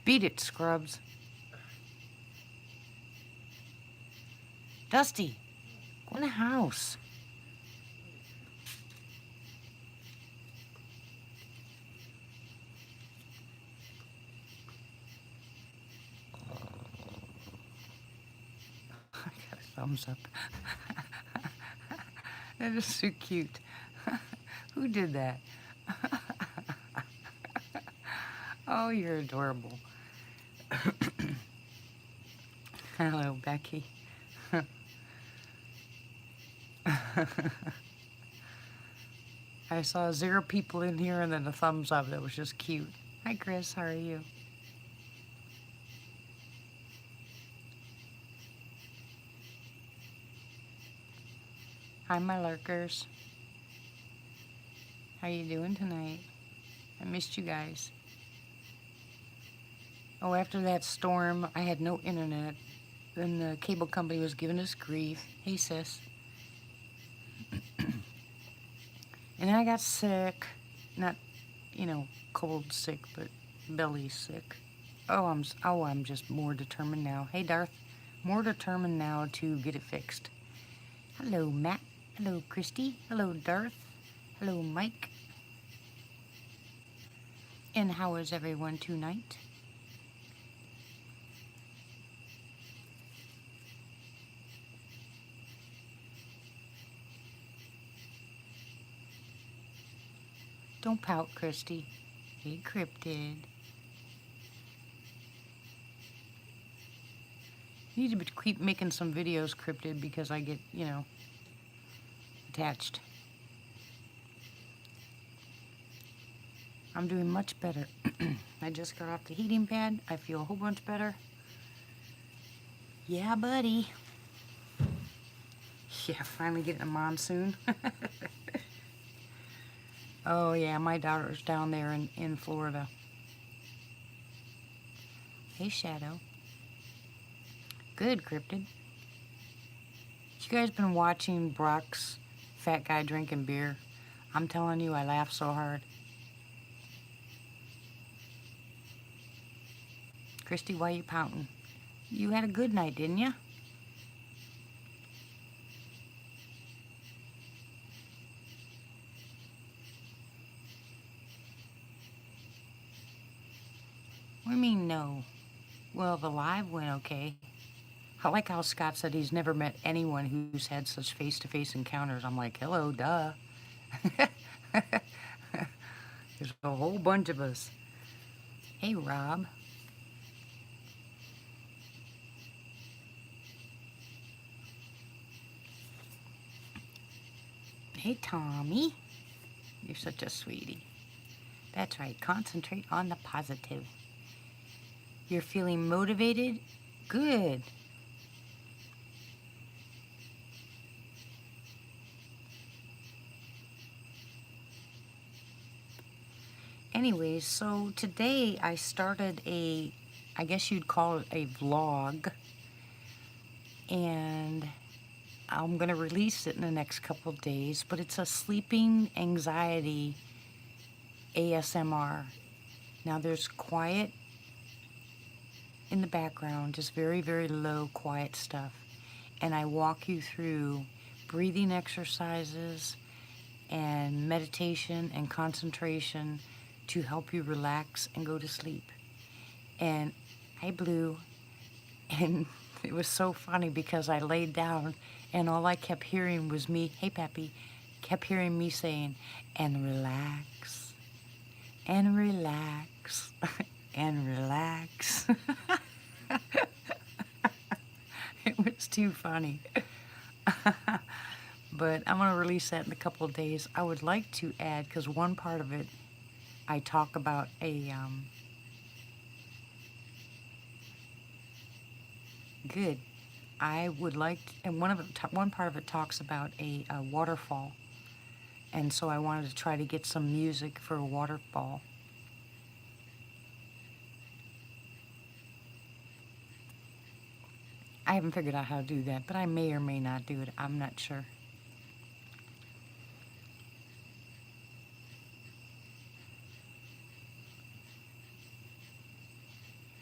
Beat it, Scrubs. Dusty, go in the house. I got a thumbs up. That is so cute. Who did that? Oh, you're adorable. Hello, Becky. I saw 0 people in here and then a thumbs up. That was just cute. Hi, Chris. How are you? Hi, my lurkers. How you doing tonight? I missed you guys. Oh, after that storm, I had no internet. Then the cable company was giving us grief. Hey, sis. And then I got sick. Not, cold sick, but belly sick. I'm just more determined now. Hey, Darth. More determined now to get it fixed. Hello, Matt. Hello, Christy. Hello, Darth. Hello, Mike. And how is everyone tonight? Don't pout, Christy. Hey, Cryptid. You need to keep making some videos, Cryptid, because I get, attached. I'm doing much better. I just got off the heating pad. I feel a whole bunch better. Yeah, buddy. Yeah, finally getting a monsoon. Oh, yeah, my daughter's down there in Florida. Hey, Shadow. Good, Cryptid. You guys been watching Brock's fat guy drinking beer? I'm telling you, I laugh so hard. Christy, why you pouting? You had a good night, didn't you? What do you mean, no? Well, the live went okay. I like how Scott said he's never met anyone who's had such face-to-face encounters. I'm like, hello, duh. There's a whole bunch of us. Hey, Rob. Hey, Tommy. You're such a sweetie. That's right. Concentrate on the positive. You're feeling motivated? Good. Anyways, so today I started I guess you'd call it a vlog. And I'm going to release it in the next couple of days. But it's a sleeping anxiety ASMR. Now there's quiet in the background, just very, very low, quiet stuff. And I walk you through breathing exercises and meditation and concentration to help you relax and go to sleep. And I blew, and it was so funny because I laid down and all I kept hearing was me, hey Pappy, kept hearing me saying, and relax, and relax, and relax. It was too funny. But I'm going to release that in a couple of days. I would like to add, because one part of it, I talk about good. I would like, and one part of it talks about a waterfall. And so I wanted to try to get some music for a waterfall. I haven't figured out how to do that, but I may or may not do it. I'm not sure.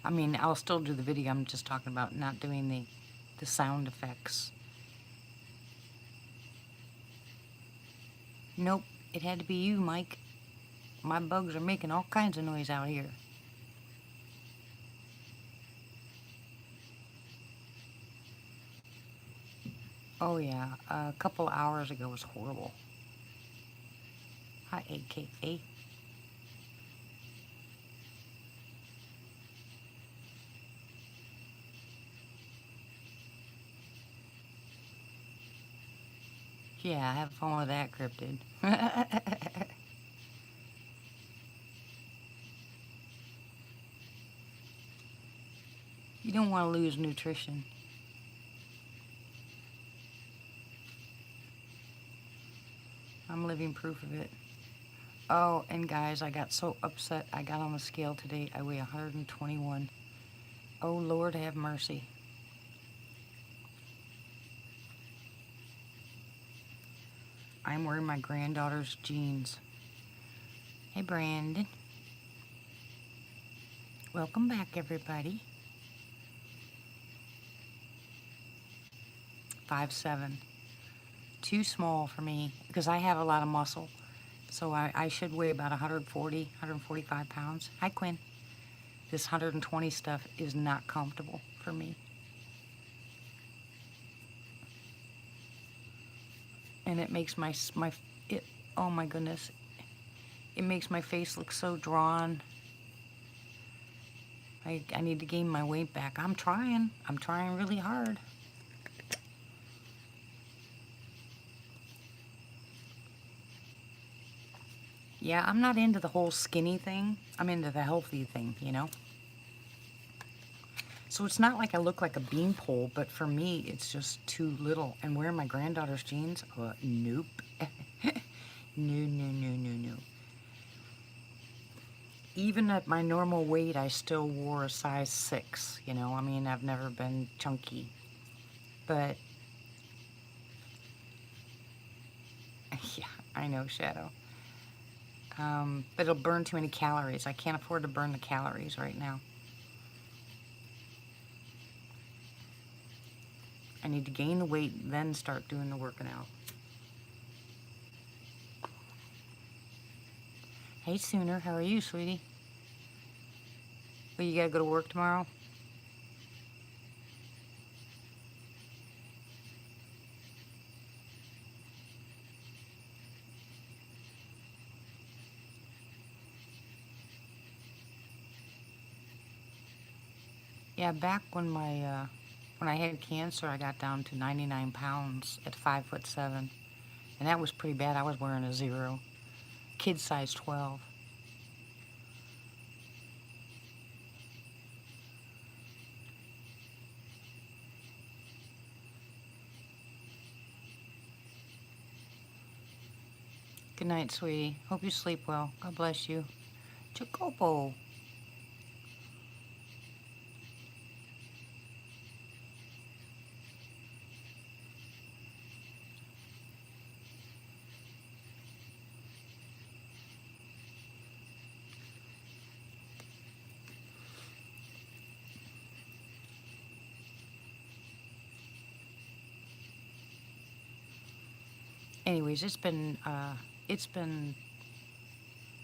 I mean, I'll still do the video. I'm just talking about not doing the sound effects. Nope, it had to be you, Mike. My bugs are making all kinds of noise out here. Oh yeah, a couple hours ago was horrible. Hi, AKA. Yeah, have fun with that, cryptid. You don't want to lose nutrition. I'm living proof of it. Oh, and guys, I got so upset. I got on the scale today. I weigh 121. Oh, Lord, have mercy. I'm wearing my granddaughter's jeans. Hey, Brandon. Welcome back, everybody. 5'7". Too small for me because I have a lot of muscle. So I should weigh about 140, 145 pounds. Hi, Quinn. This 120 stuff is not comfortable for me. And it makes oh my goodness, it makes my face look so drawn. I need to gain my weight back. I'm trying really hard. Yeah, I'm not into the whole skinny thing. I'm into the healthy thing, you know? So it's not like I look like a beanpole, but for me, it's just too little. And wearing my granddaughter's jeans? Nope. No. Even at my normal weight, I still wore a size 6, you know? I mean, I've never been chunky. But, yeah, I know, Shadow. But it'll burn too many calories. I can't afford to burn the calories right now. I need to gain the weight, then start doing the working out. Hey, Sooner, how are you, sweetie? Well, you gotta go to work tomorrow? Yeah, back when when I had cancer, I got down to 99 pounds at 5'7", and that was pretty bad. I was wearing a 0, kid size 12. Good night, sweetie. Hope you sleep well. God bless you. Jacopo. Anyways, it's been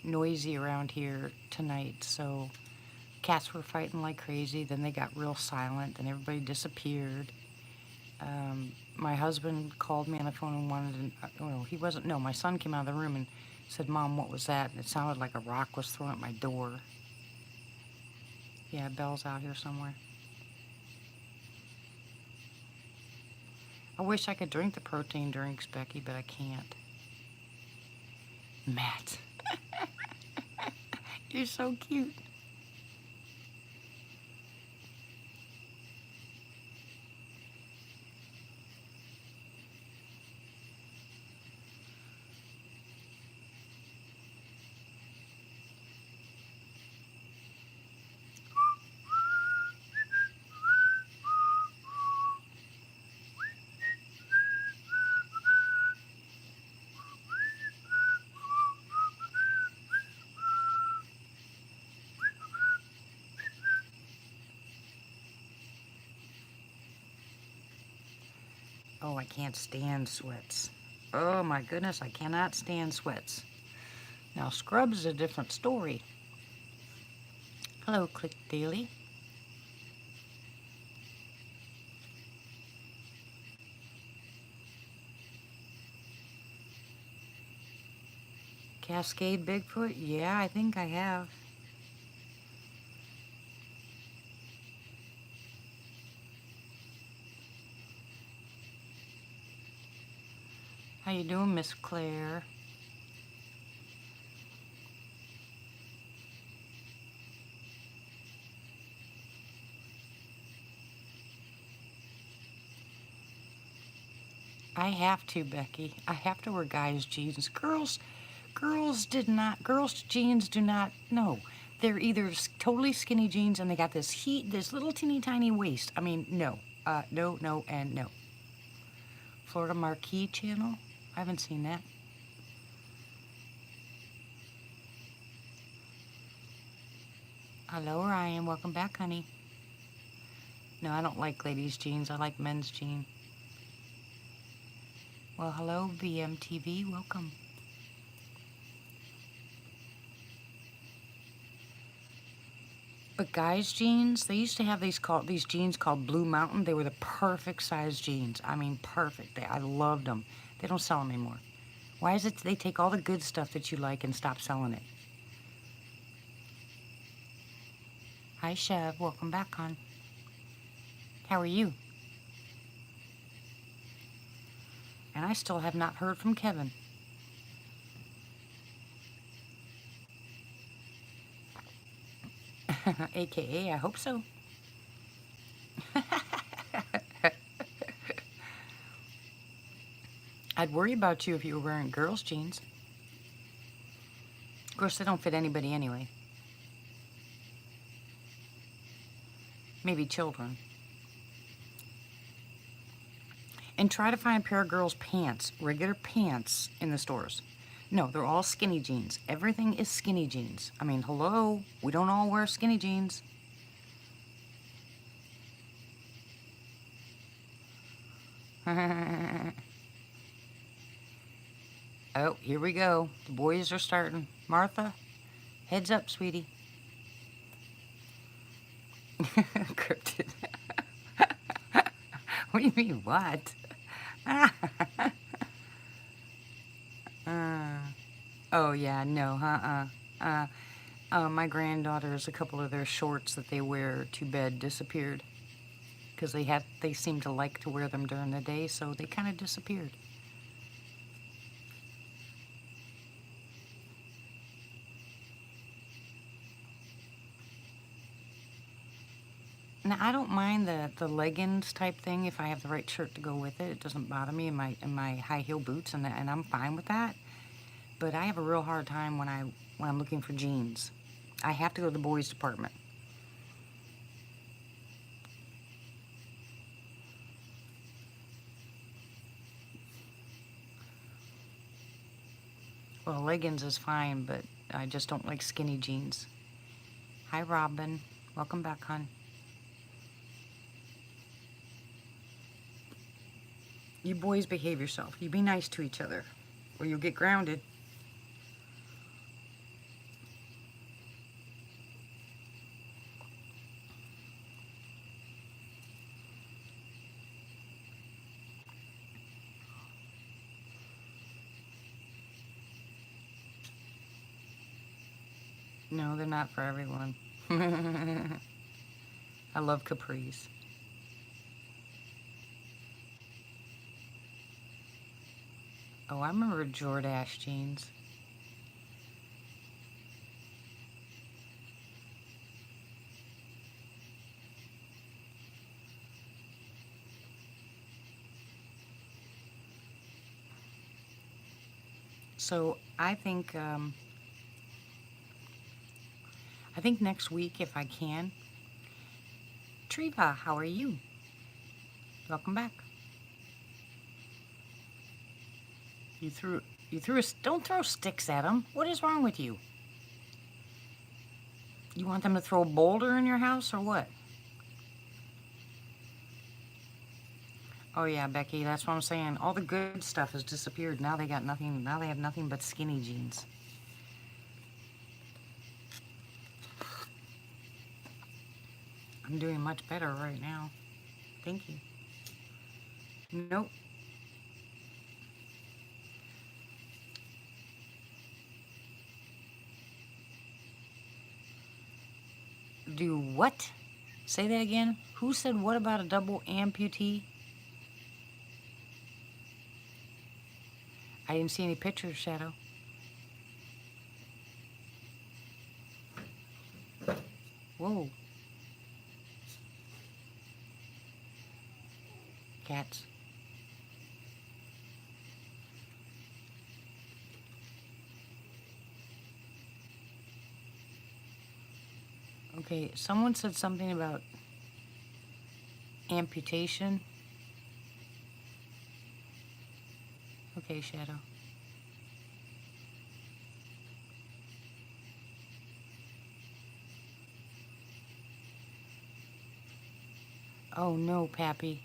noisy around here tonight, so cats were fighting like crazy, then they got real silent, and everybody disappeared. My husband called me on the phone and wanted to, well, he wasn't, no, my son came out of the room and said, Mom, what was that? And it sounded like a rock was thrown at my door. Yeah, Belle's out here somewhere. I wish I could drink the protein drinks, Becky, but I can't. Matt. You're so cute. Oh, I can't stand sweats. Oh my goodness, I cannot stand sweats. Now, scrubs is a different story. Hello, Click Daily. Cascade Bigfoot? Yeah, I think I have. How you doing, Miss Claire? I have to, Becky. I have to wear guys' jeans. Girls' jeans do not, no. They're either totally skinny jeans and they got this little teeny tiny waist. I mean, no. No, no, and no. Florida Marquee channel? I haven't seen that. Hello, Ryan. Welcome back, honey. No, I don't like ladies' jeans. I like men's jeans. Well, hello, VMTV. Welcome. But guys' jeans, they used to have these jeans called Blue Mountain. They were the perfect size jeans. I mean, perfect. I loved them. They don't sell them anymore. Why is it they take all the good stuff that you like and stop selling it? Hi, Chev. Welcome back, hon. How are you? And I still have not heard from Kevin. AKA, I hope so. I'd worry about you if you were wearing girls' jeans. Of course, they don't fit anybody anyway. Maybe children. And try to find a pair of girls' pants, regular pants, in the stores. No, they're all skinny jeans. Everything is skinny jeans. I mean, hello, we don't all wear skinny jeans. Oh, here we go. The boys are starting. Martha, heads up, sweetie. Cryptid. What do you mean, what? Oh, yeah, no, my granddaughter's, a couple of their shorts that they wear to bed disappeared. Because they seem to like to wear them during the day, so they kind of disappeared. Now, I don't mind the leggings type thing if I have the right shirt to go with it. It doesn't bother me in my high heel boots, and I'm fine with that. But I have a real hard time when I'm looking for jeans. I have to go to the boys department. Well, leggings is fine, but I just don't like skinny jeans. Hi, Robin. Welcome back, hon. You boys behave yourself. You be nice to each other, or you'll get grounded. No, they're not for everyone. I love capris. Oh, I remember Jordache jeans. So I think next week, if I can. Treva, how are you? Welcome back. Don't throw sticks at them. What is wrong with you? You want them to throw a boulder in your house or what? Oh yeah, Becky, that's what I'm saying. All the good stuff has disappeared. Now they got nothing. Now they have nothing but skinny jeans. I'm doing much better right now. Thank you. Nope. Do what? Say that again. Who said what about a double amputee? I didn't see any pictures, Shadow. Whoa. Cats. Okay, someone said something about amputation. Okay, Shadow. Oh no, Pappy.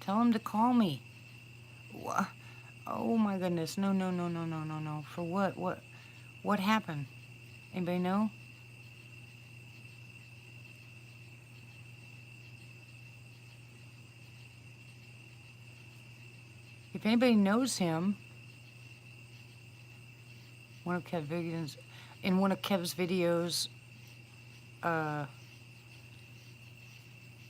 Tell him to call me. Wha- Oh my goodness. No, no, no, no, no, no, no. For what? What happened? Anybody know? If anybody knows him, one of Kev's videos, in one of Kev's videos, uh,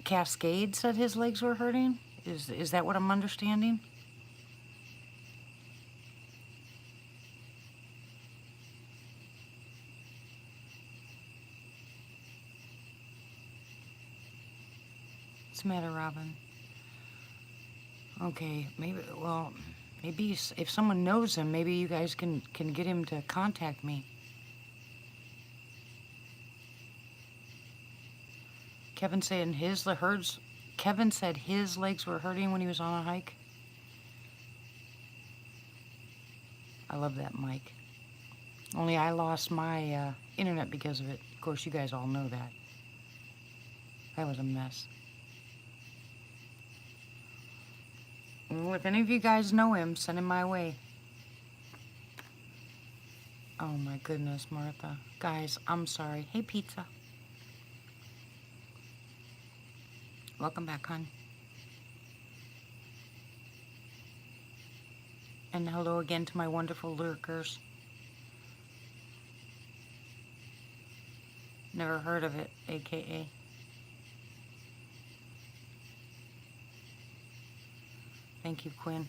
Cascade said his legs were hurting. Is that what I'm understanding? What's the matter, Robin? Okay, maybe. Well, maybe if someone knows him, maybe you guys can get him to contact me. Kevin said Kevin said his legs were hurting when he was on a hike. I love that mic. Only I lost my internet because of it. Of course, you guys all know that. That was a mess. Well, if any of you guys know him, send him my way. Oh my goodness, Martha. Guys, I'm sorry. Hey, Pizza. Welcome back, hon. And hello again to my wonderful lurkers. Never heard of it, AKA. Thank you, Quinn.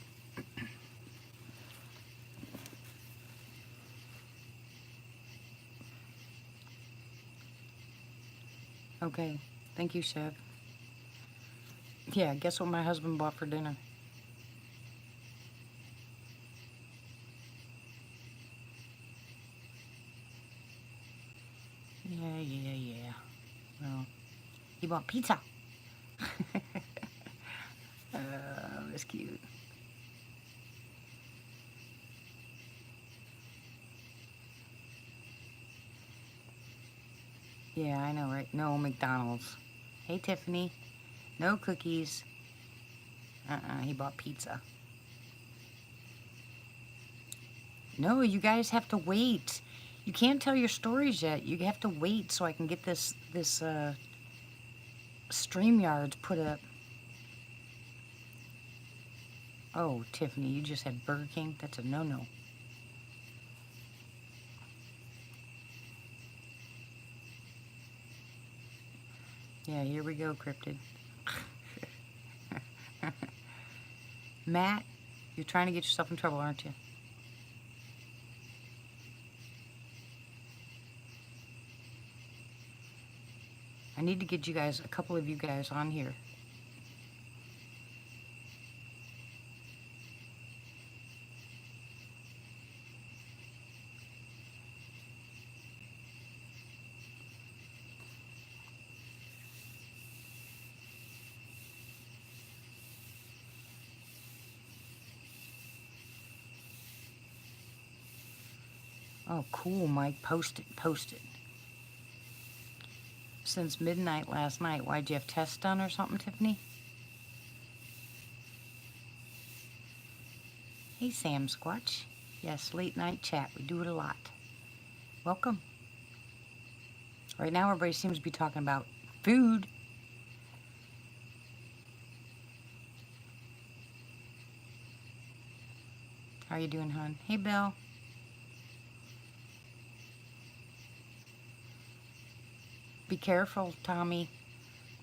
Okay. Thank you, Chef. Yeah, guess what my husband bought for dinner? Yeah. Well, he bought pizza. That's cute. Yeah, I know, right? No McDonald's. Hey, Tiffany. No cookies. He bought pizza. No, you guys have to wait. You can't tell your stories yet. You have to wait so I can get this StreamYards put up. Oh, Tiffany, you just had Burger King? That's a no-no. Yeah, here we go, Cryptid. Matt, you're trying to get yourself in trouble, aren't you? I need to get you guys, a couple of you guys on here. Oh, cool, Mike. Post it, post it. Since midnight last night, why'd you have tests done or something, Tiffany? Hey, Sam Squatch. Yes, late night chat. We do it a lot. Welcome. Right now, everybody seems to be talking about food. How you doing, hon? Hey, Bill. Be careful, Tommy.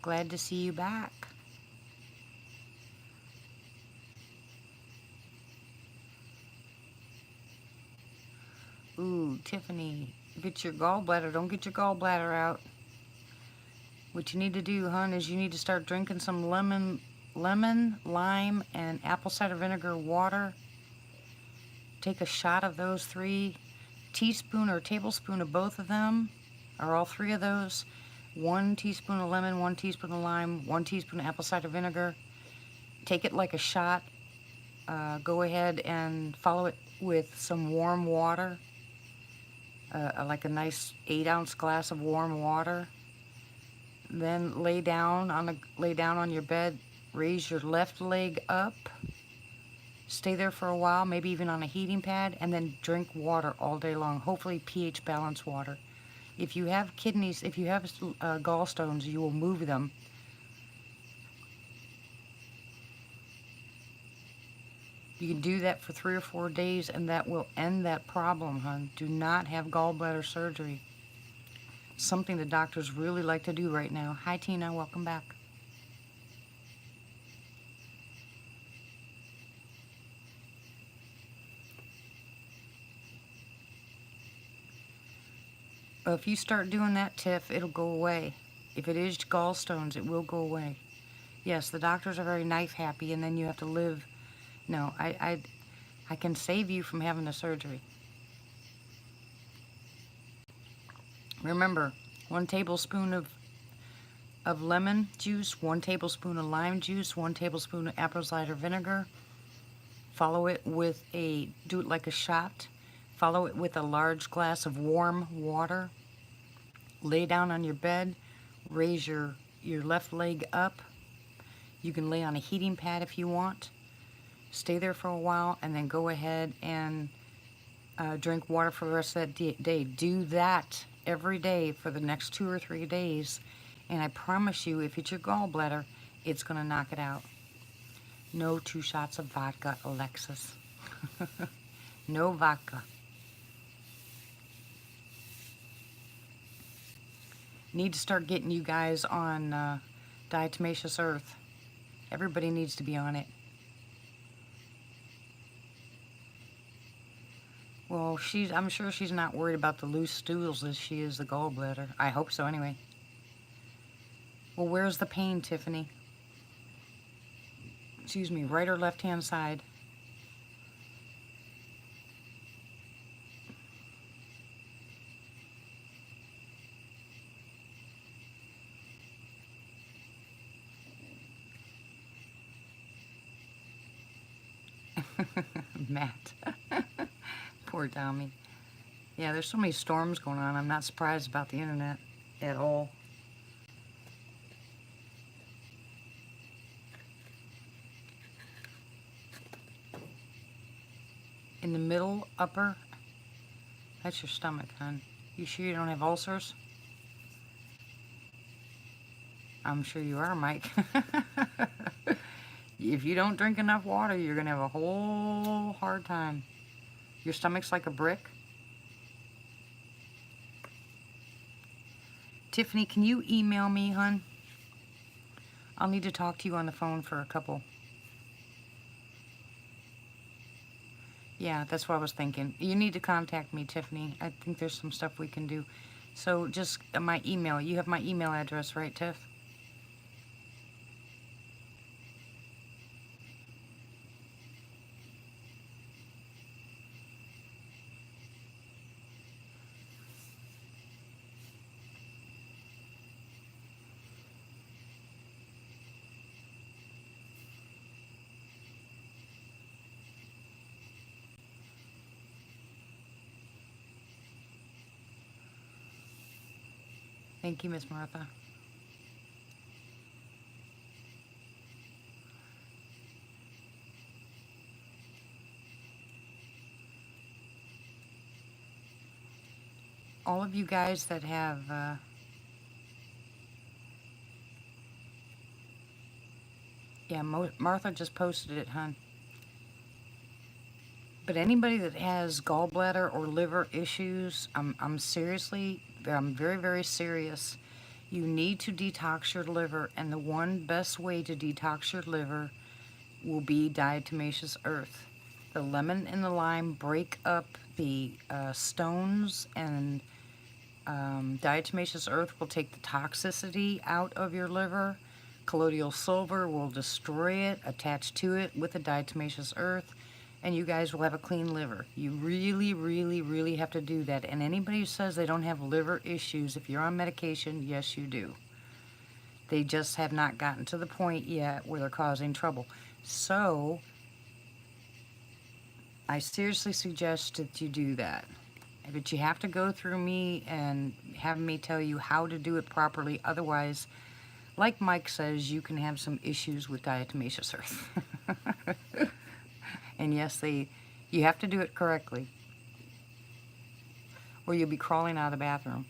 Glad to see you back. Ooh, Tiffany, if it's your gallbladder, don't get your gallbladder out. What you need to do, hon, is you need to start drinking some lemon, lime, and apple cider vinegar water. Take a shot of those 3, teaspoon or tablespoon of both of them, or all 3 of those. 1 teaspoon of lemon, 1 teaspoon of lime, 1 teaspoon of apple cider vinegar. Take it like a shot. Go ahead and follow it with some warm water, like a nice 8-ounce glass of warm water. Then lay down on your bed. Raise your left leg up. Stay there for a while, maybe even on a heating pad, and then drink water all day long. Hopefully pH balanced water. If you have kidneys, if you have gallstones, you will move them. You can do that for 3 or 4 days, and that will end that problem, hon. Do not have gallbladder surgery. Something the doctors really like to do right now. Hi, Tina. Welcome back. If you start doing that, Tiff, it'll go away. If it is gallstones, it will go away. Yes, the doctors are very knife happy, and then you have to live. No, I can save you from having the surgery. Remember, 1 tablespoon of lemon juice, 1 tablespoon of lime juice, 1 tablespoon of apple cider vinegar. Follow it with do it like a shot. Follow it with a large glass of warm water. Lay down on your bed. Raise your left leg up. You can lay on a heating pad if you want. Stay there for a while, and then go ahead and drink water for the rest of that day. Do that every day for the next 2 or 3 days, and I promise you, if it's your gallbladder, it's going to knock it out. No 2 shots of vodka, Alexis. No vodka. Need to start getting you guys on Diatomaceous Earth. Everybody needs to be on it. Well, I'm sure she's not worried about the loose stools as she is the gallbladder. I hope so, anyway. Well, where's the pain, Tiffany? Excuse me, right or left-hand side? Matt. Poor Tommy. Yeah, there's so many storms going on. I'm not surprised about the internet at all. In the middle, upper, that's your stomach, hon. You sure you don't have ulcers? I'm sure you are, Mike. If you don't drink enough water, you're going to have a whole hard time. Your stomach's like a brick. Tiffany, can you email me, hon? I'll need to talk to you on the phone for a couple. Yeah, that's what I was thinking. You need to contact me, Tiffany. I think there's some stuff we can do. So just my email. You have my email address, right, Tiff? Thank you, Miss Martha. all of you guys that have, yeah, Martha just posted it, hon. But anybody that has gallbladder or liver issues, I'm very, very serious. You need to detox your liver, and the one best way to detox your liver will be diatomaceous earth. The lemon and the lime break up the stones, and diatomaceous earth will take the toxicity out of your liver. Colloidal silver will destroy it, attach to it with the diatomaceous earth, and you guys will have a clean liver. You really, really, really have to do that. And anybody who says they don't have liver issues, if you're on medication, yes, you do. They just have not gotten to the point yet where they're causing trouble. So, I seriously suggest that you do that. But you have to go through me and have me tell you how to do it properly. Otherwise, like Mike says, you can have some issues with diatomaceous earth. And yes, you have to do it correctly, or you'll be crawling out of the bathroom.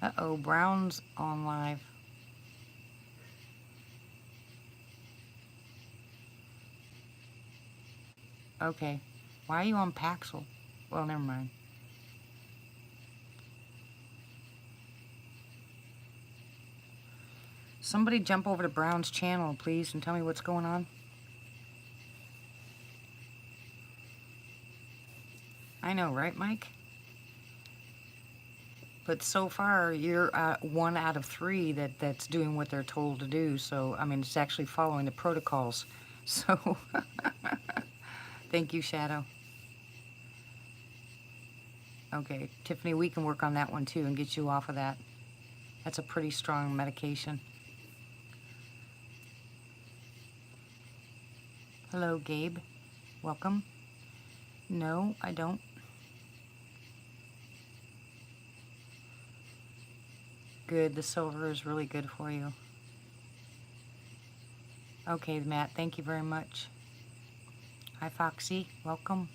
Uh-oh, Brown's on live. Okay. Why are you on Paxil? Well, never mind. Somebody jump over to Brown's channel, please, and tell me what's going on. I know, right, Mike? But so far, you're 1 out of 3 that's doing what they're told to do. So, I mean, it's actually following the protocols. So, thank you, Shadow. Okay, Tiffany, we can work on that one too and get you off of that. That's a pretty strong medication. Hello, Gabe. Welcome. No, I don't. Good, the silver is really good for you. Okay, Matt, thank you very much. Hi, Foxy. Welcome.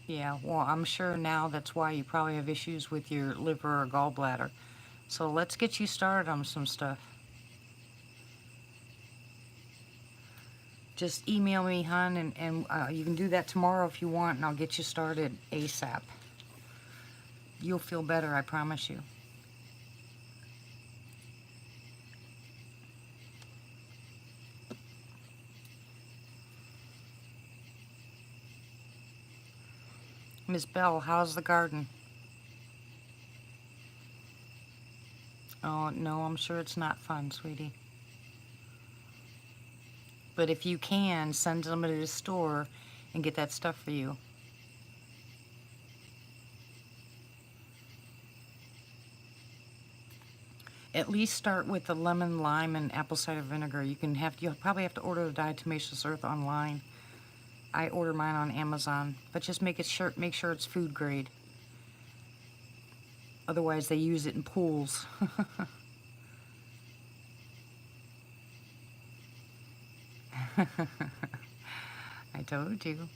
Yeah, well, I'm sure now that's why you probably have issues with your liver or gallbladder. So let's get you started on some stuff. Just email me, hon, and you can do that tomorrow if you want, and I'll get you started ASAP. You'll feel better, I promise you. Miss Bell, how's the garden? Oh, no, I'm sure it's not fun, sweetie. But if you can, send somebody to the store and get that stuff for you. At least start with the lemon, lime, and apple cider vinegar. You'll probably have to order the diatomaceous earth online. I order mine on Amazon, but just make sure it's food grade. Otherwise, they use it in pools. I told you.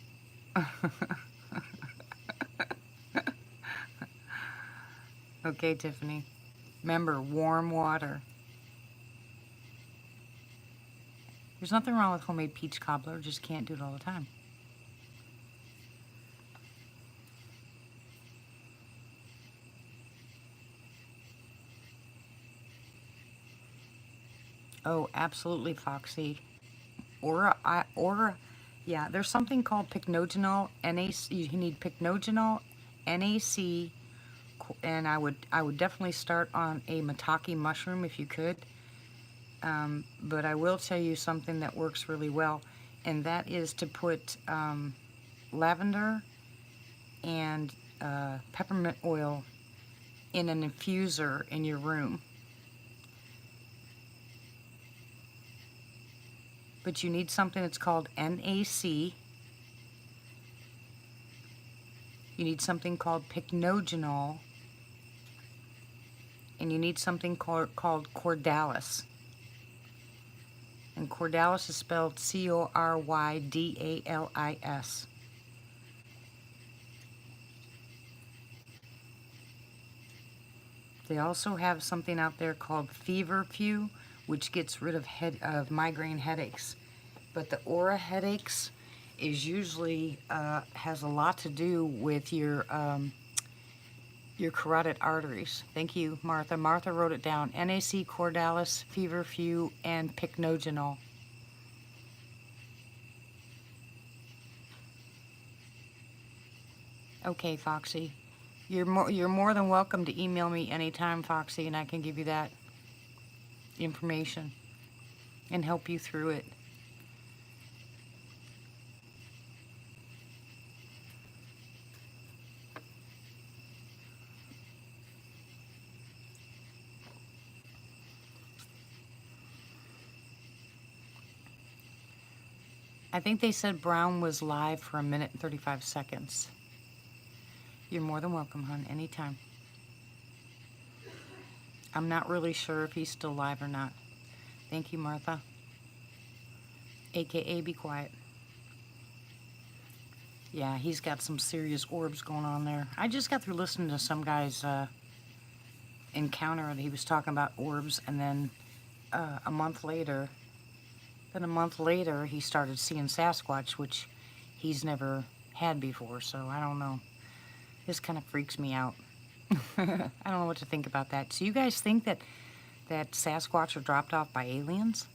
Okay, Tiffany. Remember, warm water. There's nothing wrong with homemade peach cobbler, just can't do it all the time. Oh, absolutely, Foxy. Yeah, there's something called pycnogenol, NAC. You need pycnogenol, NAC, and I would definitely start on a maitake mushroom if you could. But I will tell you something that works really well, and that is to put lavender and peppermint oil in an infuser in your room. But you need something that's called NAC. You need something called pycnogenol. And you need something called cordalis. And Cordalis is spelled Cordydalis. They also have something out there called Feverfew, which gets rid of migraine headaches. But the aura headaches is usually has a lot to do with your carotid arteries. Thank you, Martha. Martha wrote it down. NAC, Cordalis, Feverfew, and Pycnogenol. Okay, Foxy. You're more than welcome to email me anytime, Foxy, and I can give you that information and help you through it. I think they said Brown was live for 1 minute and 35 seconds. You're more than welcome, hon, anytime. I'm not really sure if he's still live or not. Thank you, Martha. AKA Be Quiet. Yeah, he's got some serious orbs going on there. I just got through listening to some guy's encounter, and he was talking about orbs, and then a month later, he started seeing Sasquatch, which he's never had before, so I don't know. This kind of freaks me out. I don't know what to think about that. So you guys think that Sasquatch are dropped off by aliens?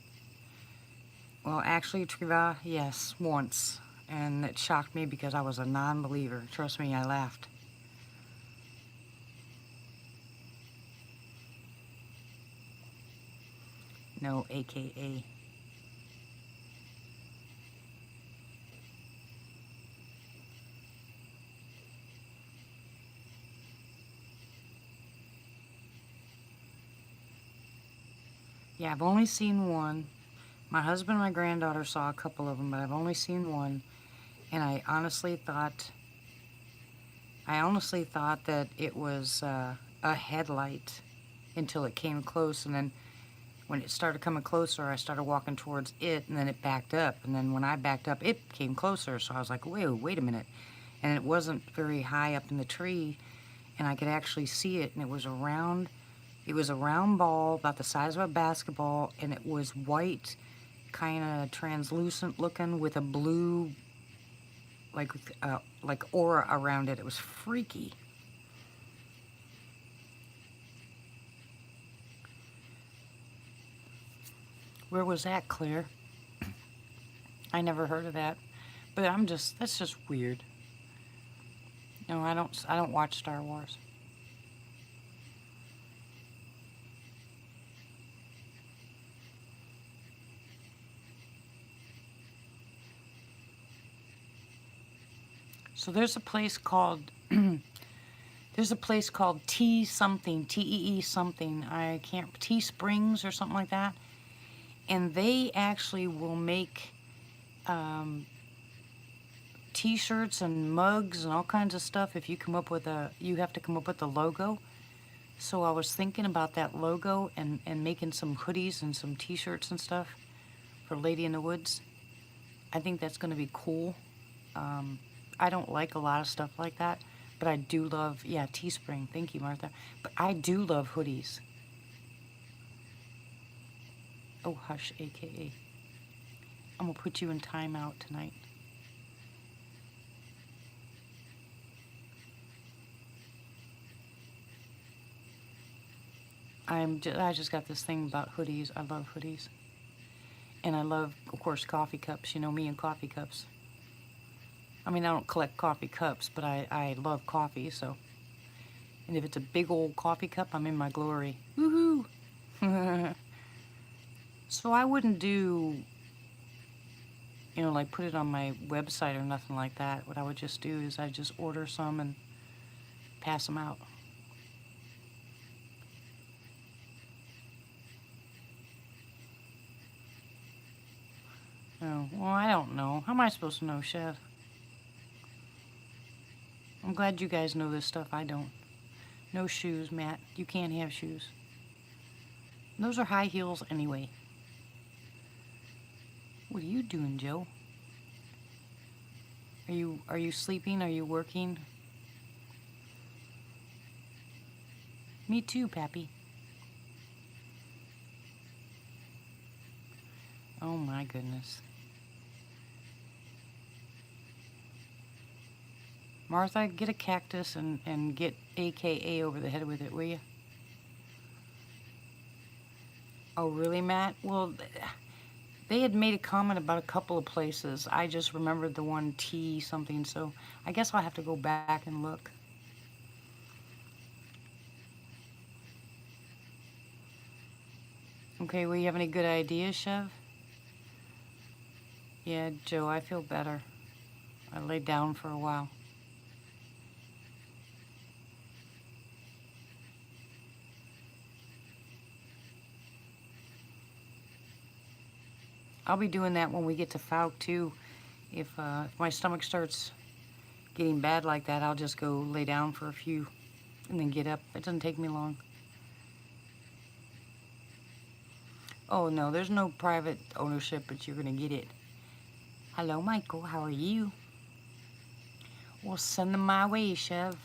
Well, actually, Triva, yes, once. And it shocked me because I was a non-believer. Trust me, I laughed. No, AKA. Yeah, I've only seen one. My husband and my granddaughter saw a couple of them, but I've only seen one. And I honestly thought that it was a headlight until it came close. And then when it started coming closer, I started walking towards it, and then it backed up. And then when I backed up, it came closer. So I was like, wait a minute. And it wasn't very high up in the tree, and I could actually see it. And it was a round ball about the size of a basketball, and it was white, kind of translucent looking, with a blue, like aura around it. It was freaky. Where was that, Claire? I never heard of that. But that's just weird. No, I don't watch Star Wars. So there's a place called T something, TEE something. I can't, T Springs or something like that. And they actually will make T-shirts and mugs and all kinds of stuff. If you you have to come up with a logo. So I was thinking about that logo and making some hoodies and some T-shirts and stuff for Lady in the Woods. I think that's going to be cool. I don't like a lot of stuff like that, but I do love, yeah, Teespring. Thank you, Martha. But I do love hoodies. Oh, hush, AKA. I'm going to put you in timeout tonight. I just got this thing about hoodies. I love hoodies. And I love, of course, coffee cups. You know me and coffee cups. I mean, I don't collect coffee cups, but I love coffee, so. And if it's a big old coffee cup, I'm in my glory. Woohoo! So I wouldn't do, like put it on my website or nothing like that. What I would just do is I'd just order some and pass them out. Oh, well, I don't know. How am I supposed to know, Chef? I'm glad you guys know this stuff. I don't. No shoes, Matt. You can't have shoes. Those are high heels anyway. What are you doing, Joe? Are you sleeping? Are you working? Me too, Pappy. Oh my goodness. Martha, get a cactus and get AKA over the head with it, will you? Oh, really, Matt? Well, they had made a comment about a couple of places. I just remembered the one T something, so I guess I'll have to go back and look. Okay, well, you have any good ideas, Chev? Yeah, Joe, I feel better. I laid down for a while. I'll be doing that when we get to Falk, too. If my stomach starts getting bad like that, I'll just go lay down for a few and then get up. It doesn't take me long. Oh, no, there's no private ownership, but you're going to get it. Hello, Michael. How are you? Well, send them my way, Chev.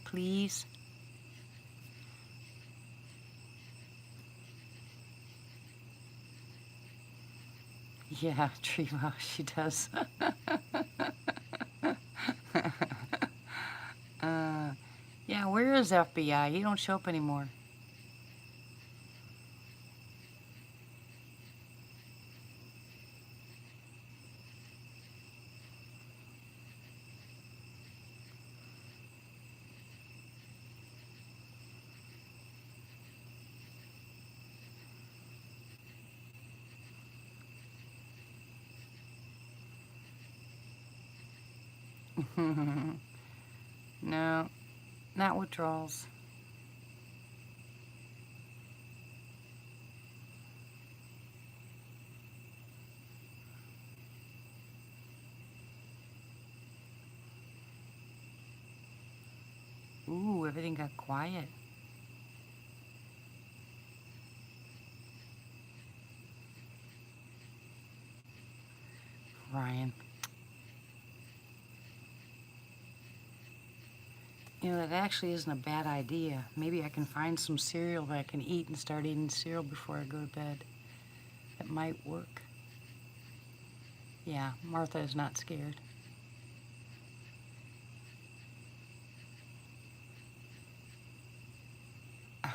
Please. Yeah, Treva, she does. Yeah, where is FBI? He don't show up anymore. No, not withdrawals. Ooh, everything got quiet. Ryan. You know, that actually isn't a bad idea. Maybe I can find some cereal that I can eat and start eating cereal before I go to bed. That might work. Yeah, Martha is not scared.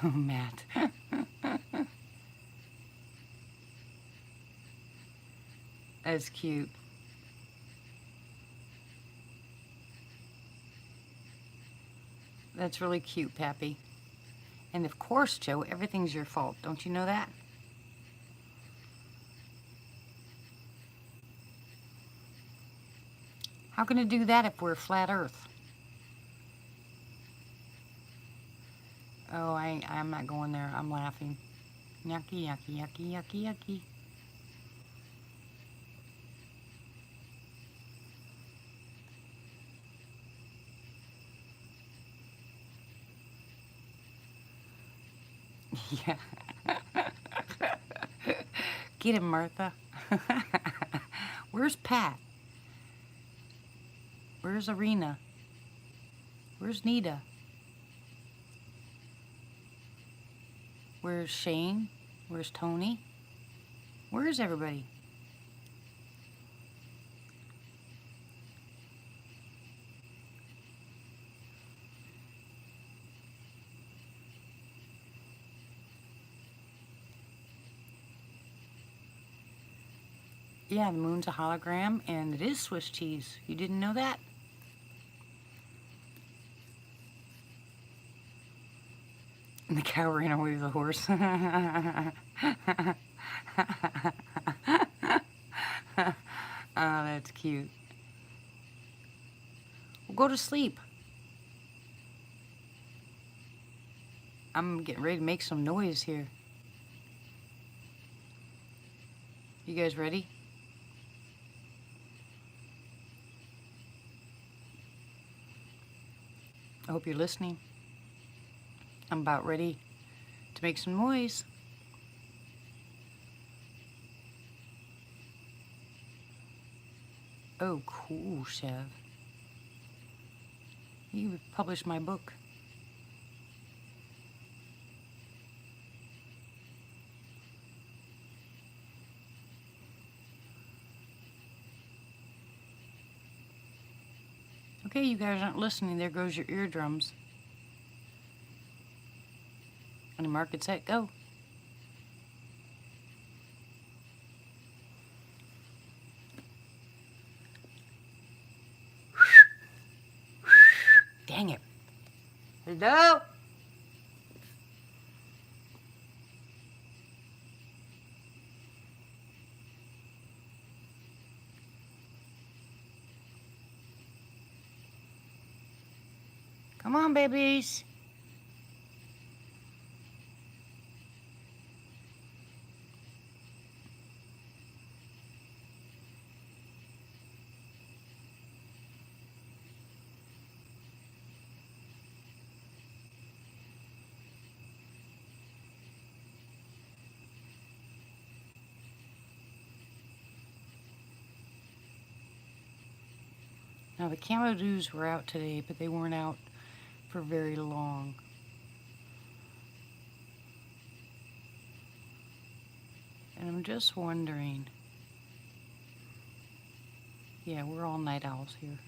Oh, Matt. That's cute. That's really cute, Pappy. And of course, Joe, everything's your fault. Don't you know that? How can it do that if we're flat Earth? Oh, I'm not going there. I'm laughing. Yucky, yucky, yucky, yucky, yucky. Yeah. Get him, Martha. Where's Pat? Where's Arena? Where's Nita? Where's Shane? Where's Tony? Where's everybody? Yeah, the moon's a hologram, and it is Swiss cheese. You didn't know that? And the cow ran away with the horse. Oh, that's cute. Well, go to sleep. I'm getting ready to make some noise here. You guys ready? I hope you're listening. I'm about ready to make some noise. Oh, cool, Chev. You published my book. Okay, you guys aren't listening. There goes your eardrums. On the market set, go. Dang it. Hello? Come on, babies. Now, the camo dews were out today, but they weren't out for very long. And I'm just wondering. Yeah, we're all night owls here.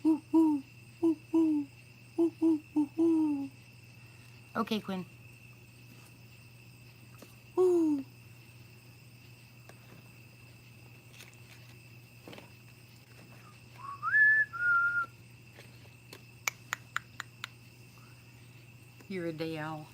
Ooh, ooh, ooh, ooh, ooh, ooh, ooh, ooh. Okay, Quinn. Ooh. You're a day owl.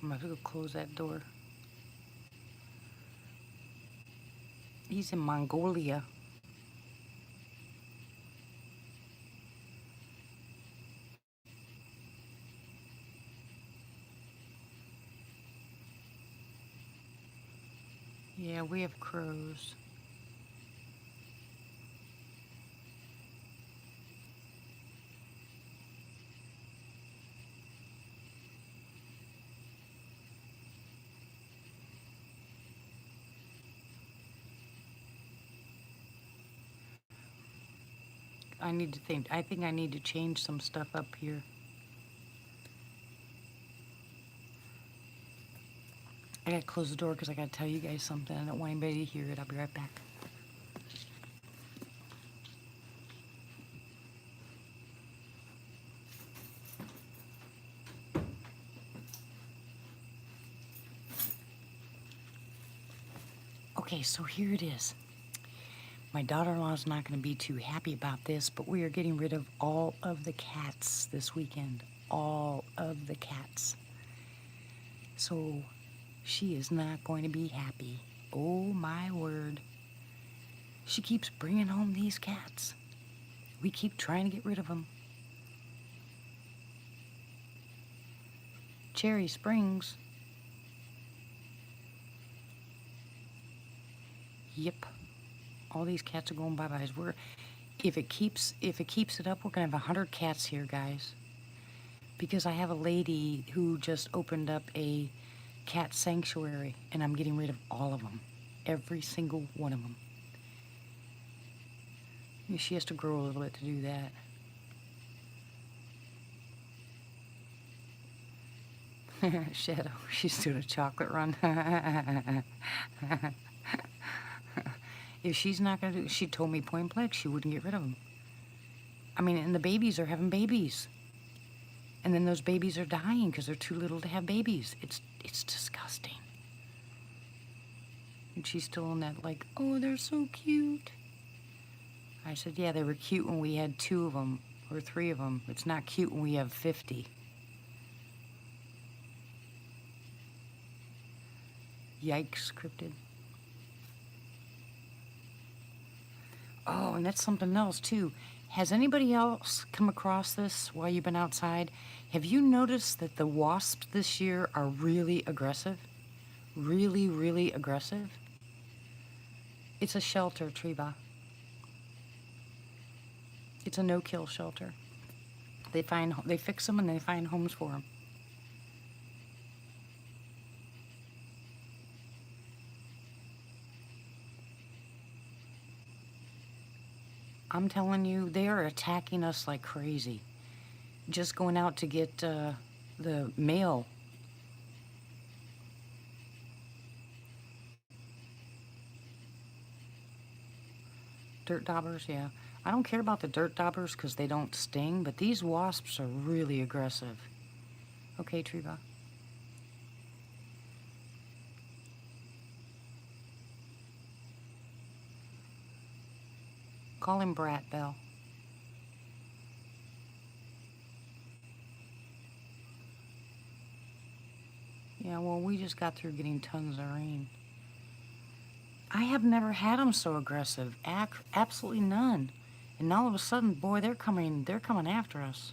I'm about to go close that door. He's in Mongolia. Yeah, we have crows. I think I need to change some stuff up here. I gotta close the door because I gotta tell you guys something. I don't want anybody to hear it. I'll be right back. Okay, so here it is. My daughter-in-law is not going to be too happy about this, but we are getting rid of all of the cats this weekend. All of the cats. So she is not going to be happy. Oh my word. She keeps bringing home these cats. We keep trying to get rid of them. Cherry Springs. Yep. All these cats are going bye-byes. If it keeps it up, we're gonna have 100 cats here, guys. Because I have a lady who just opened up a cat sanctuary, and I'm getting rid of all of them. Every single one of them. She has to grow a little bit to do that. Shadow, she's doing a chocolate run. If she's not gonna do, she told me point blank she wouldn't get rid of them. I mean, and the babies are having babies, and then those babies are dying because they're too little to have babies. It's disgusting. And she's still on that like, oh, they're so cute. I said, yeah, they were cute when we had 2 of them or 3 of them. It's not cute when we have 50. Yikes, cryptid. Oh, and that's something else too. Has anybody else come across this while you've been outside? Have you noticed that the wasps this year are really aggressive? Really, really aggressive? It's a shelter, Treva. It's a no-kill shelter. They fix them and they find homes for them. I'm telling you, they are attacking us like crazy. Just going out to get the mail. Dirt daubers, yeah. I don't care about the dirt daubers because they don't sting, but these wasps are really aggressive. Okay, Treva. Call him Brat, Bell. Yeah, well, we just got through getting tons of rain. I have never had them so aggressive. Absolutely none. And all of a sudden, boy, they're coming after us.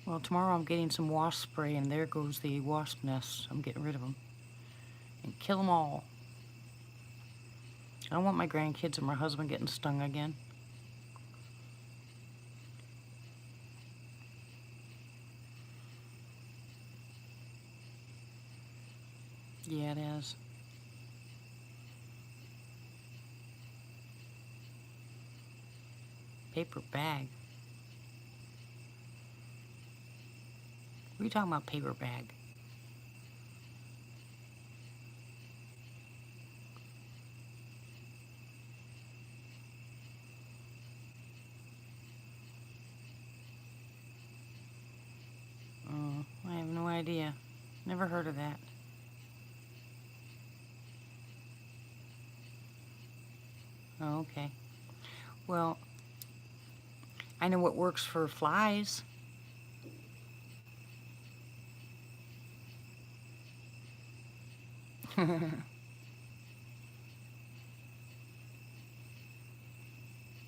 Well, tomorrow I'm getting some wasp spray, and there goes the wasp nest. I'm getting rid of them. And kill them all. I don't want my grandkids and my husband getting stung again. Yeah, it is. Paper bag. What are you talking about, paper bag? Oh, I have no idea. Never heard of that. Oh, okay. Well, I know what works for flies.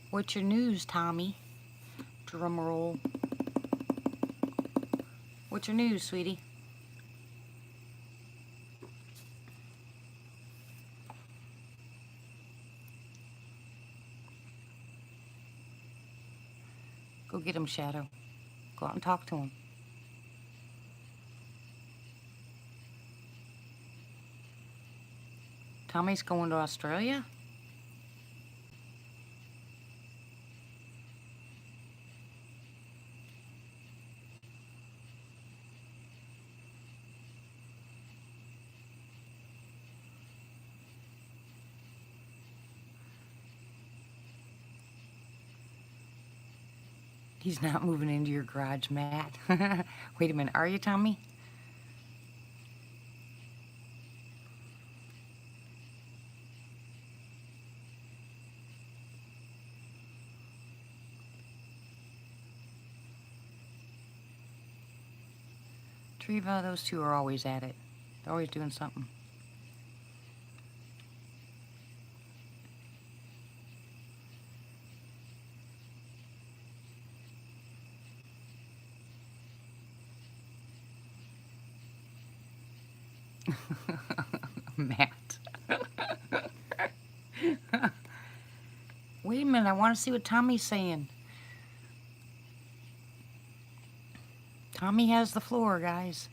What's your news, Tommy? Drum roll. What's your news, sweetie? Go get him, Shadow. Go out and talk to him. Tommy's going to Australia? He's not moving into your garage, Matt. Wait a minute, are you, Tommy? Treva, those two are always at it. They're always doing something. Matt. Wait a minute, I want to see what Tommy's saying. Tommy has the floor, guys.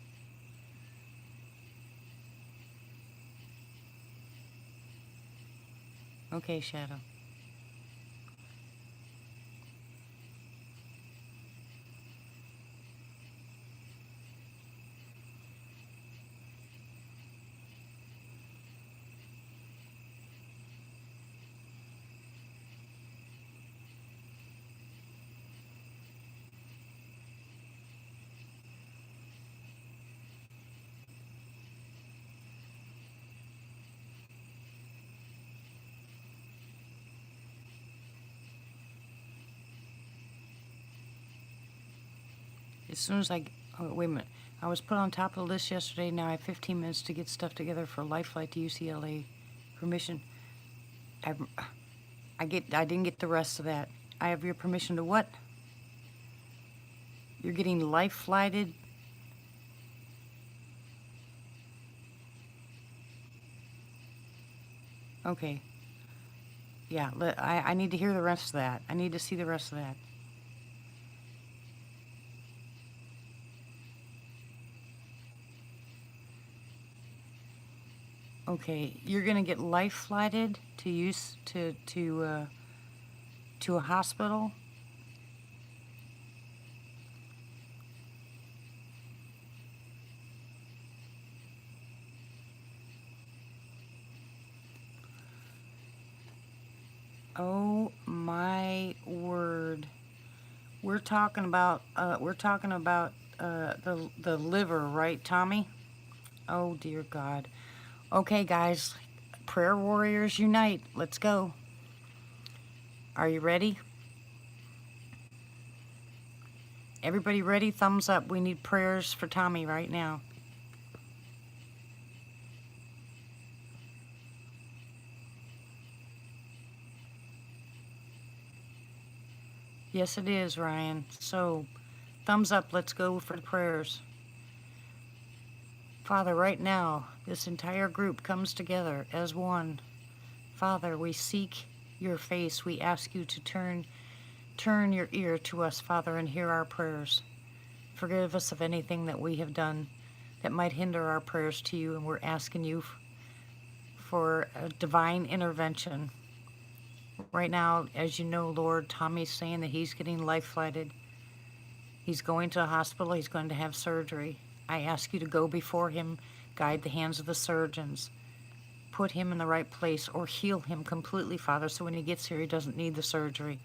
Okay, Shadow. As soon as oh, wait a minute. I was put on top of the list yesterday. Now I have 15 minutes to get stuff together for Life Flight to UCLA. Permission. I didn't get the rest of that. I have your permission to what? You're getting life flighted. Okay. Yeah, I need to hear the rest of that. I need to see the rest of that. Okay, you're gonna get life flighted to a hospital. Oh my word! We're talking about the liver, right, Tommy? Oh dear God. Okay, guys, prayer warriors unite. Let's go. Are you ready? Everybody ready? Thumbs up. We need prayers for Tommy right now. Yes, it is, Ryan. So, thumbs up. Let's go for the prayers. Father, right now, this entire group comes together as one. Father, we seek your face. We ask you to turn your ear to us, Father, and hear our prayers. Forgive us of anything that we have done that might hinder our prayers to you, and we're asking you for a divine intervention. Right now, as you know, Lord, Tommy's saying that he's getting life flighted. He's going to a hospital. He's going to have surgery. I ask you to go before him, guide the hands of the surgeons, put him in the right place, or heal him completely, Father, so when he gets here, he doesn't need the surgery.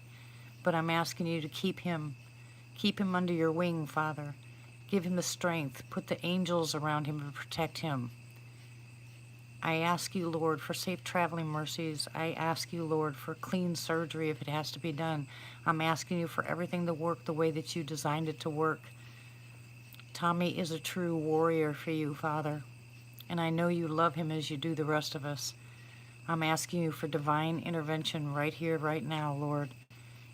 But I'm asking you to keep him under your wing, Father. Give him the strength. Put the angels around him to protect him. I ask you, Lord, for safe traveling mercies. I ask you, Lord, for clean surgery if it has to be done. I'm asking you for everything to work the way that you designed it to work. Tommy is a true warrior for you, Father, and I know you love him as you do the rest of us. I'm asking you for divine intervention right here, right now, Lord.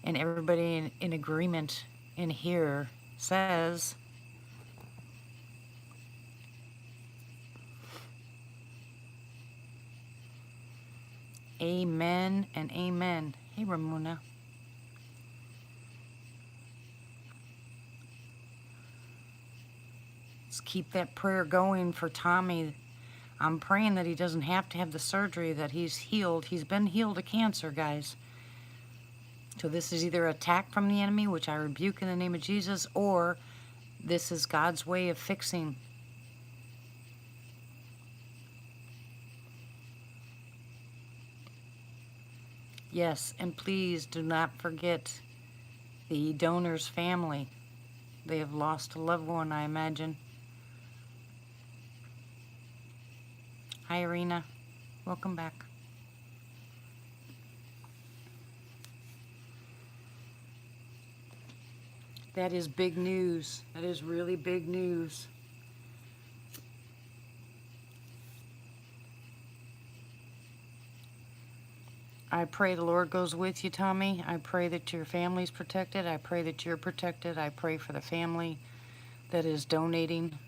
And everybody in agreement in here says, amen and amen. Hey, Ramona. Let's keep that prayer going for Tommy. I'm praying that he doesn't have to have the surgery, that he's healed. He's been healed of cancer, guys. So this is either an attack from the enemy, which I rebuke in the name of Jesus, or this is God's way of fixing. Yes, and please do not forget the donor's family. They have lost a loved one, I imagine. Hi, Irina. Welcome back. That is big news. That is really big news. I pray the Lord goes with you, Tommy. I pray that your family's protected. I pray that you're protected. I pray for the family that is donating,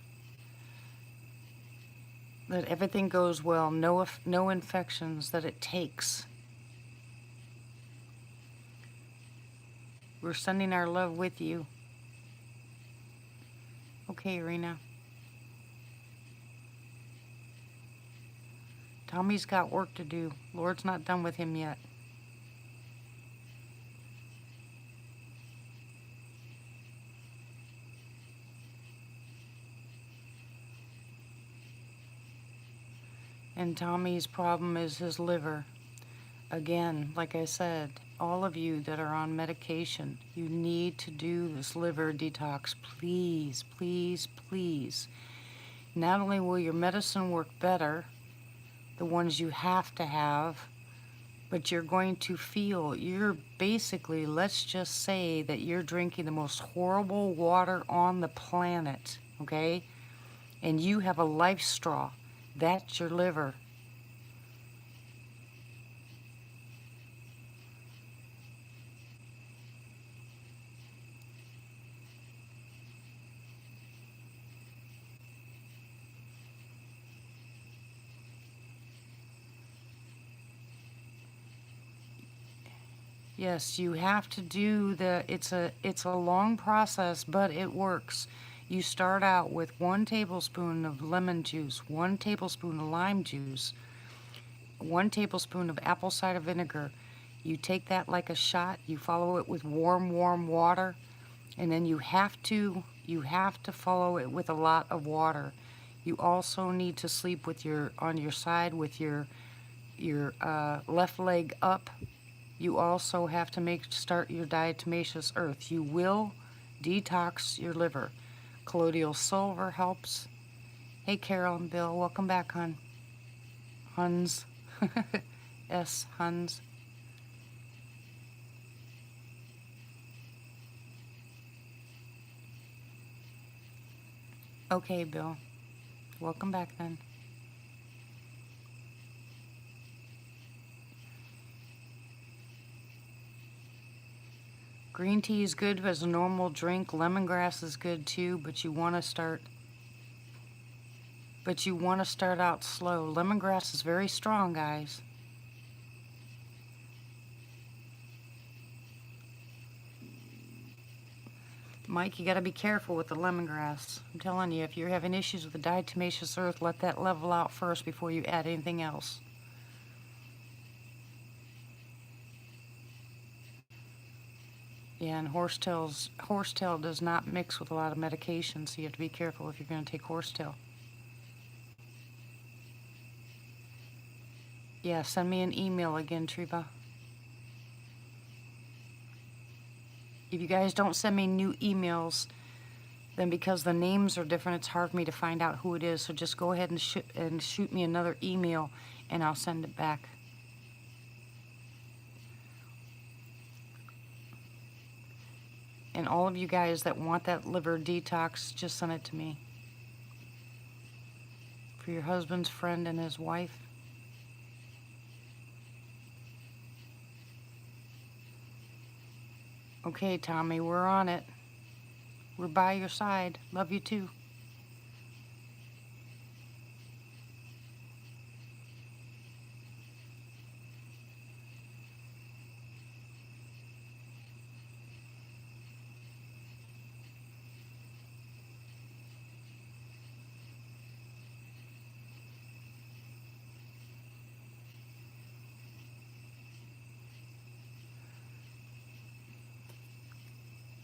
that everything goes well, no infections, that it takes. We're sending our love with you. Okay, Irina. Tommy's got work to do. Lord's not done with him yet. And Tommy's problem is his liver. Again, like I said, all of you that are on medication, you need to do this liver detox. Please, please, please. Not only will your medicine work better, the ones you have to have, but you're going to feel, you're basically, let's just say that you're drinking the most horrible water on the planet, okay? And you have a life straw. That's your liver. Yes, you have to do it's a long process, but it works. You start out with 1 tablespoon of lemon juice, 1 tablespoon of lime juice, 1 tablespoon of apple cider vinegar. You take that like a shot, you follow it with warm, warm water, and then you have to follow it with a lot of water. You also need to sleep with your on your side with your left leg up. You also have to start your diatomaceous earth. You will detox your liver. Colloidal silver helps. Hey, Carol and Bill, welcome back, Huns. Huns. Okay, Bill, welcome back then. Green tea is good as a normal drink. Lemongrass is good too, but you want to start out slow. Lemongrass is very strong, guys. Mike, you got to be careful with the lemongrass. I'm telling you, if you're having issues with the diatomaceous earth, let that level out first before you add anything else. Yeah, and horsetail does not mix with a lot of medication, so you have to be careful if you're going to take horsetail. Yeah, send me an email again, Treva. If you guys don't send me new emails, then because the names are different, it's hard for me to find out who it is. So just go ahead and shoot me another email, and I'll send it back. And all of you guys that want that liver detox, just send it to me. For your husband's friend and his wife. Okay, Tommy, we're on it. We're by your side. Love you too.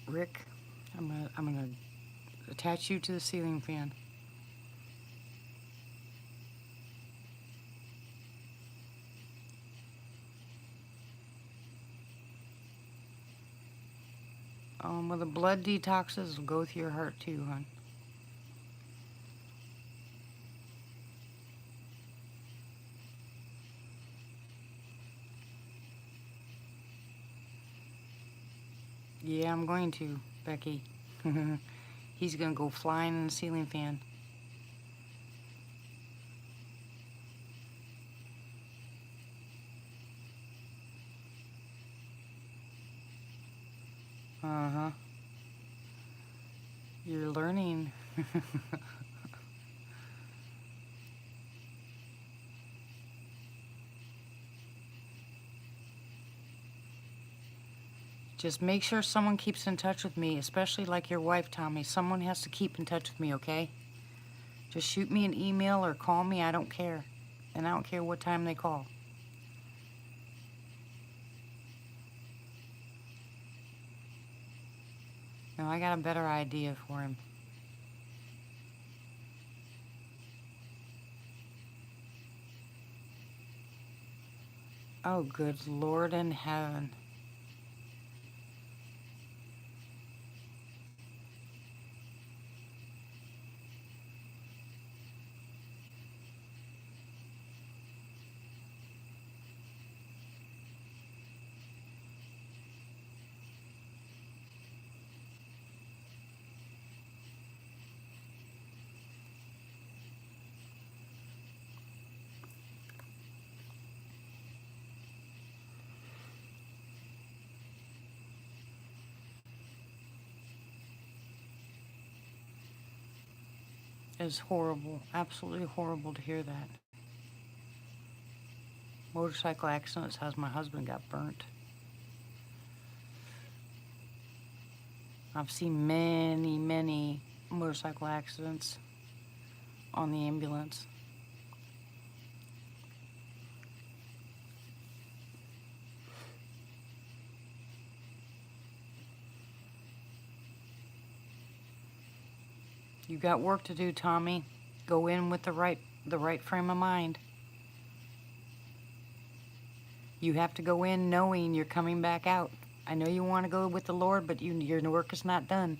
Rick, I'm gonna attach you to the ceiling fan. Well, the blood detoxes will go through your heart too, hon. Yeah, I'm going to, Becky. He's gonna go flying in the ceiling fan. Uh-huh. You're learning. Just make sure someone keeps in touch with me, especially like your wife, Tommy. Someone has to keep in touch with me, okay? Just shoot me an email or call me. I don't care. And I don't care what time they call. No, I got a better idea for him. Oh, good Lord in heaven. It's horrible. Absolutely horrible to hear that. Motorcycle accidents has my husband got burnt. I've seen many, many motorcycle accidents on the ambulance. You got work to do, Tommy. Go in with the right frame of mind. You have to go in knowing you're coming back out. I know you want to go with the Lord, but your work is not done.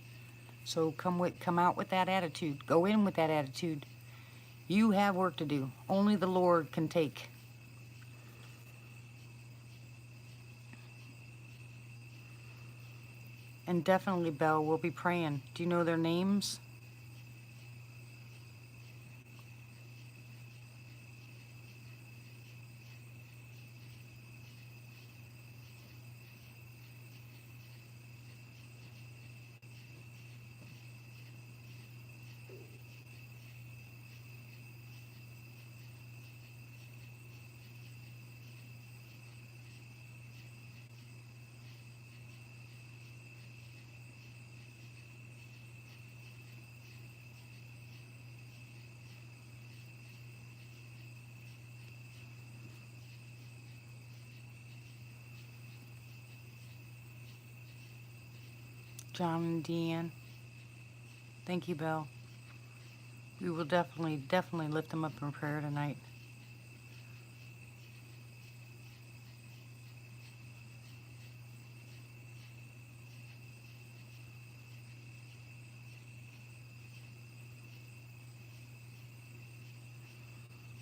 So come out with that attitude. Go in with that attitude. You have work to do. Only the Lord can take. And definitely, Belle, we'll be praying. Do you know their names? John and Deanne. Thank you, Belle. We will definitely lift them up in prayer tonight.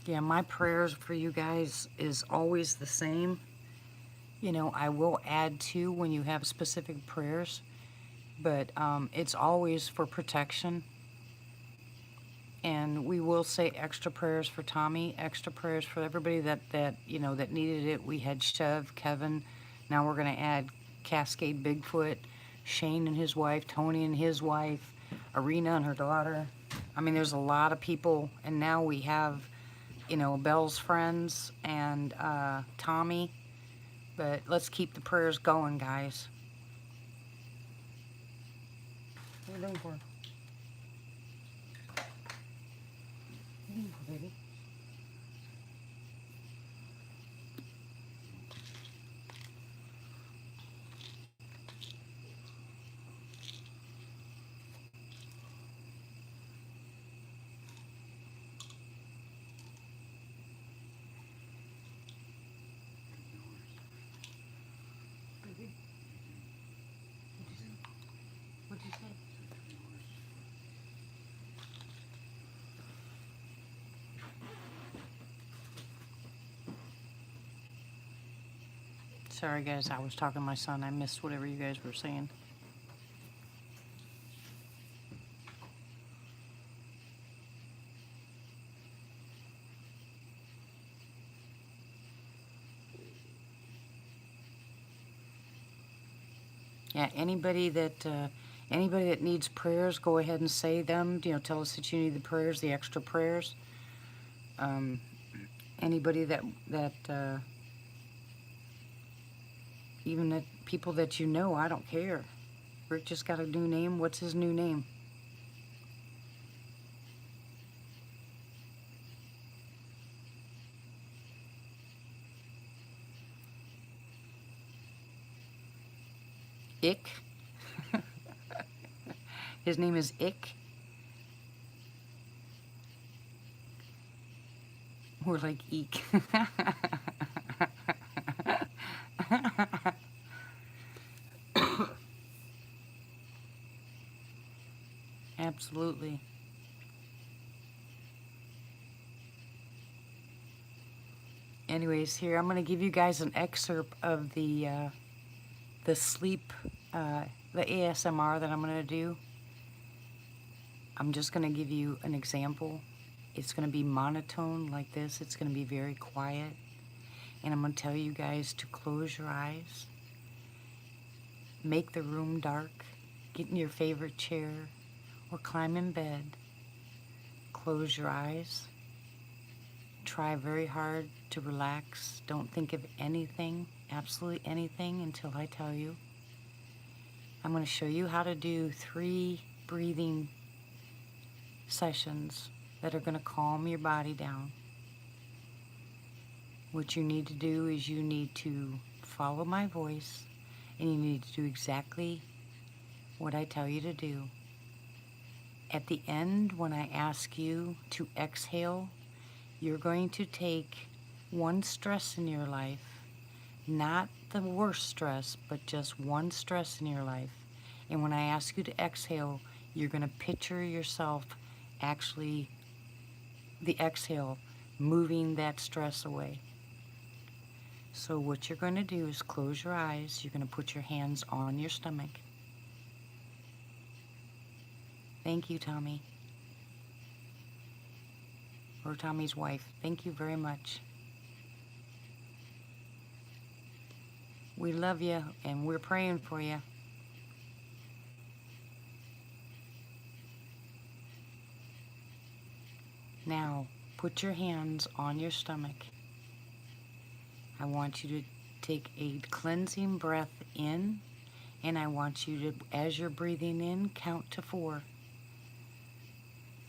Yeah, my prayers for you guys is always the same. You know, I will add to when you have specific prayers, but it's always for protection. And we will say extra prayers for Tommy, extra prayers for everybody that you know that needed it. We had Chev, Kevin. Now we're going to add Cascade Bigfoot, Shane and his wife, Tony and his wife, Arena and her daughter. I mean, there's a lot of people, and now we have, you know, Belle's friends and Tommy. But let's keep the prayers going, guys. What are you doing for? Baby. What'd you say? Sorry, guys. I was talking to my son. I missed whatever you guys were saying. Yeah, anybody that needs prayers, go ahead and say them. You know, tell us that you need the prayers, the extra prayers. Anybody that even that people that you know, I don't care. Rick just got a new name. What's his new name? Ick. His name is Ick. Or like Eek. Absolutely. Anyways, here I'm going to give you guys an excerpt of the sleep, the ASMR that I'm going to do. I'm just going to give you an example. It's going to be monotone like this. It's going to be very quiet. And I'm going to tell you guys to close your eyes. Make the room dark. Get in your favorite chair or climb in bed. Close your eyes. Try very hard to relax. Don't think of anything, absolutely anything, until I tell you. I'm going to show you how to do 3 breathing sessions that are going to calm your body down. What you need to do is you need to follow my voice, and you need to do exactly what I tell you to do. At the end, when I ask you to exhale, you're going to take one stress in your life, not the worst stress, but just one stress in your life. And when I ask you to exhale, you're going to picture yourself actually, the exhale, moving that stress away. So what you're going to do is close your eyes. You're going to put your hands on your stomach. Thank you, Tommy. Or Tommy's wife. Thank you very much. We love you, and we're praying for you. Now, put your hands on your stomach. I want you to take a cleansing breath in, and I want you to, as you're breathing in, count to 4.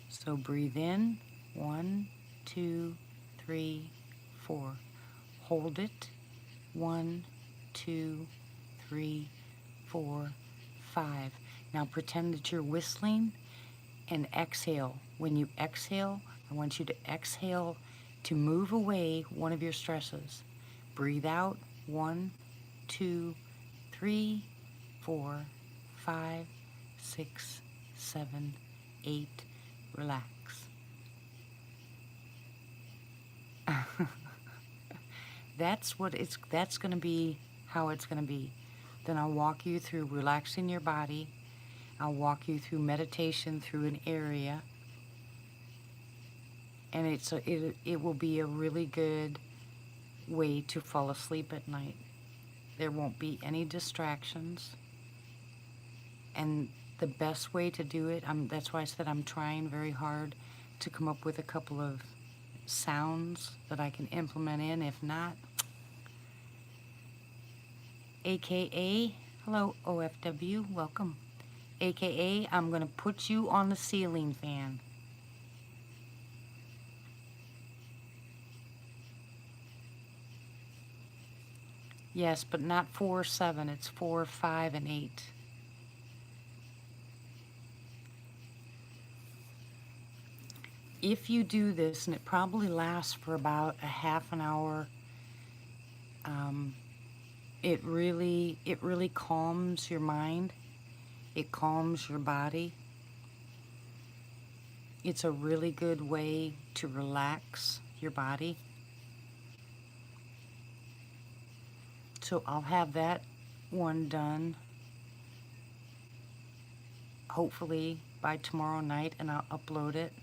So breathe in, 1, 2, 3, 4. Hold it, 1, 2, 3, 4, 5. Now pretend that you're whistling and exhale. When you exhale, I want you to exhale to move away one of your stresses. Breathe out, 1, 2, 3, 4, 5, 6, 7, 8. Relax. That's going to be how it's going to be. Then I'll walk you through relaxing your body. I'll walk you through meditation through an area. And it will be a really good way to fall asleep at night. There won't be any distractions. And the best way to do it, that's why I said I'm trying very hard to come up with a couple of sounds that I can implement in. If not, AKA, hello OFW, welcome. AKA, I'm going to put you on the ceiling fan. Yes, but not 4, 7. It's 4, 5, and 8. If you do this, and it probably lasts for about a half an hour, it really calms your mind. It calms your body. It's a really good way to relax your body. So I'll have that one done hopefully by tomorrow night, and I'll upload it.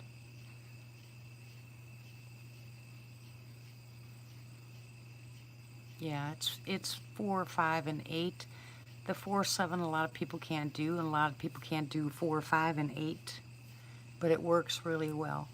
Yeah, it's 4, 5, and 8. The 4, 7 a lot of people can't do, and a lot of people can't do 4, 5, and 8, but it works really well.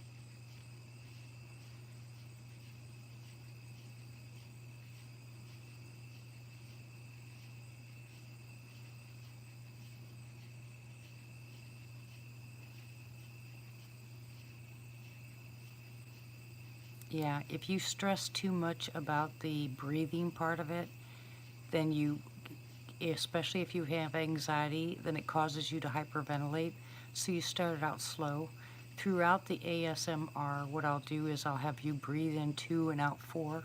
Yeah, if you stress too much about the breathing part of it, then you, especially if you have anxiety, then it causes you to hyperventilate. So you start it out slow. Throughout the ASMR, what I'll do is I'll have you breathe in 2 and out 4.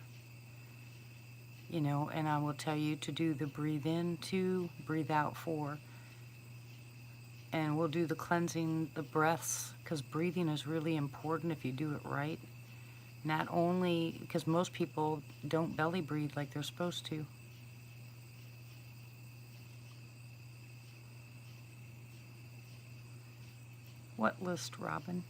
You know, and I will tell you to do the breathe in 2, breathe out 4. And we'll do the cleansing, the breaths, because breathing is really important if you do it right. Not only because most people don't belly breathe like they're supposed to. What list, Robin?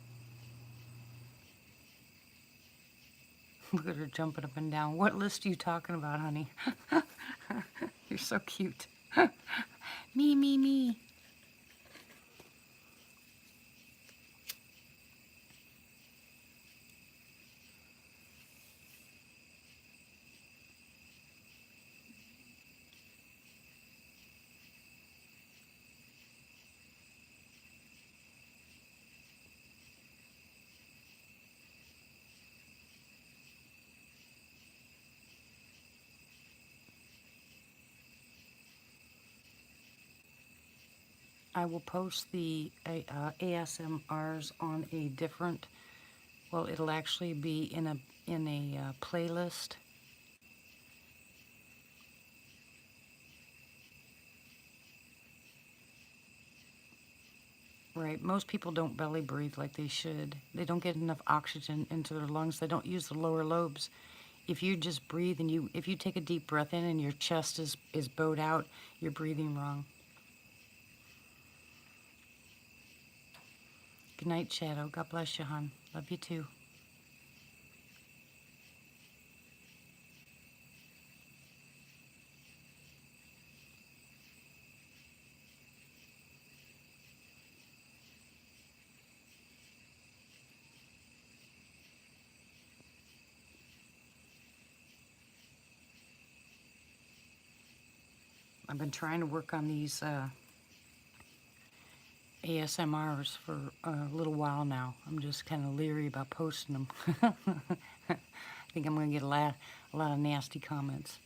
Look at her jumping up and down. What list are you talking about, honey? You're so cute. Me, me, me. I will post the ASMRs on a different, well, it'll actually be in a playlist. Right, most people don't belly breathe like they should. They don't get enough oxygen into their lungs. They don't use the lower lobes. If you just breathe and if you take a deep breath in and your chest is bowed out, you're breathing wrong. Good night, Shadow. God bless you, hon. Love you too. I've been trying to work on these ASMRs for a little while now. I'm just kind of leery about posting them. I think I'm going to get a lot of nasty comments.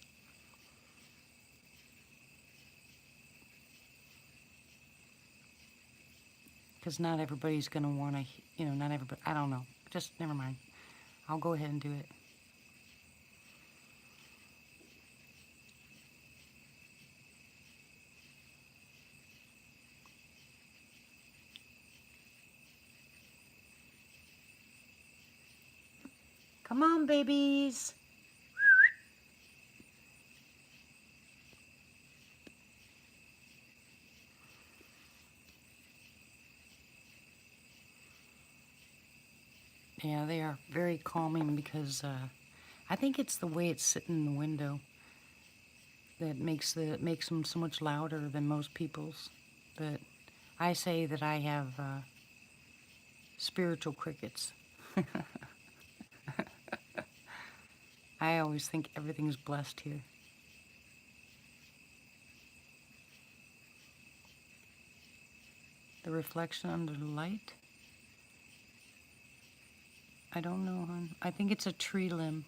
Because not everybody's going to want to, not everybody, I don't know. Just never mind. I'll go ahead and do it. Come on, babies. Yeah, they are very calming because I think it's the way it's sitting in the window that makes them so much louder than most people's. But I say that I have spiritual crickets. I always think everything's blessed here. The reflection under the light? I don't know, hon. I think it's a tree limb.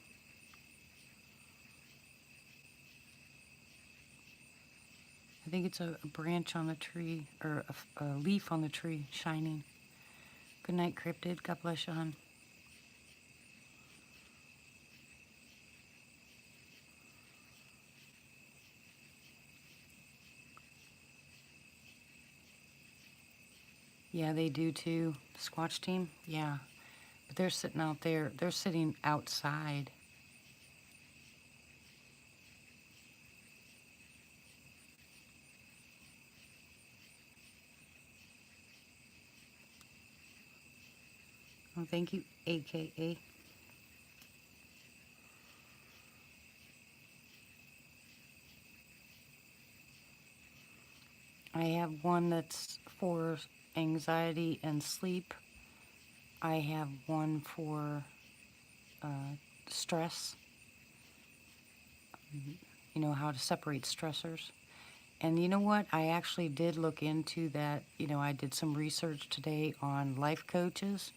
I think it's a branch on the tree, or a leaf on the tree shining. Good night, cryptid. God bless you, hon. Yeah, they do too. The Squatch team? Yeah. But they're sitting out there. They're sitting outside. Oh, thank you, AKA. I have one that's for anxiety and sleep. I have one for stress. You know, how to separate stressors. And you know what? I actually did look into that. I did some research today on life coaches.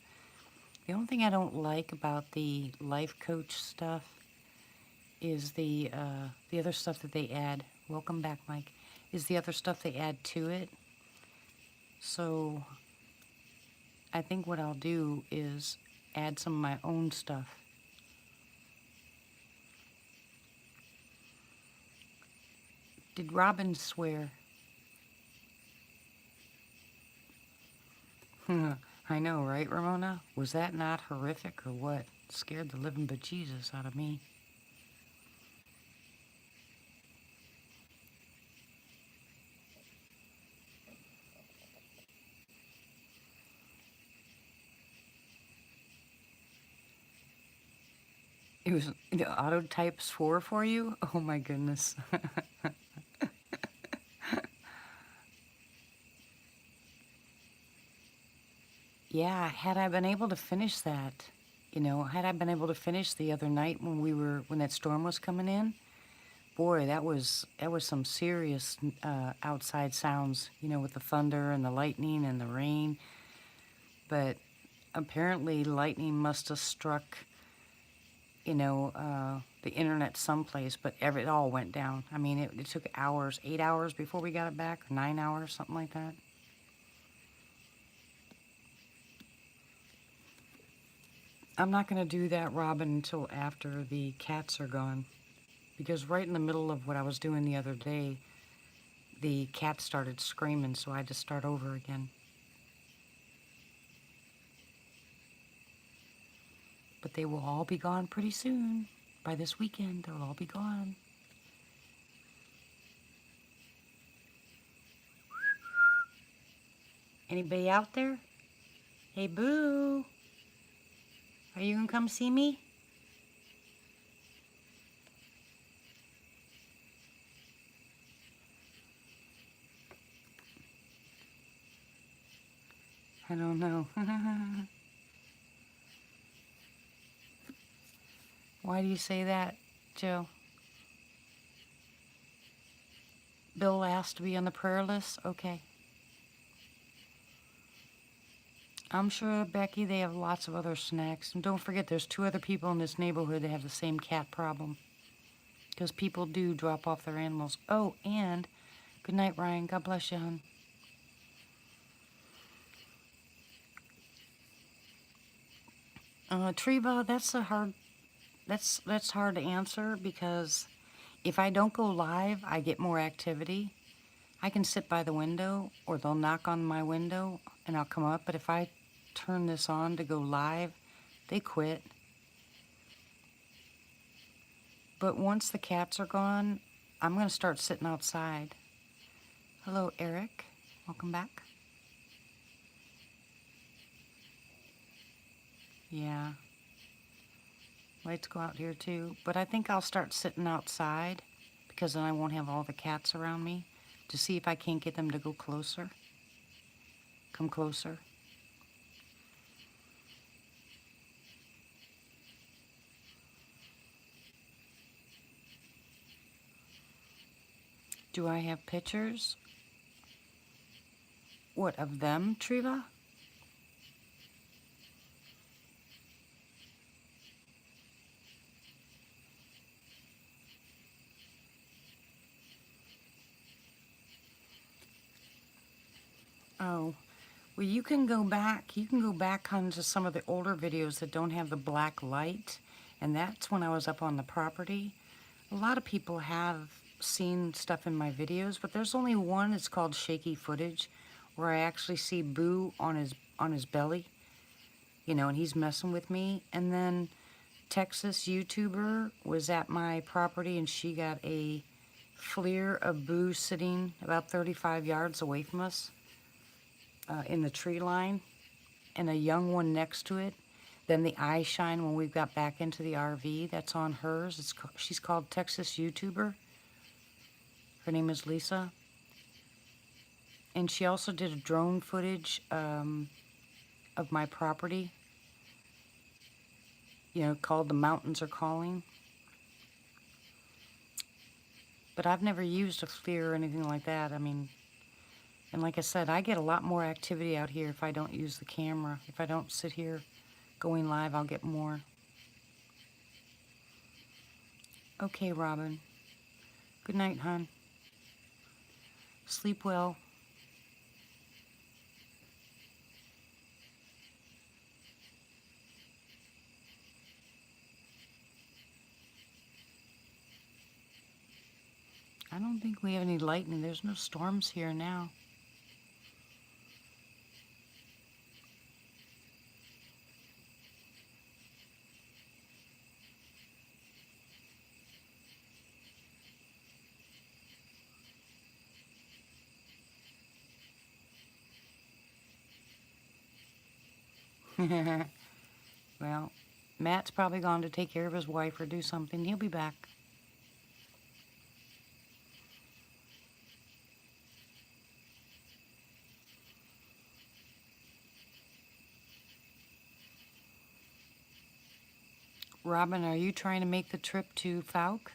The only thing I don't like about the life coach stuff is the other stuff that they add. Welcome back, Mike. Is the other stuff they add to it. So I think what I'll do is add some of my own stuff. Did Robin swear? I know, right, Ramona? Was that not horrific or what? Scared the living bejesus out of me. It was the auto type swore for you? Oh my goodness. Yeah, had I been able to finish that, had I been able to finish the other night when that storm was coming in, boy, that was some serious outside sounds, with the thunder and the lightning and the rain. But apparently lightning must have struck, the internet someplace, but it all went down. I mean, it took hours, 8 hours before we got it back, or 9 hours, something like that. I'm not going to do that, Robin, until after the cats are gone. Because right in the middle of what I was doing the other day, the cat started screaming, so I had to start over again. But they will all be gone pretty soon. By this weekend, they'll all be gone. Anybody out there? Hey, Boo. Are you going to come see me? I don't know. Why do you say that, Joe? Bill asked to be on the prayer list? Okay. I'm sure, Becky, they have lots of other snacks. And don't forget, there's 2 other people in this neighborhood that have the same cat problem. Because people do drop off their animals. Oh, and good night, Ryan. God bless you, hon. Treva, that's hard to answer because if I don't go live, I get more activity. I can sit by the window or they'll knock on my window and I'll come up. But if I turn this on to go live, they quit. But once the cats are gone, I'm going to start sitting outside. Hello, Eric. Welcome back. Yeah. Lights go out here too. But I think I'll start sitting outside because then I won't have all the cats around me to see if I can't get them to go closer. Come closer. Do I have pictures? What, of them, Treva? Oh, well, you can go back onto some of the older videos that don't have the black light, and that's when I was up on the property. A lot of people have seen stuff in my videos, but there's only one. It's called Shaky Footage, where I actually see Boo on his belly, you know, and he's messing with me. And then Texas YouTuber was at my property, and she got a FLIR of Boo sitting about 35 yards away from us in the tree line, and a young one next to it. Then the eye shine when we got back into the RV, that's on hers. She's called Texas YouTuber. Her name is Lisa. And she also did a drone footage of my property, you know, called The Mountains Are Calling. But I've never used a FLIR or anything like that. I mean, and like I said, I get a lot more activity out here if I don't use the camera. If I don't sit here going live, I'll get more. Okay, Robin. Good night, hon. Sleep well. I don't think we have any lightning. There's no storms here now. Well, Matt's probably gone to take care of his wife or do something. He'll be back. Robin, are you trying to make the trip to Fouke?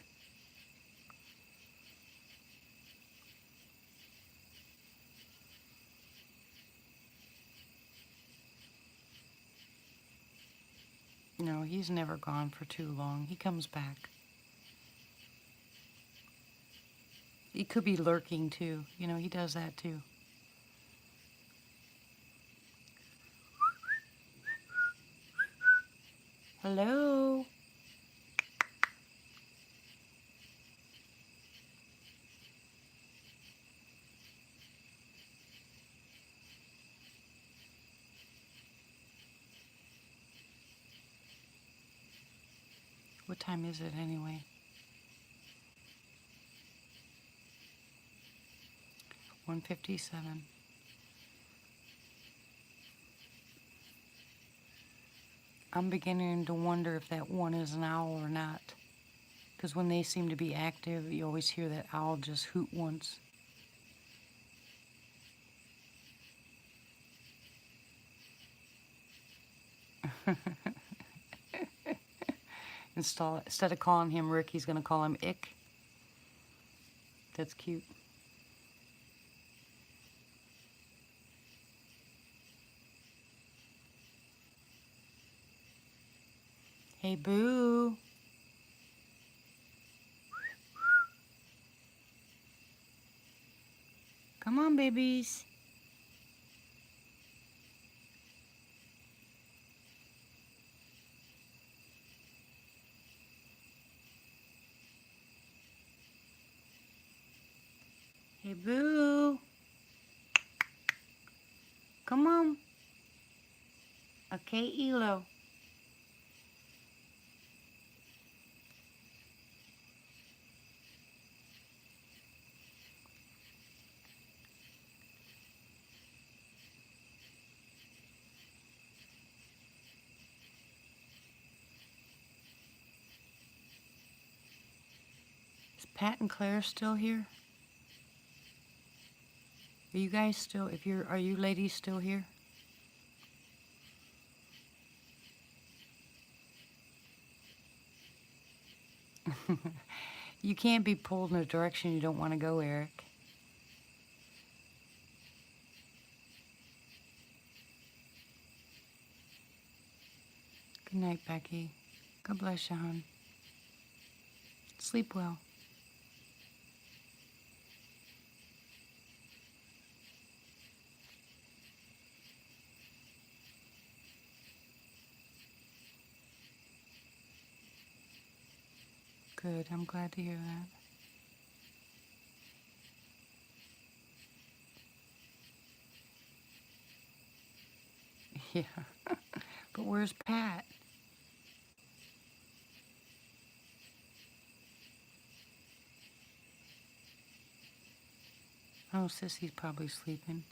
No, he's never gone for too long. He comes back. He could be lurking too. You know, he does that too. Hello? What time is it anyway? 1:57. I'm beginning to wonder if that one is an owl or not. Because when they seem to be active, you always hear that owl just hoot once. Instead of calling him Rick, he's going to call him Ick. That's cute. Hey, Boo. Come on, babies. Hey, Boo. Come on. Okay, Elo. Is Pat and Claire still here? Are you guys still, are you ladies still here? You can't be pulled in a direction you don't want to go, Eric. Good night, Becky. God bless you, hon. Sleep well. Good, I'm glad to hear that. Yeah. But where's Pat? Oh, Sissy's probably sleeping.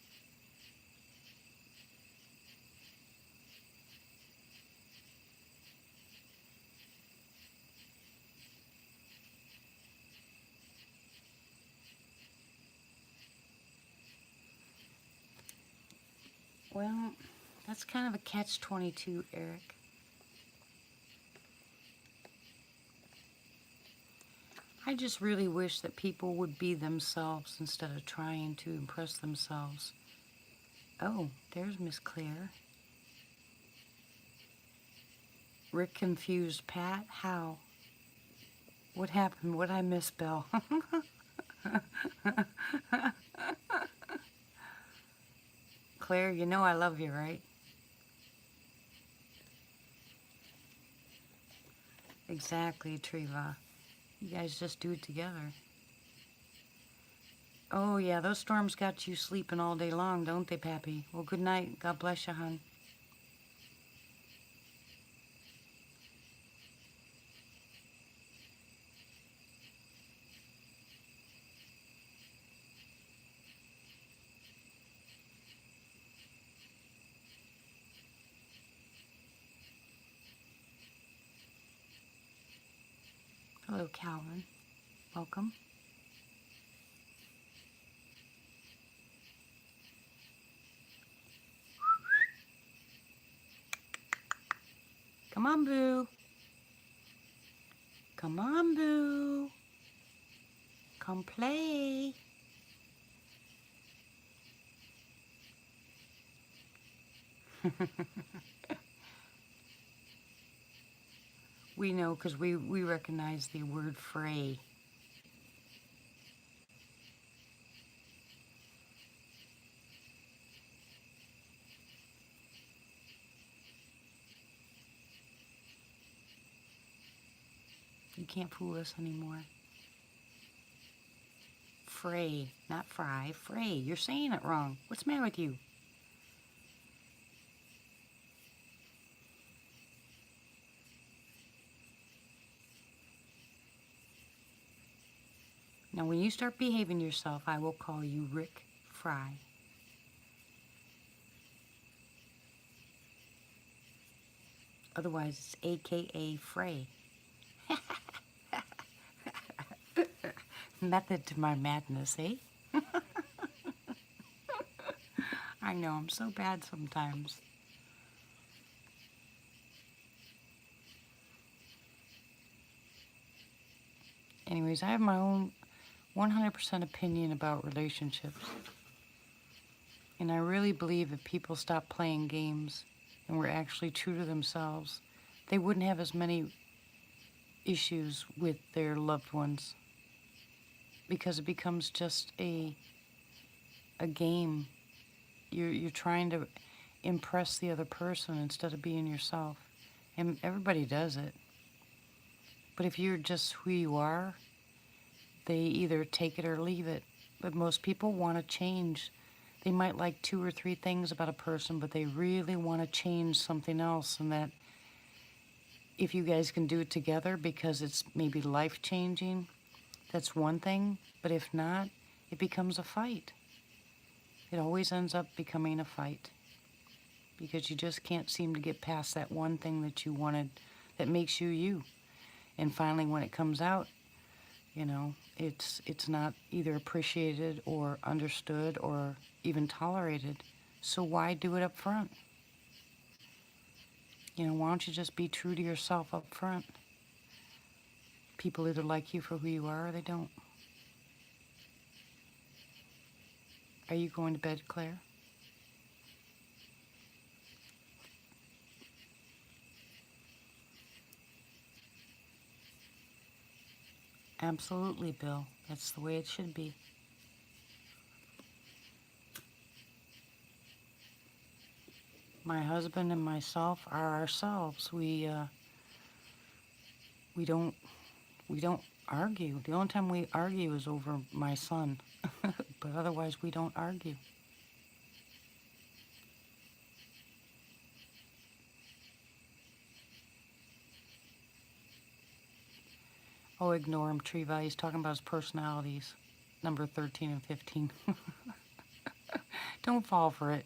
Well, that's kind of a catch-22, Eric. I just really wish that people would be themselves instead of trying to impress themselves. Oh, there's Miss Claire. Rick confused Pat? How? What happened? What'd I miss, Belle? Claire, you know I love you, right? Exactly, Treva. You guys just do it together. Oh, yeah, those storms got you sleeping all day long, don't they, Pappy? Well, good night. God bless you, hon. Hello, Calvin. Welcome. Come on, Boo. Come on, Boo. Come play. We know because we recognize the word fray. You can't fool us anymore. Frey, not fry, Frey. You're saying it wrong. What's the matter with you? Now, when you start behaving yourself, I will call you Rick Fry. Otherwise, it's AKA Frey. Method to my madness, eh? I know, I'm so bad sometimes. Anyways, I have my own 100% opinion about relationships. And I really believe if people stopped playing games and were actually true to themselves, they wouldn't have as many issues with their loved ones. Because it becomes just a game. You're trying to impress the other person instead of being yourself. And everybody does it. But if you're just who you are, they either take it or leave it. But most people want to change. They might like 2 or 3 things about a person, but they really want to change something else. And that if you guys can do it together because it's maybe life-changing, that's one thing. But if not, it becomes a fight. It always ends up becoming a fight. Because you just can't seem to get past that one thing that you wanted that makes you you. And finally, when it comes out, you know, it's not either appreciated or understood or even tolerated. So why do it up front? You know, why don't you just be true to yourself up front? People either like you for who you are or they don't. Are you going to bed, Claire? Absolutely, Bill. That's the way it should be. My husband and myself are ourselves. We don't argue. The only time we argue is over my son. But otherwise we don't argue. Oh, ignore him, Triva. He's talking about his personalities. Number 13 and 15. Don't fall for it.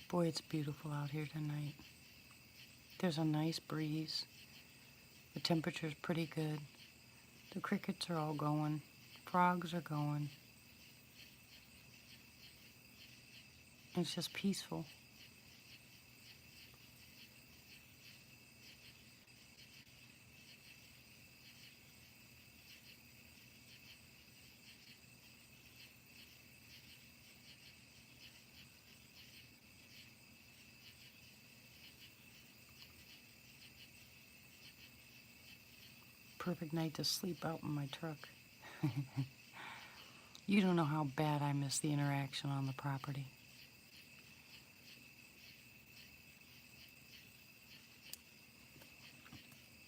Boy, it's beautiful out here tonight. There's a nice breeze. The temperature's pretty good. The crickets are all going. Frogs are going. It's just peaceful. Perfect night to sleep out in my truck. You don't know how bad I miss the interaction on the property.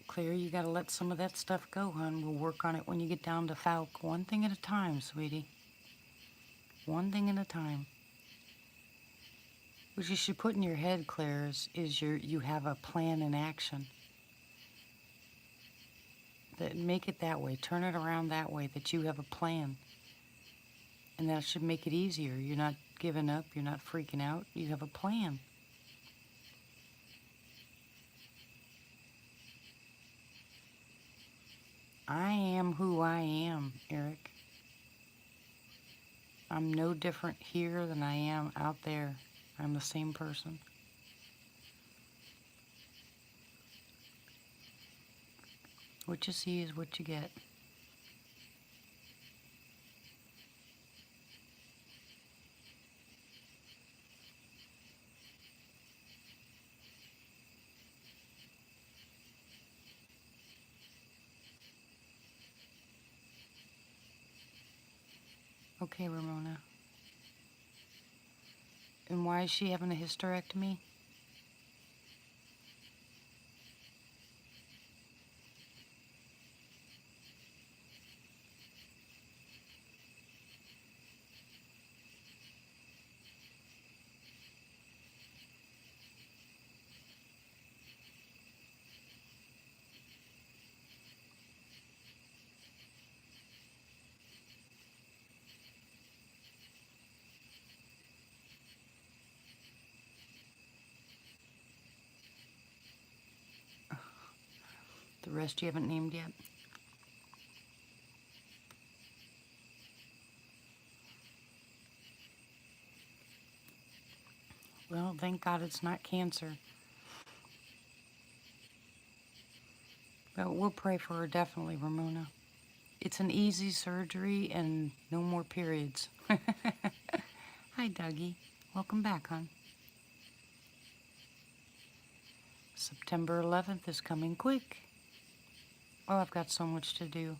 Claire, you gotta let some of that stuff go, hon. We'll work on it when you get down to Falk. One thing at a time, sweetie. One thing at a time. What you should put in your head, Claire, is you have a plan in action. That make it that way. Turn it around that way, that you have a plan. And that should make it easier. You're not giving up. You're not freaking out. You have a plan. I am who I am, Eric. I'm no different here than I am out there. I'm the same person. What you see is what you get. Okay, Ramona. And why is she having a hysterectomy? The rest you haven't named yet? Well, thank God it's not cancer. But we'll pray for her definitely, Ramona. It's an easy surgery and no more periods. Hi, Dougie. Welcome back, hon. September 11th is coming quick. Oh, I've got so much to do.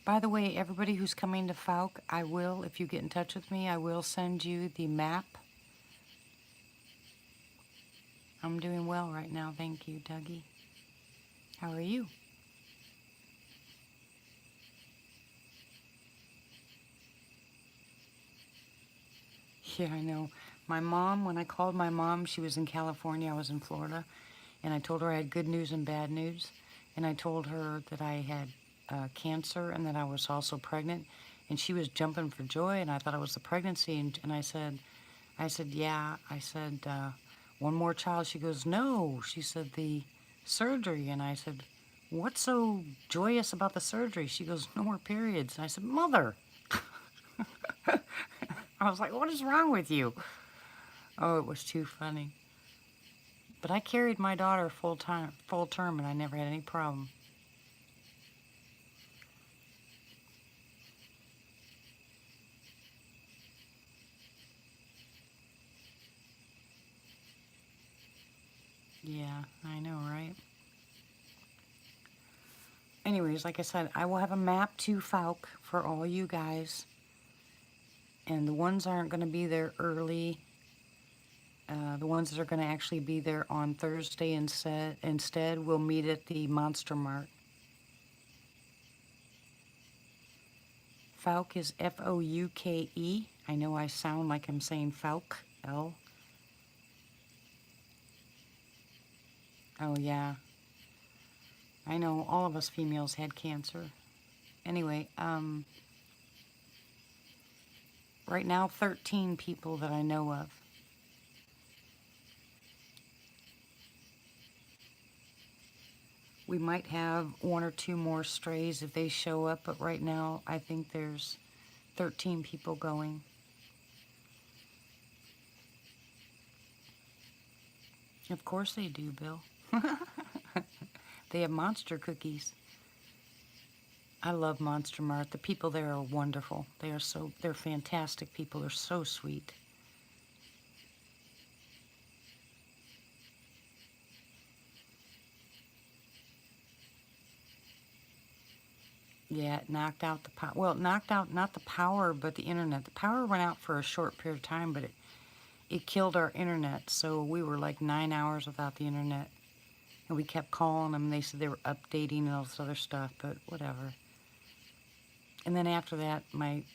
By the way, everybody who's coming to Fouke, I will, if you get in touch with me, I will send you the map. I'm doing well right now, thank you, Dougie. How are you? Yeah, I know. My mom, when I called my mom, she was in California, I was in Florida, and I told her I had good news and bad news, and I told her that I had cancer and that I was also pregnant, and she was jumping for joy, and I thought it was the pregnancy, and I said, yeah, I said, one more child. She goes, no, she said, the surgery, and I said, what's so joyous about the surgery? She goes, no more periods. And I said, mother. I was like, what is wrong with you? Oh, it was too funny. But I carried my daughter full term, and I never had any problem. Yeah, I know, right? Anyways, like I said, I will have a map to Fouke for all you guys. And the ones aren't going to be there early. The ones that are going to actually be there on Thursday instead will meet at the Monster Mart. Fouke is Fouke. I know I sound like I'm saying Fouke. L. Oh, yeah. I know all of us females had cancer. Anyway, right now 13 people that I know of. We might have one or two more strays if they show up, but right now I think there's 13 people going. Of course they do, Bill. They have monster cookies. I love Monster Mart. The people there are wonderful. They're fantastic people. They're so sweet. Yeah, it knocked out the power. Well, it knocked out not the power, but the internet. The power went out for a short period of time, but it killed our internet. So we were like 9 hours without the internet. And we kept calling them. They said they were updating and all this other stuff, but whatever. And then after that,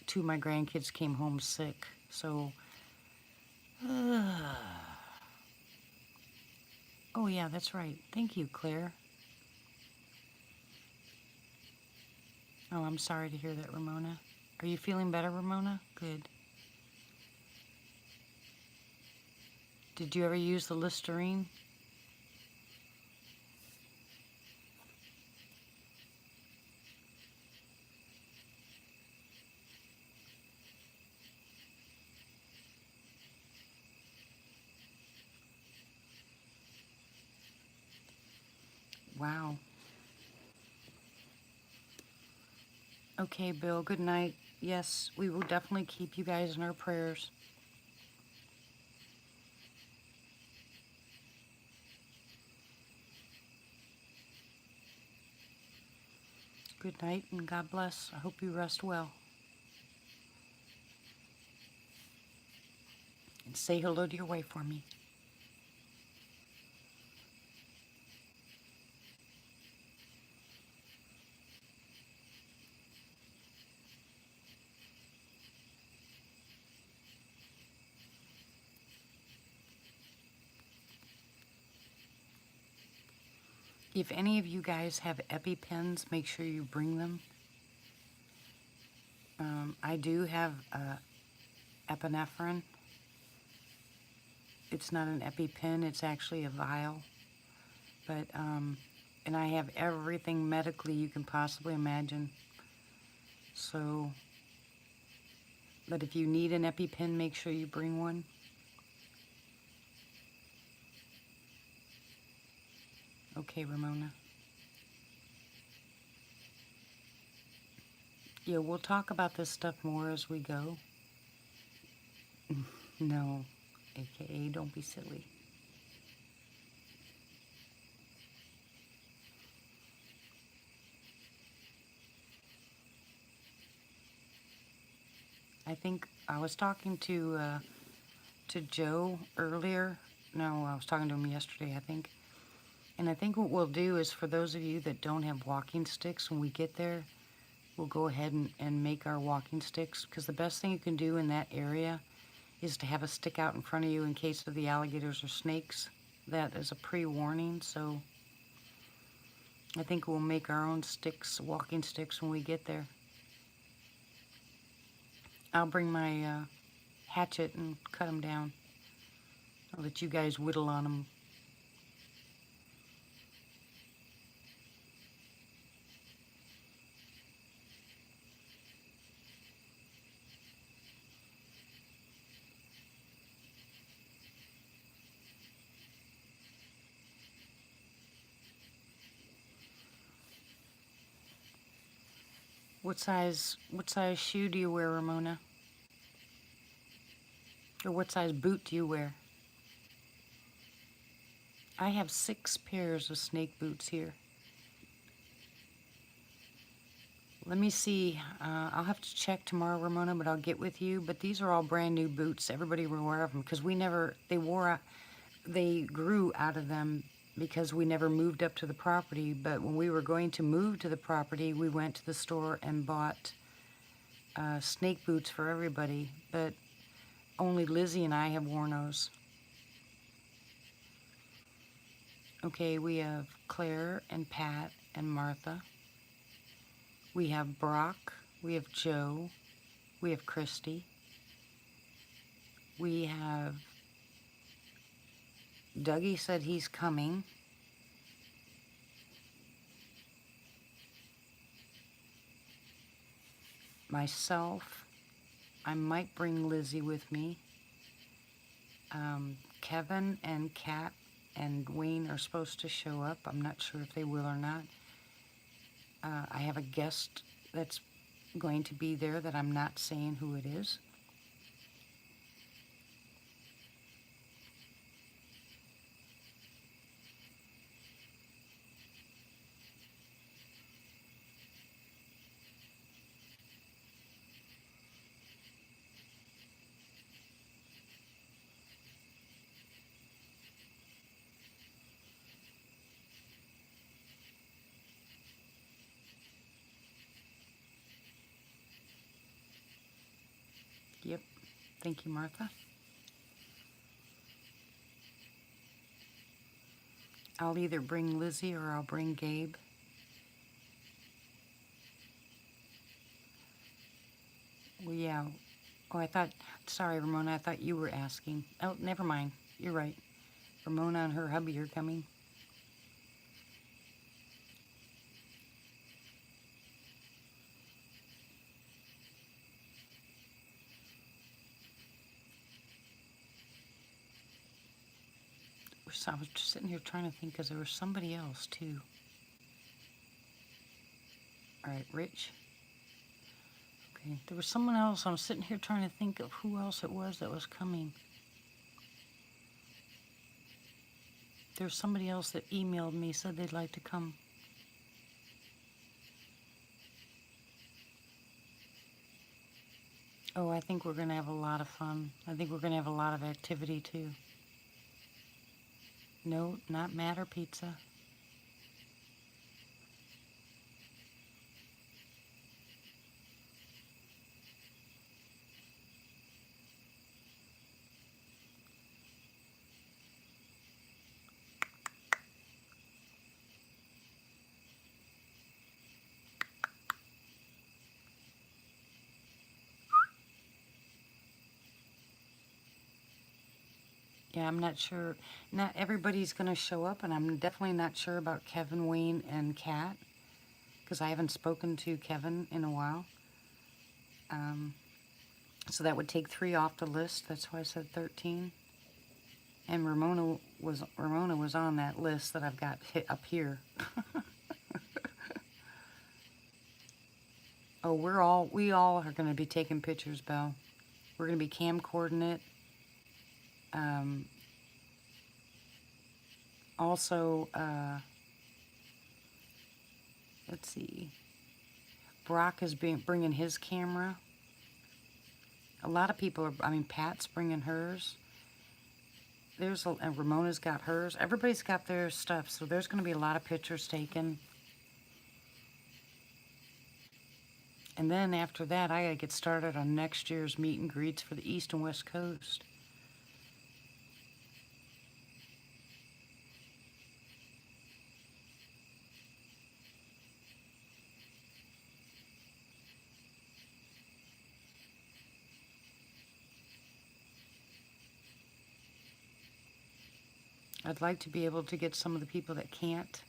two of my grandkids came home sick. So, oh yeah, that's right. Thank you, Claire. Oh, I'm sorry to hear that, Ramona. Are you feeling better, Ramona? Good. Did you ever use the Listerine? Wow. Okay, Bill, good night. Yes, we will definitely keep you guys in our prayers. Good night and God bless. I hope you rest well. Say hello to your wife for me. If any of you guys have EpiPens, make sure you bring them. I do have epinephrine. It's not an EpiPen, it's actually a vial. But, and I have everything medically you can possibly imagine. So, but if you need an EpiPen, make sure you bring one. Okay, Ramona. Yeah, we'll talk about this stuff more as we go. No, AKA, don't be silly. I think I was talking to Joe earlier. No, I was talking to him yesterday, I think. And I think what we'll do is, for those of you that don't have walking sticks, when we get there, we'll go ahead and make our walking sticks. Because the best thing you can do in that area is to have a stick out in front of you in case of the alligators or snakes. That is a pre-warning, so I think we'll make our own sticks, walking sticks, when we get there. I'll bring my hatchet and cut them down. I'll let you guys whittle on them. What size shoe do you wear, Ramona? Or what size boot do you wear? I have 6 pairs of snake boots here. Let me see. I'll have to check tomorrow, Ramona, but I'll get with you. But these are all brand new boots. Everybody were aware of them because they grew out of them because we never moved up to the property. But when we were going to move to the property, we went to the store and bought snake boots for everybody. But only Lizzie and I have worn those. Okay, we have Claire and Pat and Martha. We have Brock, we have Joe, we have Christy, we have Dougie said he's coming. Myself, I might bring Lizzie with me. Kevin and Kat and Wayne are supposed to show up. I'm not sure if they will or not. I have a guest that's going to be there that I'm not saying who it is. Yep. Thank you, Martha. I'll either bring Lizzie or I'll bring Gabe. Well, yeah. Oh, sorry, Ramona, I thought you were asking. Oh, never mind. You're right. Ramona and her hubby are coming. I was just sitting here trying to think because there was somebody else too. All right, Rich. Okay, there was someone else. I'm sitting here trying to think of who else it was that was coming. There's somebody else that emailed me, said they'd like to come. Oh, I think we're going to have a lot of fun. I think we're going to have a lot of activity too. No, not Matter Pizza. Yeah, I'm not sure. Not everybody's going to show up, and I'm definitely not sure about Kevin, Wayne, and Kat, because I haven't spoken to Kevin in a while. Um, so that would take 3 off the list. That's why I said 13. And Ramona was on that list that I've got hit up here. Oh, we all are going to be taking pictures, Belle. We're going to be camcording it. Um, also, let's see. Brock is bringing his camera. A lot of people are. I mean, Pat's bringing hers. And Ramona's got hers. Everybody's got their stuff, so there's going to be a lot of pictures taken. And then after that, I got to get started on next year's meet and greets for the East and West Coast. I'd like to be able to get some of the people that can't.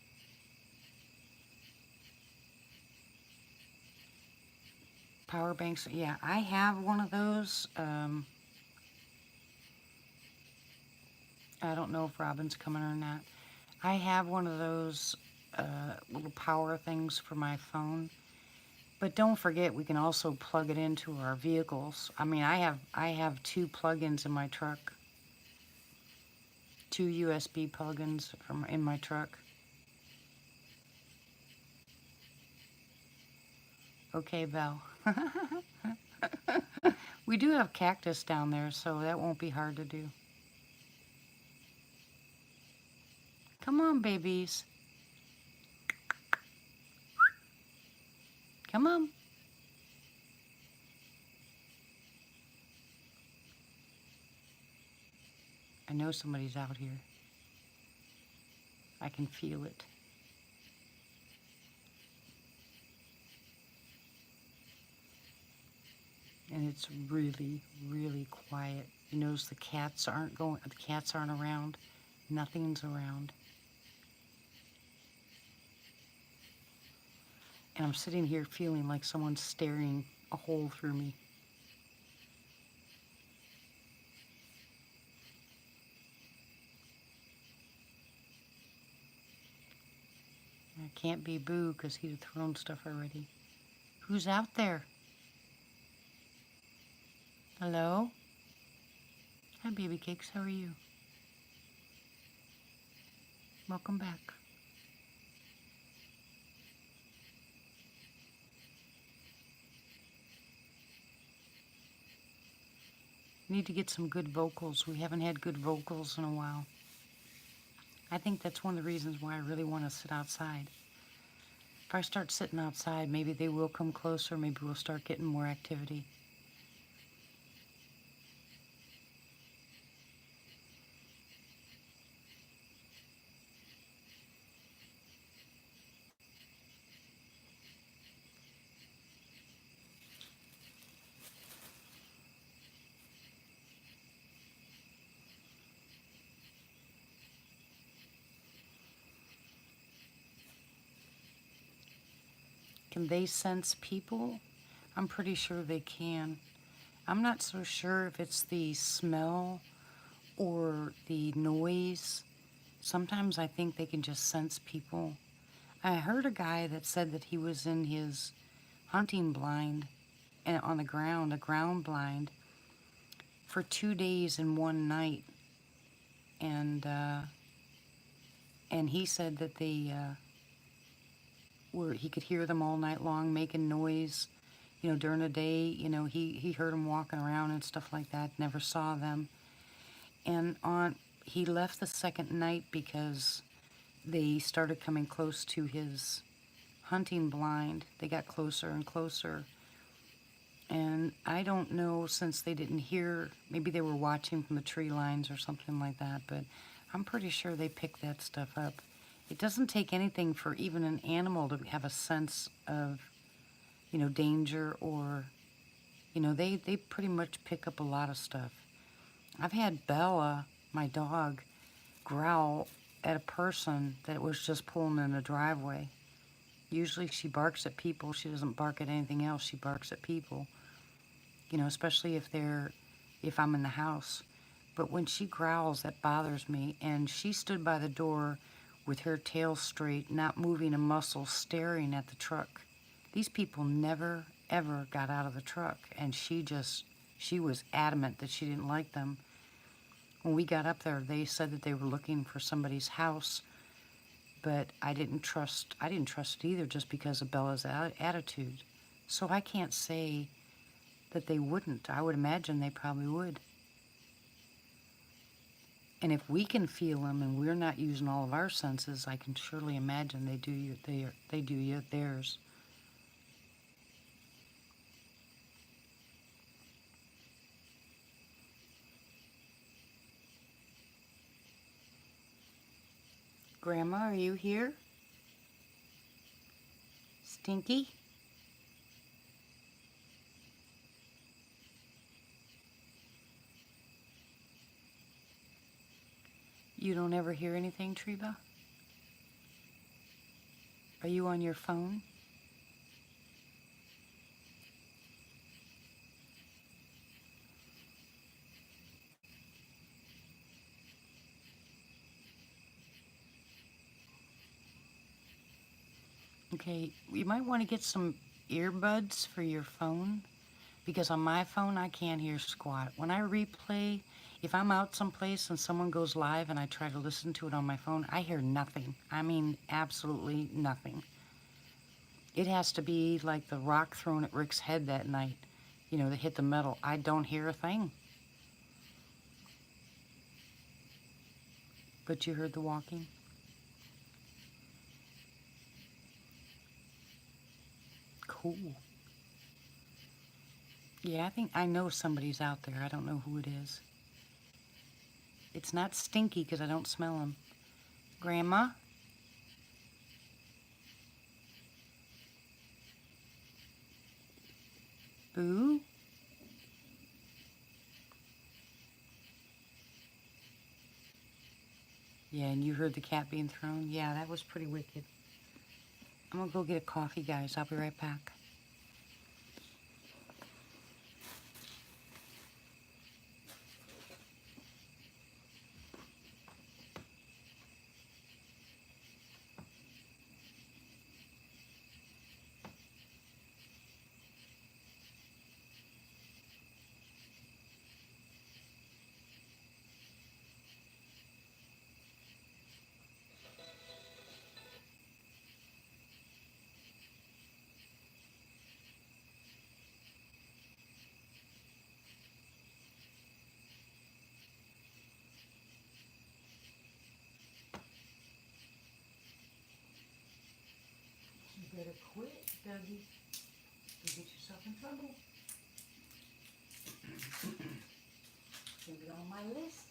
Power banks, yeah, I have one of those. I don't know if Robin's coming or not. I have one of those little power things for my phone. But don't forget, we can also plug it into our vehicles. I mean, I have 2 plug-ins in my truck. 2 USB plug-ins in my truck. Okay, Belle. We do have cactus down there, so that won't be hard to do. Come on, babies. Come on. I know somebody's out here. I can feel it. And it's really, really quiet. You notice the cats aren't around. Nothing's around. And I'm sitting here feeling like someone's staring a hole through me. And it can't be Boo because he'd have thrown stuff already. Who's out there? Hello? Hi, baby cakes. How are you? Welcome back. We need to get some good vocals. We haven't had good vocals in a while. I think that's one of the reasons why I really want to sit outside. If I start sitting outside, maybe they will come closer. Maybe we'll start getting more activity. Can they sense people? I'm pretty sure they can. I'm not so sure if it's the smell or the noise. Sometimes I think they can just sense people. I heard a guy that said that he was in his hunting blind and on the ground, a ground blind, for 2 days and 1 night, and he said that they he could hear them all night long making noise. during the day, he heard them walking around and stuff like that, never saw them. And he left the second night because they started coming close to his hunting blind. They got closer and closer. And I don't know, since they didn't hear, maybe they were watching from the tree lines or something like that, but I'm pretty sure they picked that stuff up. It doesn't take anything for even an animal to have a sense of, danger, or, they pretty much pick up a lot of stuff. I've had Bella, my dog, growl at a person that was just pulling in the driveway. Usually she barks at people. She doesn't bark at anything else. She barks at people, especially if I'm in the house. But when she growls, that bothers me. And she stood by the door with her tail straight, not moving a muscle, staring at the truck. These people never, ever got out of the truck. And she was adamant that she didn't like them. When we got up there, they said that they were looking for somebody's house. But I didn't trust it either, just because of Bella's attitude. So I can't say that they wouldn't. I would imagine they probably would. And if we can feel them and we're not using all of our senses, I can surely imagine they do theirs. Grandma, are you here? Stinky? You don't ever hear anything, Treva? Are you on your phone? Okay, you might want to get some earbuds for your phone, because on my phone I can't hear squat. When I replay, if I'm out someplace and someone goes live and I try to listen to it on my phone, I hear nothing. I mean, absolutely nothing. It has to be like the rock thrown at Rick's head that night, that hit the metal. I don't hear a thing. But you heard the walking? Cool. Yeah, I think I know somebody's out there. I don't know who it is. It's not Stinky, because I don't smell him. Grandma? Boo? Yeah, and you heard the cat being thrown? Yeah, that was pretty wicked. I'm gonna go get a coffee, guys. I'll be right back. You better quit, Dougie. You get yourself in trouble. Gonna be on my list.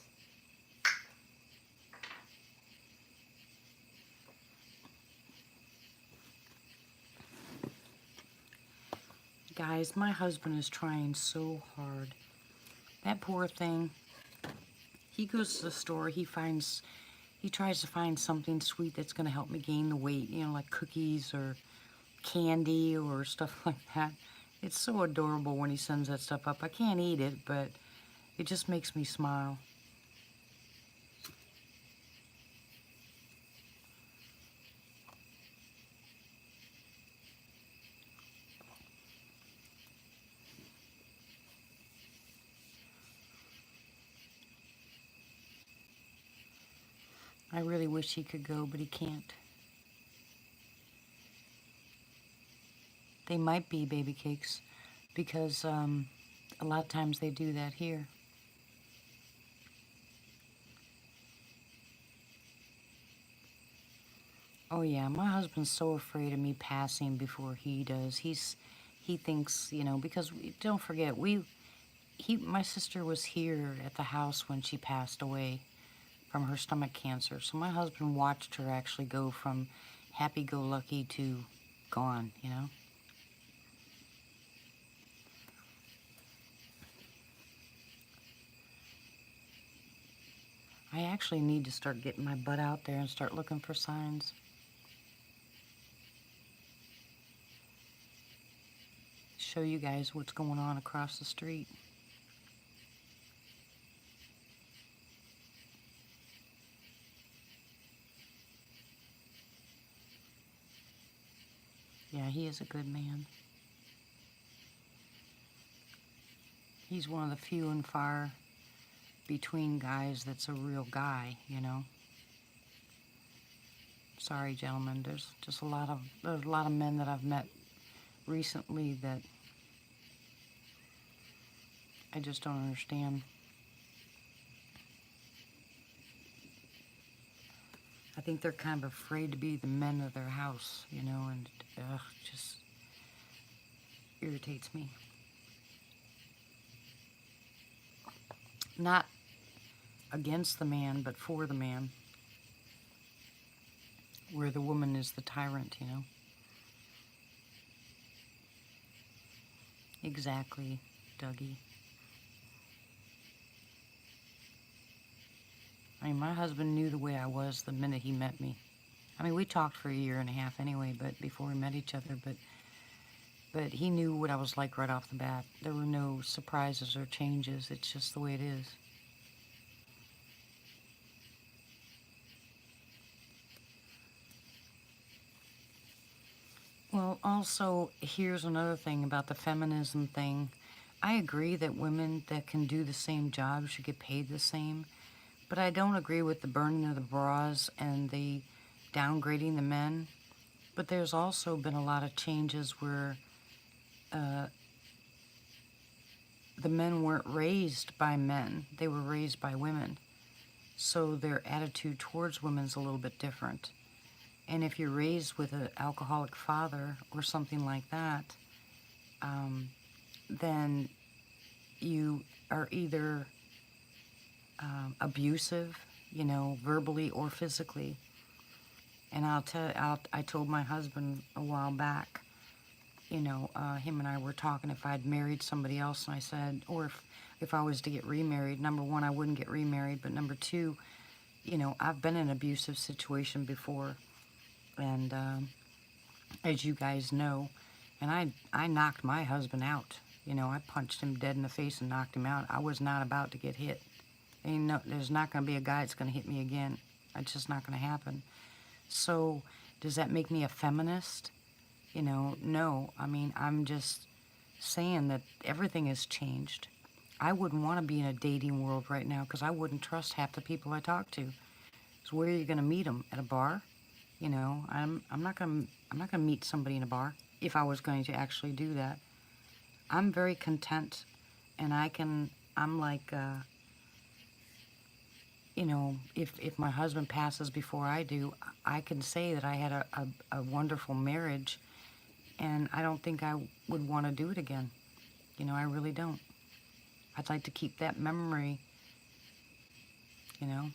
Guys, my husband is trying so hard. That poor thing. He goes to the store, he tries to find something sweet that's going to help me gain the weight, like cookies or candy or stuff like that. It's so adorable when he sends that stuff up. I can't eat it, but it just makes me smile. I really wish he could go, but he can't. They might be baby cakes. because a lot of times they do that here. Oh yeah, my husband's so afraid of me passing before he does. He thinks, because don't forget, my sister was here at the house when she passed away from her stomach cancer. So my husband watched her actually go from happy-go-lucky to gone. I actually need to start getting my butt out there and start looking for signs. Show you guys what's going on across the street. Yeah, he is a good man. He's one of the few and far between guys that's a real guy. Sorry, gentlemen. There's a lot of men that I've met recently that I just don't understand. I think they're kind of afraid to be the men of their house, and just irritates me. Not against the man, but for the man. Where the woman is the tyrant. Exactly, Dougie. I mean, my husband knew the way I was the minute he met me. I mean, we talked for a year and a half anyway, but before we met each other, but he knew what I was like right off the bat. There were no surprises or changes. It's just the way it is. Well, also, here's another thing about the feminism thing. I agree that women that can do the same job should get paid the same, but I don't agree with the burning of the bras and the downgrading the men. But there's also been a lot of changes where the men weren't raised by men, they were raised by women. So their attitude towards women's a little bit different. And if you're raised with an alcoholic father or something like that, then you are either abusive, verbally or physically. And I told my husband a while back, him and I were talking if I'd married somebody else, and I said, or if I was to get remarried, number one, I wouldn't get remarried, but number two, I've been in an abusive situation before, and as you guys know, and I knocked my husband out. I punched him dead in the face and knocked him out. I was not about to get hit. There's not going to be a guy that's going to hit me again. It's just not going to happen. So, does that make me a feminist? No. I mean, I'm just saying that everything has changed. I wouldn't want to be in a dating world right now because I wouldn't trust half the people I talk to. So where are you going to meet them? At a bar? I'm not gonna meet somebody in a bar if I was going to actually do that. I'm very content, and I'm like, if my husband passes before I do, I can say that I had a wonderful marriage, and I don't think I would want to do it again. I really don't. I'd like to keep that memory, you know.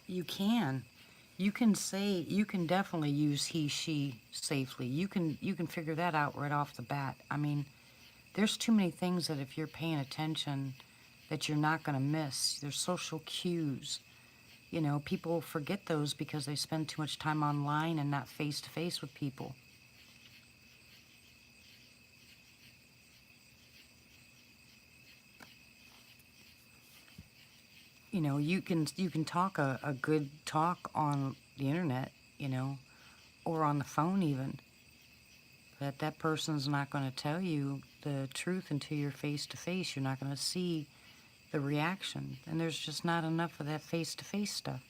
You can. You can say, you can definitely use he, she safely. You can figure that out right off the bat. I mean, there's too many things that if you're paying attention that you're not going to miss. There's social cues. People forget those because they spend too much time online and not face to face with people. You can talk a good talk on the internet, or on the phone even. But that person's not going to tell you the truth until you're face to face. You're not going to see the reaction. And there's just not enough of that face to face stuff.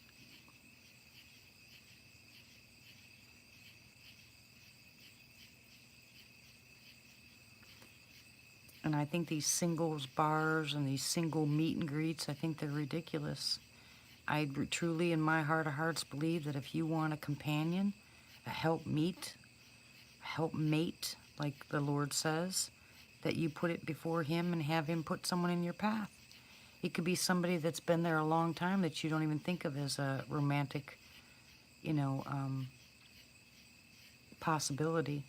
And I think these singles bars and these single meet and greets, I think they're ridiculous. I truly, in my heart of hearts, believe that if you want a companion, a helpmate, like the Lord says, that you put it before Him and have Him put someone in your path. It could be somebody that's been there a long time that you don't even think of as a romantic, possibility.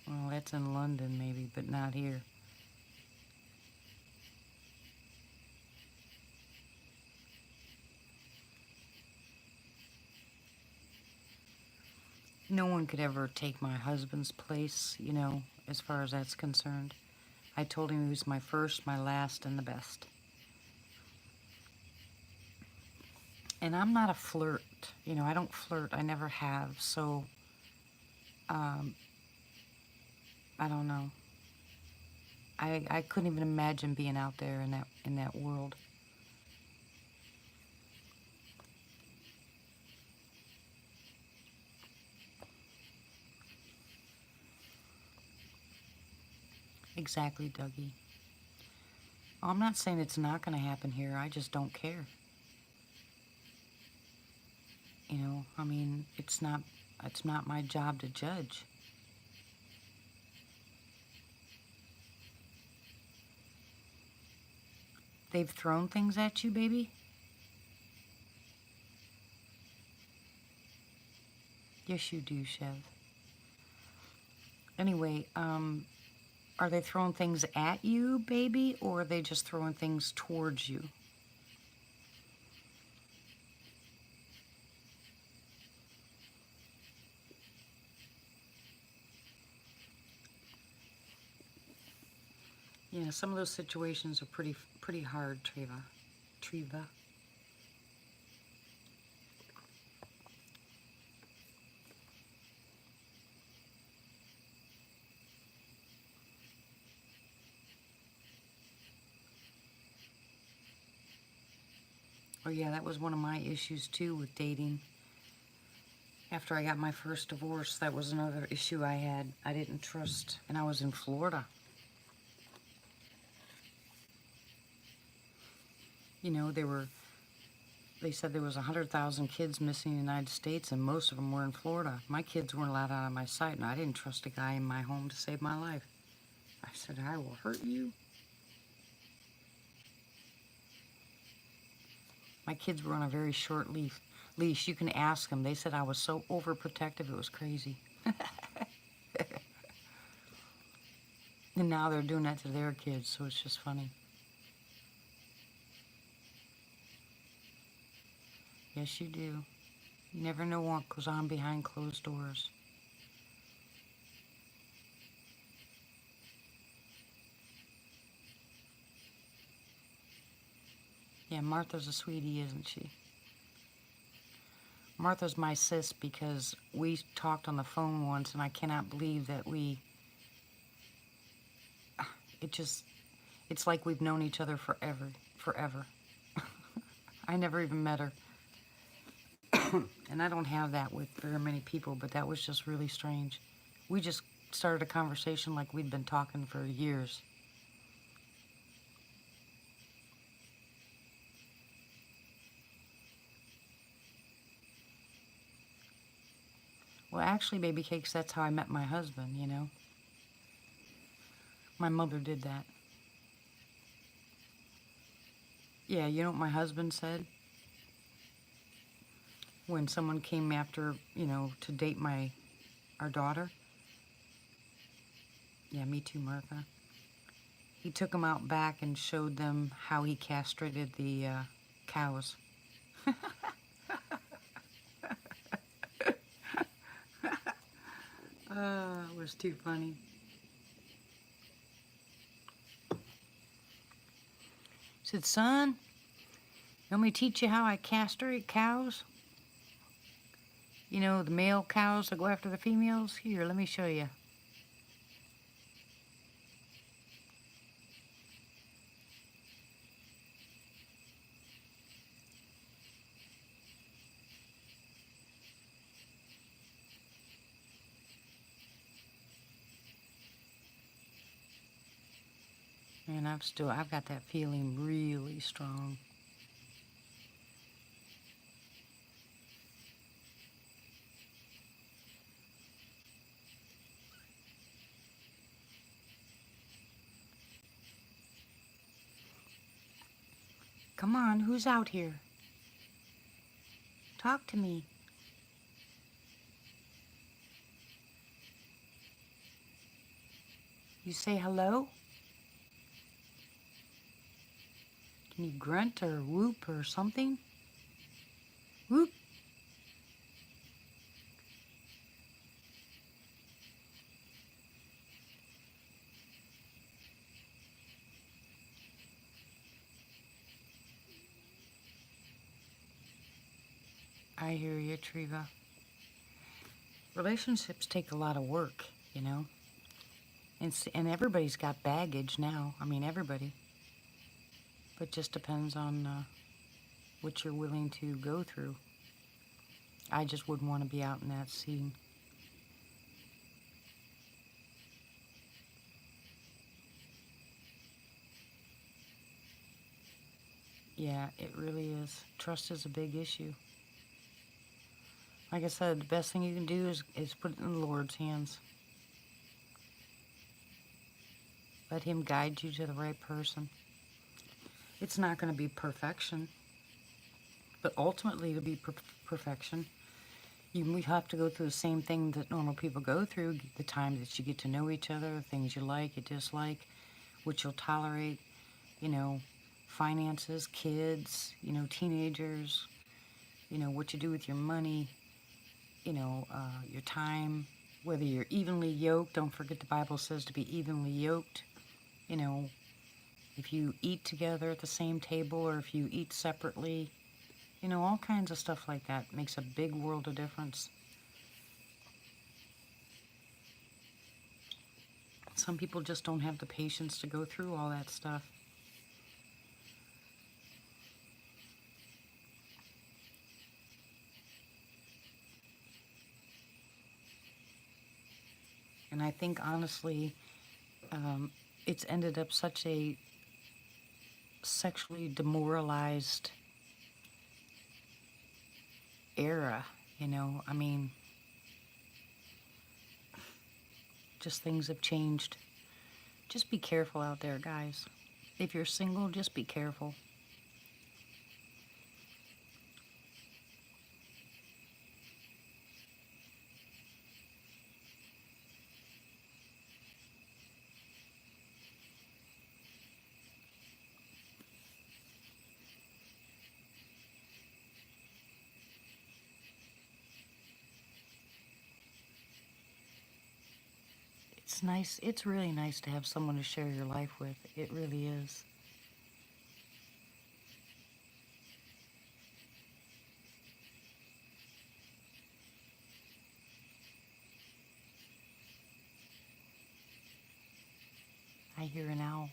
Well, that's in London maybe, but not here. No one could ever take my husband's place, as far as that's concerned. I told him he was my first, my last, and the best. And I'm not a flirt. I don't flirt. I never have. So, I don't know. I couldn't even imagine being out there in that world. Exactly, Dougie. I'm not saying it's not going to happen here. I just don't care. I mean, it's not my job to judge. They've thrown things at you, baby? Yes, you do, Chev. Anyway, are they throwing things at you, baby, or are they just throwing things towards you? Yeah, some of those situations are pretty hard, Treva. Oh yeah, that was one of my issues too with dating. After I got my first divorce, that was another issue I had. I didn't trust, and I was in Florida. They said there was 100,000 kids missing in the United States, and most of them were in Florida. My kids weren't allowed out of my sight, and I didn't trust a guy in my home to save my life. I said, I will hurt you. My kids were on a very short leash. You can ask them. They said I was so overprotective, it was crazy. And now they're doing that to their kids, so it's just funny. Yes, you do. You never know what goes on behind closed doors. Yeah, Martha's a sweetie, isn't she? Martha's my sis because we talked on the phone once, and I cannot believe that it's like we've known each other forever. I never even met her. And I don't have that with very many people, but that was just really strange. We just started a conversation like we'd been talking for years. Well, actually, baby cakes, that's how I met my husband, My mother did that. Yeah, you know what my husband said? When someone came after, to date our daughter. Yeah, me too, Martha. He took them out back and showed them how he castrated the cows. It was too funny. He said, son, you want me to teach you how I castrate cows? The male cows that go after the females? Here, let me show you. And I've got that feeling really strong. Come on, who's out here? Talk to me. You say hello? Can you grunt or whoop or something? Whoop. I hear you, Triva. Relationships take a lot of work, you know? And everybody's got baggage now. I mean, everybody. But just depends on what you're willing to go through. I just wouldn't want to be out in that scene. Yeah, it really is. Trust is a big issue. Like I said, the best thing you can do is put it in the Lord's hands. Let Him guide you to the right person. It's not going to be perfection, but ultimately to be perfection, we have to go through the same thing that normal people go through, the time that you get to know each other, things you like, you dislike, what you'll tolerate, you know, finances, kids, you know, teenagers, you know, what you do with your money, you know, your time, whether you're evenly yoked. Don't forget the Bible says to be evenly yoked. You know, if you eat together at the same table or if you eat separately, you know, all kinds of stuff like that makes a big world of difference. Some people just don't have the patience to go through all that stuff. And I think, honestly, it's ended up such a sexually demoralized era, you know. I mean, just things have changed. Just be careful out there, guys. If you're single, just be careful. It's nice. It's really nice to have someone to share your life with. It really is. I hear an owl.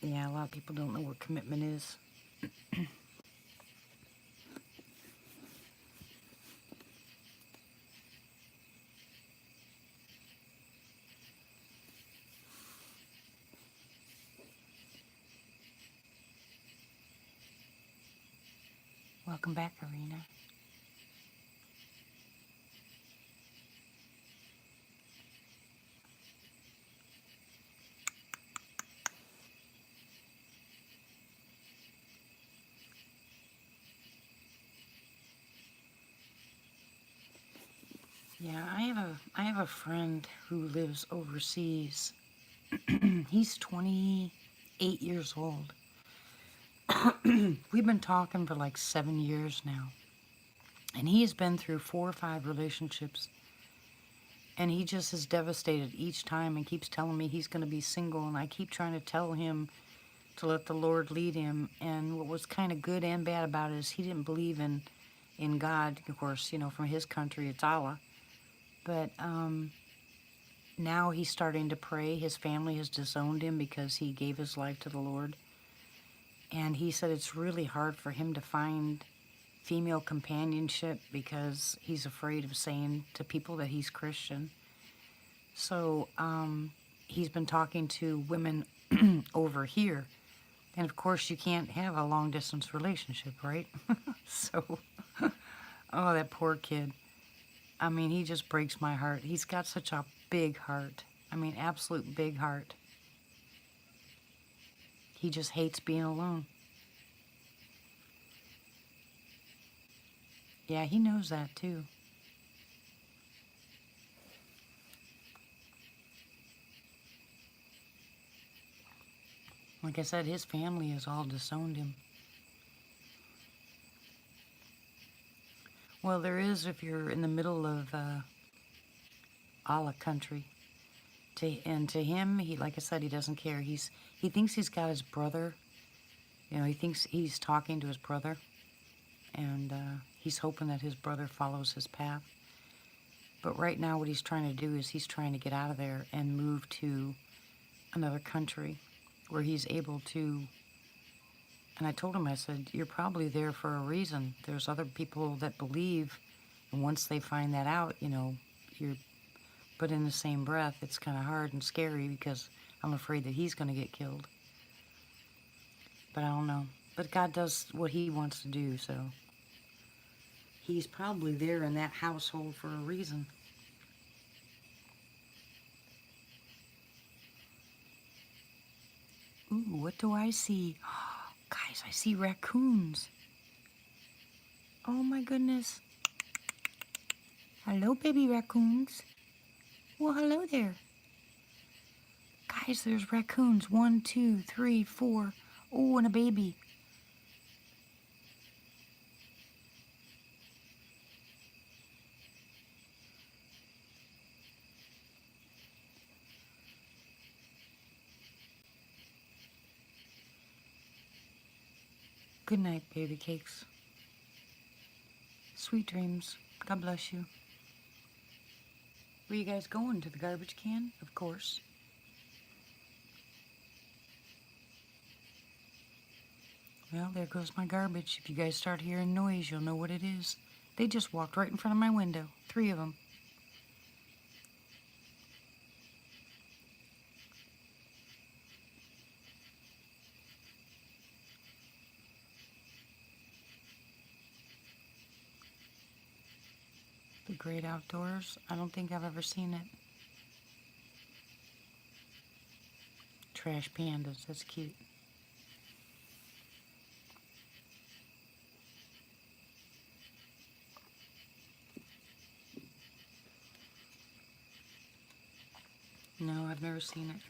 Yeah, a lot of people don't know what commitment is. Welcome back, Arena. Yeah, I have a friend who lives overseas. He's 28 years old. We've been talking for like 7 years now. And he has been through 4 or 5 relationships. And he just is devastated each time and keeps telling me he's going to be single. And I keep trying to tell him to let the Lord lead him. And what was kind of good and bad about it is he didn't believe in God. Of course, you know, from his country, it's Allah. But now he's starting to pray. His family has disowned him because he gave his life to the Lord. And he said it's really hard for him to find female companionship because he's afraid of saying to people that he's Christian. So he's been talking to women over here. And of course, you can't have a long distance relationship, right? So, oh, that poor kid. I mean, he just breaks my heart. He's got such a big heart. I mean, absolute big heart. He just hates being alone. Yeah, he knows that too. Like I said, his family has all disowned him. Well, there is if you're in the middle of Allah country. And to him, he, like I said, he doesn't care. He thinks he's got his brother. You know, he thinks he's talking to his brother, and he's hoping that his brother follows his path. But right now, what he's trying to do is he's trying to get out of there and move to another country where he's able to. And I told him, I said, you're probably there for a reason. There's other people that believe, and once they find that out, you know, you're. But in the same breath, it's kind of hard and scary because I'm afraid that he's going to get killed. But I don't know. But God does what he wants to do, so he's probably there in that household for a reason. Ooh, what do I see? Guys, I see raccoons. Oh my goodness. Hello, baby raccoons. Well, hello there. Guys, there's raccoons. 1, 2, 3, 4. Oh, and a baby. Good night, baby cakes. Sweet dreams. God bless you. Where you guys going? To the garbage can? Of course. Well, there goes my garbage. If you guys start hearing noise, you'll know what it is. They just walked right in front of my window. 3 of them. The great outdoors. I don't think I've ever seen it. Trash pandas. That's cute. No, I've never seen it.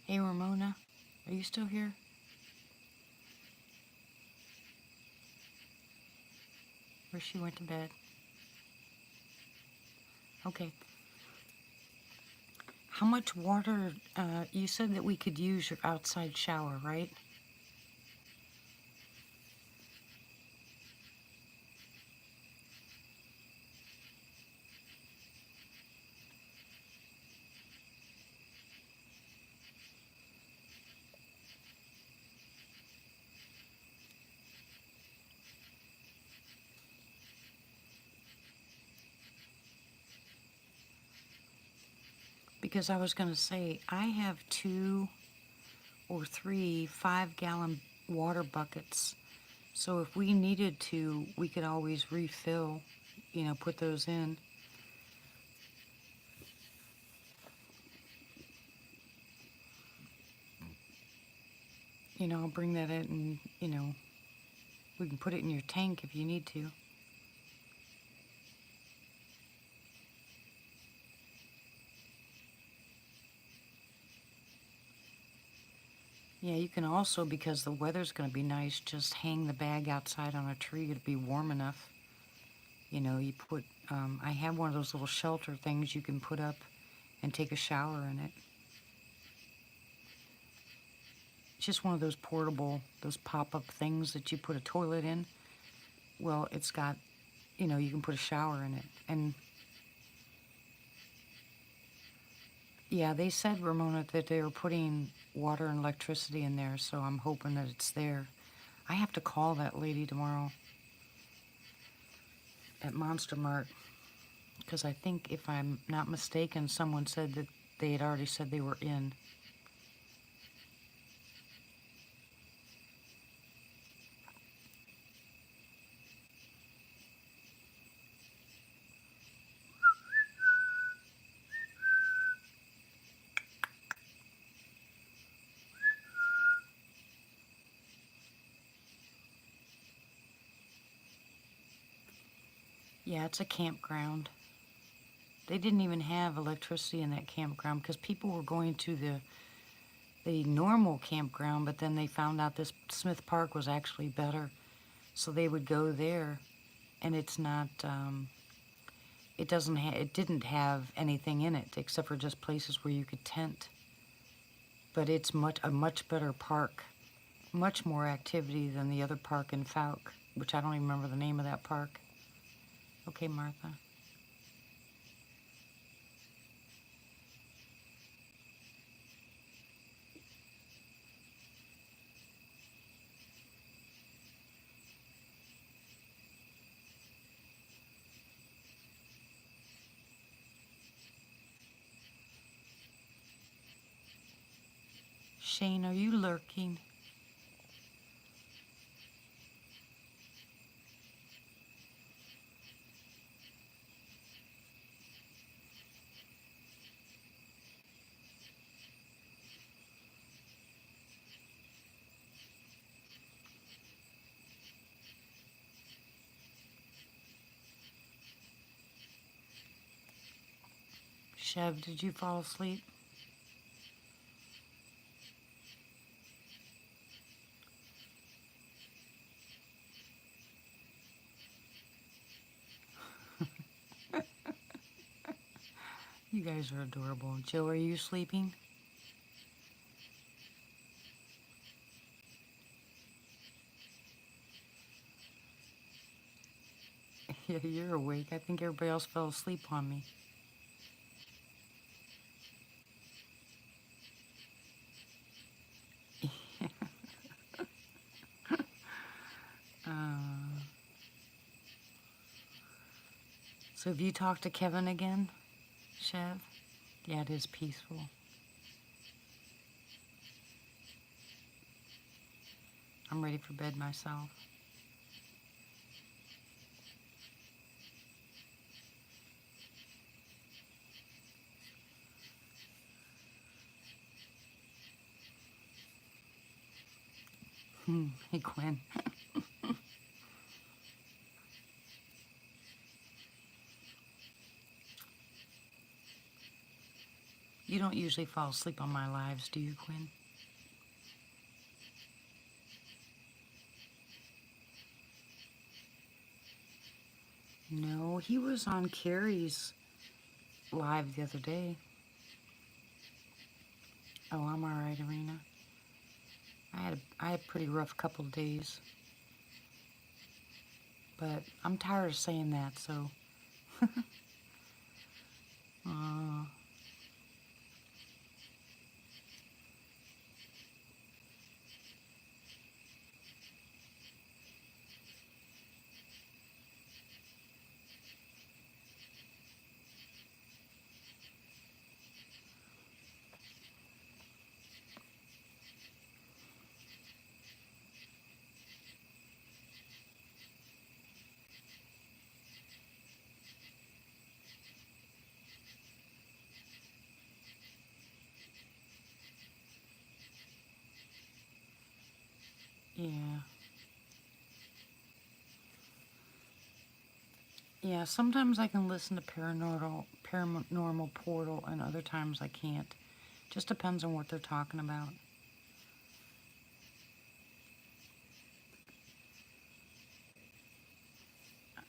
Hey, Ramona. Are you still here? Or she went to bed? Okay. How much water, you said that we could use your outside shower, right? Because I was going to say, I have 2 or 3 5-gallon water buckets. So if we needed to, we could always refill, you know, put those in. You know, I'll bring that in and, you know, we can put it in your tank if you need to. Yeah, you can also, because the weather's going to be nice, just hang the bag outside on a tree. It'll be warm enough. You know, you put, I have one of those little shelter things you can put up and take a shower in it. It's just one of those portable, those pop-up things that you put a toilet in. Well, it's got, you know, you can put a shower in it. And yeah, they said, Ramona, that they were putting water and electricity in there, so I'm hoping that it's there. I have to call that lady tomorrow at Monster Mart, because I think, if I'm not mistaken, someone said that they had already said they were in. Yeah, it's a campground. They didn't even have electricity in that campground because people were going to the normal campground, but then they found out this Smith Park was actually better, so they would go there. And it's not, it didn't have anything in it except for just places where you could tent. But it's a much better park, much more activity than the other park in Fouke, which I don't even remember the name of that park. Okay, Martha. Shane, are you lurking? Chev, did you fall asleep? You guys are adorable. Joe, are you sleeping? Yeah, you're awake. I think everybody else fell asleep on me. Uh, so have you talked to Kevin again, Chev? Yeah, it is peaceful. I'm ready for bed myself. Hey, Quinn. You don't usually fall asleep on my lives, do you, Quinn? No, he was on Carrie's live the other day. Oh, I'm all right, Arena. I had a pretty rough couple of days, but I'm tired of saying that. So, uh, yeah, yeah. Sometimes I can listen to paranormal portal, and other times I can't. Just depends on what they're talking about.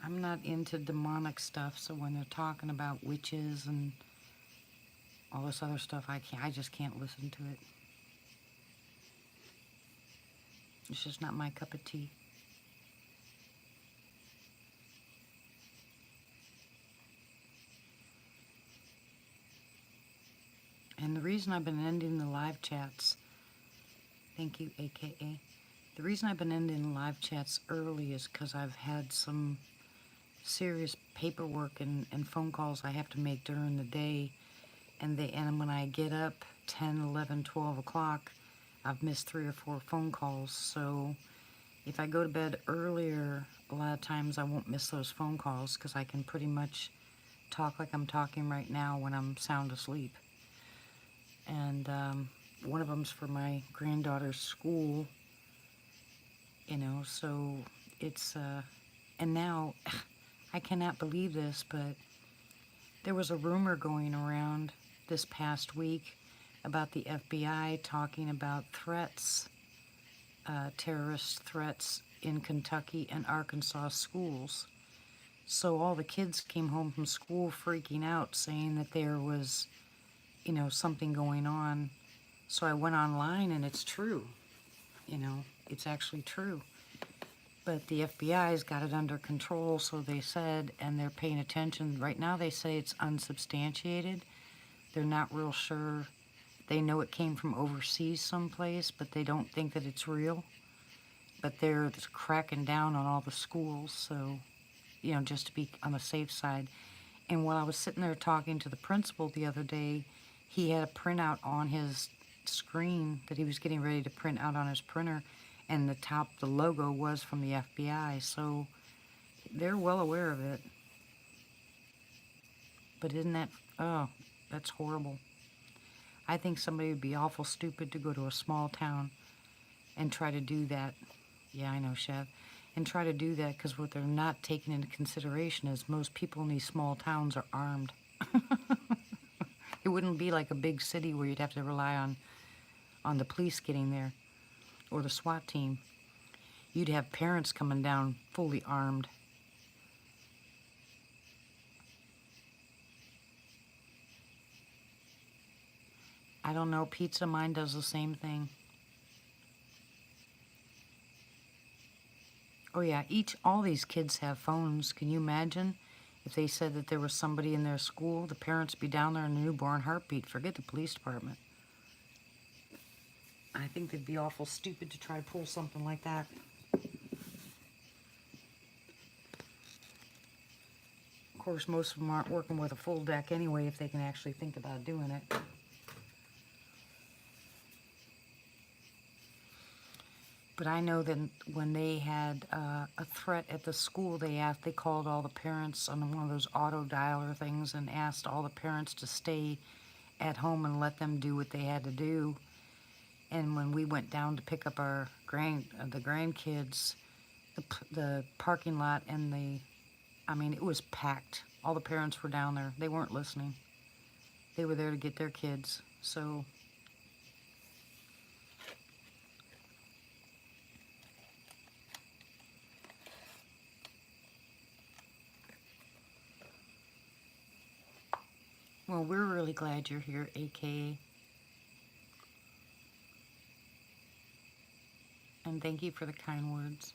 I'm not into demonic stuff, so when they're talking about witches and all this other stuff, I just can't listen to it. It's just not my cup of tea. And the reason I've been ending the live chats, thank you, AKA. The reason I've been ending the live chats early is because I've had some serious paperwork and phone calls I have to make during the day. And when I get up 10, 11, 12 o'clock, I've missed 3 or 4 phone calls. So if I go to bed earlier, a lot of times I won't miss those phone calls because I can pretty much talk like I'm talking right now when I'm sound asleep. And one of them's for my granddaughter's school, you know, so it's, and now, I cannot believe this, but there was a rumor going around this past week about the FBI talking about threats, terrorist threats in Kentucky and Arkansas schools. So all the kids came home from school freaking out, saying that there was, you know, something going on. So I went online and it's true, you know, it's actually true. But the FBI's got it under control, so they said, and they're paying attention. Right now they say it's unsubstantiated. They're not real sure. They know it came from overseas someplace, but they don't think that it's real. But they're cracking down on all the schools, so, you know, just to be on the safe side. And while I was sitting there talking to the principal the other day, he had a printout on his screen that he was getting ready to print out on his printer, and the logo was from the FBI, so they're well aware of it. But isn't that, oh, that's horrible. I think somebody would be awful stupid to go to a small town and try to do that. Yeah, I know, Chev. And try to do that because what they're not taking into consideration is most people in these small towns are armed. It wouldn't be like a big city where you'd have to rely on the police getting there or the SWAT team. You'd have parents coming down fully armed. I don't know, Pizza Mine does the same thing. Oh yeah, all these kids have phones. Can you imagine if they said that there was somebody in their school, the parents be down there in a newborn heartbeat, forget the police department. I think they'd be awful stupid to try to pull something like that. Of course, most of them aren't working with a full deck anyway if they can actually think about doing it. But I know that when they had a threat at the school, they called all the parents on one of those auto dialer things and asked all the parents to stay at home and let them do what they had to do. And when we went down to pick up our the grandkids, the parking lot and I mean, it was packed. All the parents were down there. They weren't listening. They were there to get their kids. So well, we're really glad you're here, AKA. And thank you for the kind words.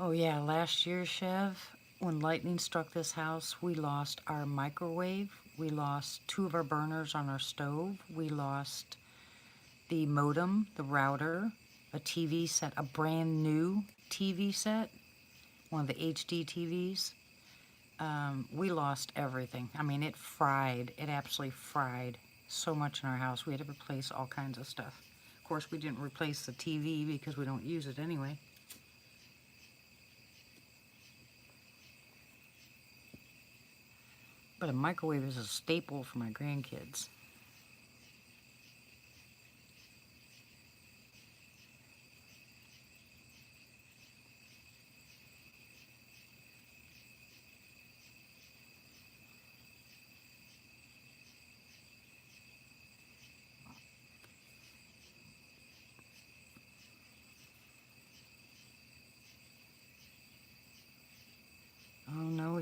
Oh yeah, last year, Chev, when lightning struck this house, we lost our microwave. We lost 2 of our burners on our stove. We lost the modem, the router, a TV set, a brand new TV set, one of the HD TVs. We lost everything. I mean, it absolutely fried so much in our house. We had to replace all kinds of stuff. Of course, we didn't replace the TV because we don't use it anyway. But a microwave is a staple for my grandkids.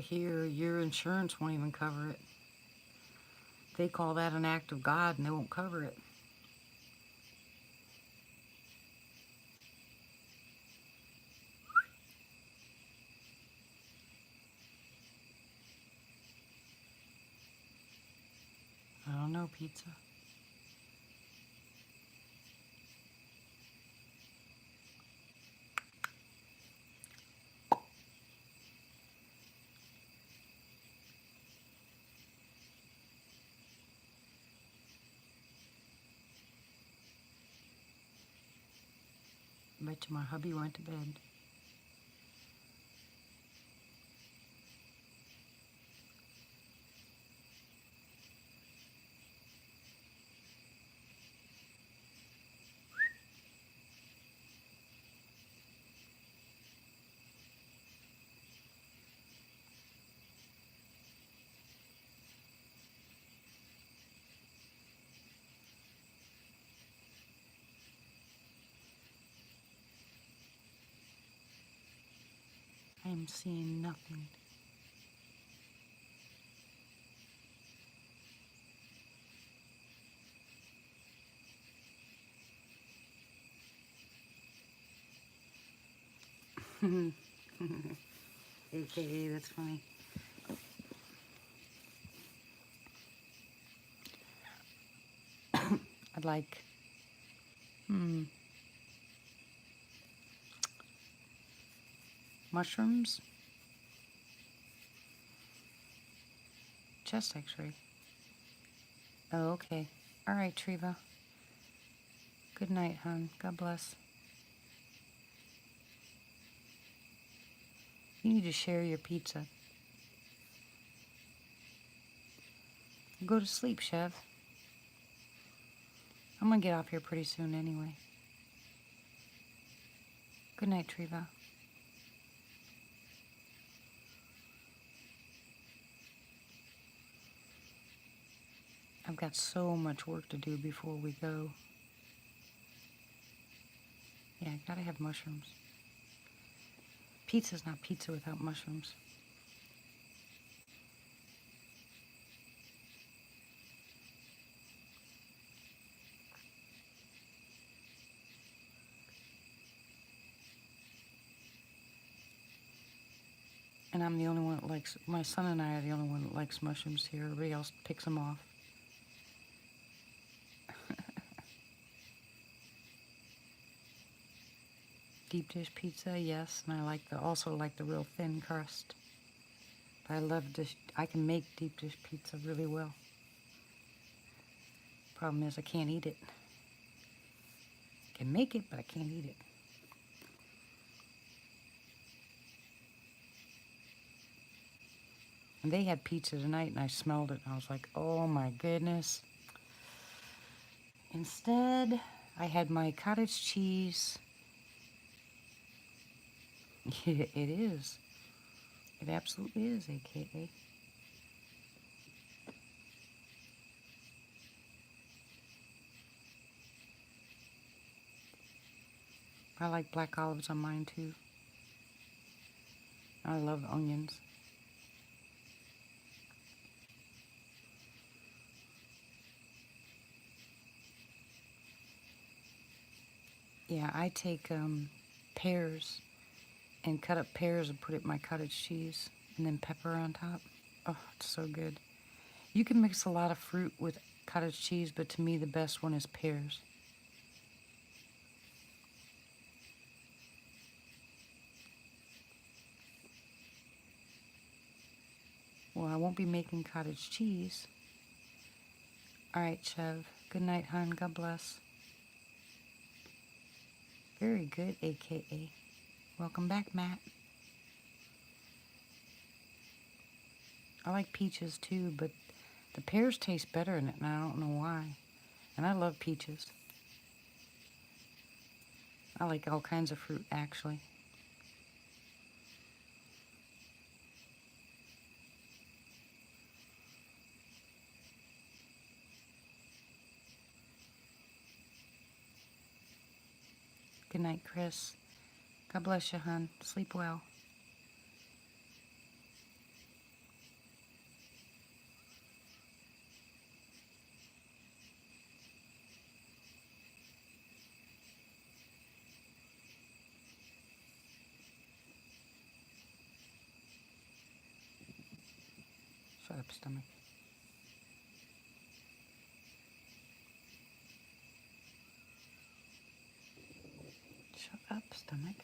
here, your insurance won't even cover it. They call that an act of God and they won't cover it. I don't know, pizza. I bet you my hubby went to bed. I am seeing nothing. AKA, that's funny. I'd like, mushrooms, chest x-ray. Oh, okay. All right, Treva. Good night, hon. God bless. You need to share your pizza. Go to sleep, Chev. I'm gonna get off here pretty soon anyway. Good night, Treva. I've got so much work to do before we go. Yeah, I gotta have mushrooms. Pizza's not pizza without mushrooms. And I'm the only one that likes, my son and I are the only one that likes mushrooms here. Everybody else picks them off. Deep dish pizza, yes, and I also like the real thin crust. But I can make deep dish pizza really well. Problem is I can't eat it. I can make it, but I can't eat it. And they had pizza tonight, and I smelled it, and I was like, oh my goodness. Instead, I had my cottage cheese. Yeah, it is. It absolutely is, AKA. I like black olives on mine, too. I love onions. Yeah, I take pears and cut up pears and put it in my cottage cheese and then pepper on top. Oh, it's so good. You can mix a lot of fruit with cottage cheese, but to me the best one is pears. Well, I won't be making cottage cheese. All right, Chev. Good night, hon. God bless. Very good, AKA. Welcome back, Matt. I like peaches too, but the pears taste better in it, and I don't know why. And I love peaches. I like all kinds of fruit, actually. Good night, Chris. God bless you, hon. Sleep well. Shut up, stomach. Shut up, stomach.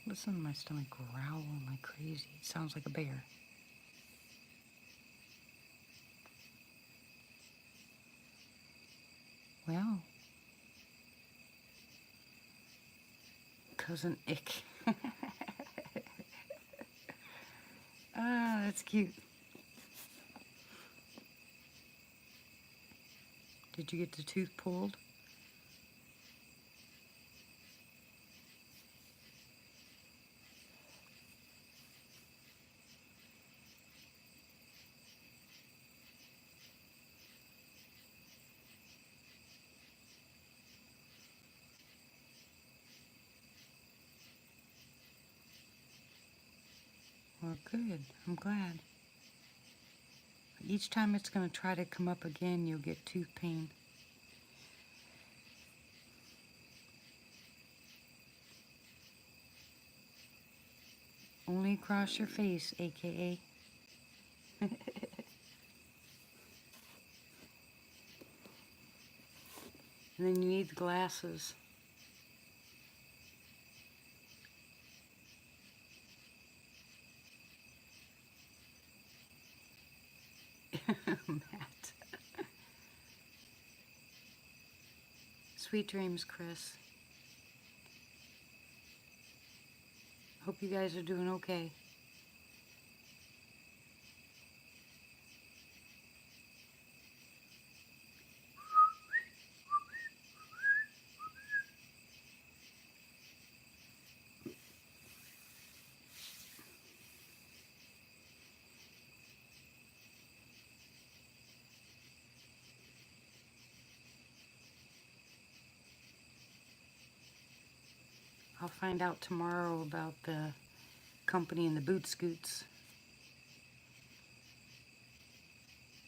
Listen to my stomach growling like crazy. It sounds like a bear. Well, Cousin Ick. Ah, that's cute. Did you get the tooth pulled? Well, good. I'm glad. Each time it's going to try to come up again, you'll get tooth pain. Only across your face, aka. And then you need the glasses. Matt. Sweet dreams, Chris. Hope you guys are doing okay. I'll find out tomorrow about the company and the boot scoots.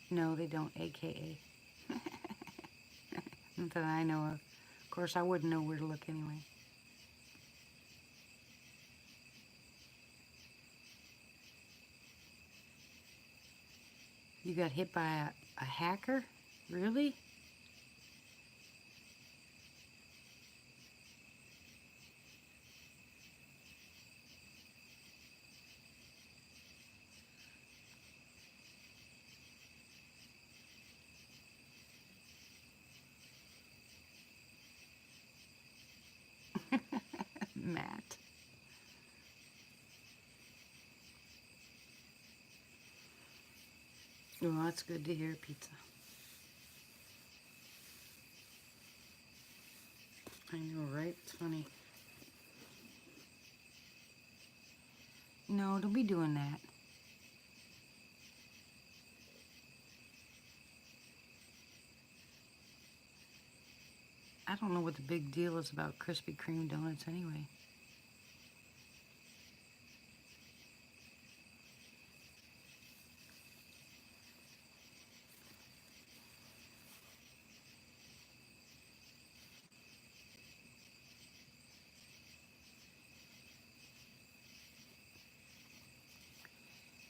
No, they don't, aka. Not that I know of. Of course, I wouldn't know where to look anyway. You got hit by a hacker? Really? Matt. Well, that's good to hear, pizza. I know, right? It's funny. No, don't be doing that. I don't know what the big deal is about Krispy Kreme donuts anyway.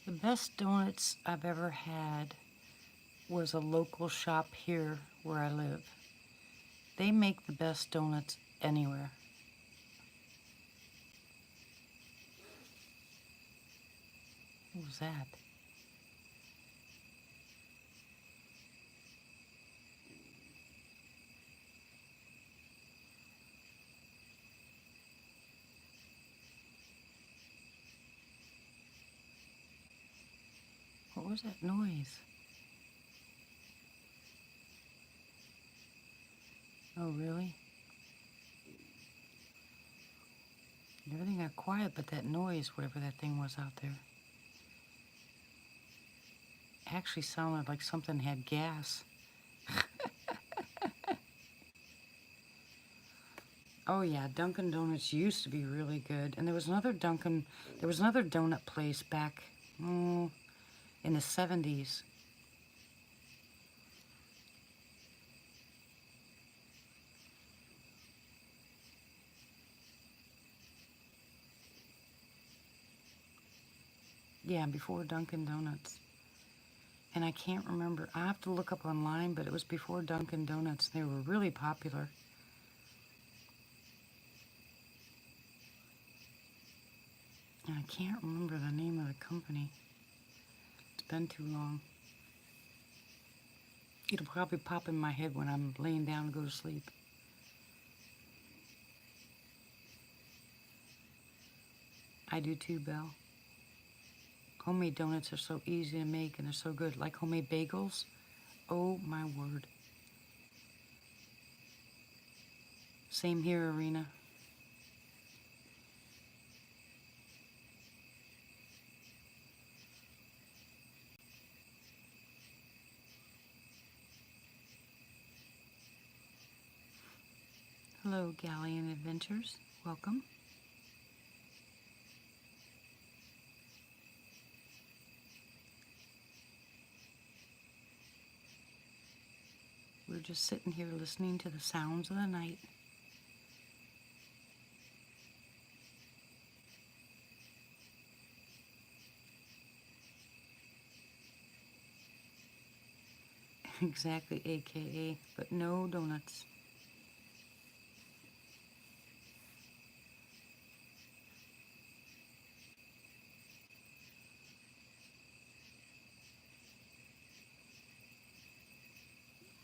The best donuts I've ever had was a local shop here where I live. They make the best donuts anywhere. What was that? What was that noise? Oh, really? Everything got quiet but that noise, whatever that thing was out there. Actually sounded like something had gas. Oh yeah, Dunkin' Donuts used to be really good. And there was another donut place back in the 70s. Yeah, before Dunkin' Donuts. And I can't remember. I have to look up online, but it was before Dunkin' Donuts. They were really popular. And I can't remember the name of the company. It's been too long. It'll probably pop in my head when I'm laying down to go to sleep. I do too, Belle. Homemade donuts are so easy to make and they're so good. Like homemade bagels. Oh my word. Same here, Arena. Hello, Galleon Adventures. Welcome. We're just sitting here listening to the sounds of the night. Exactly, AKA, but no donuts.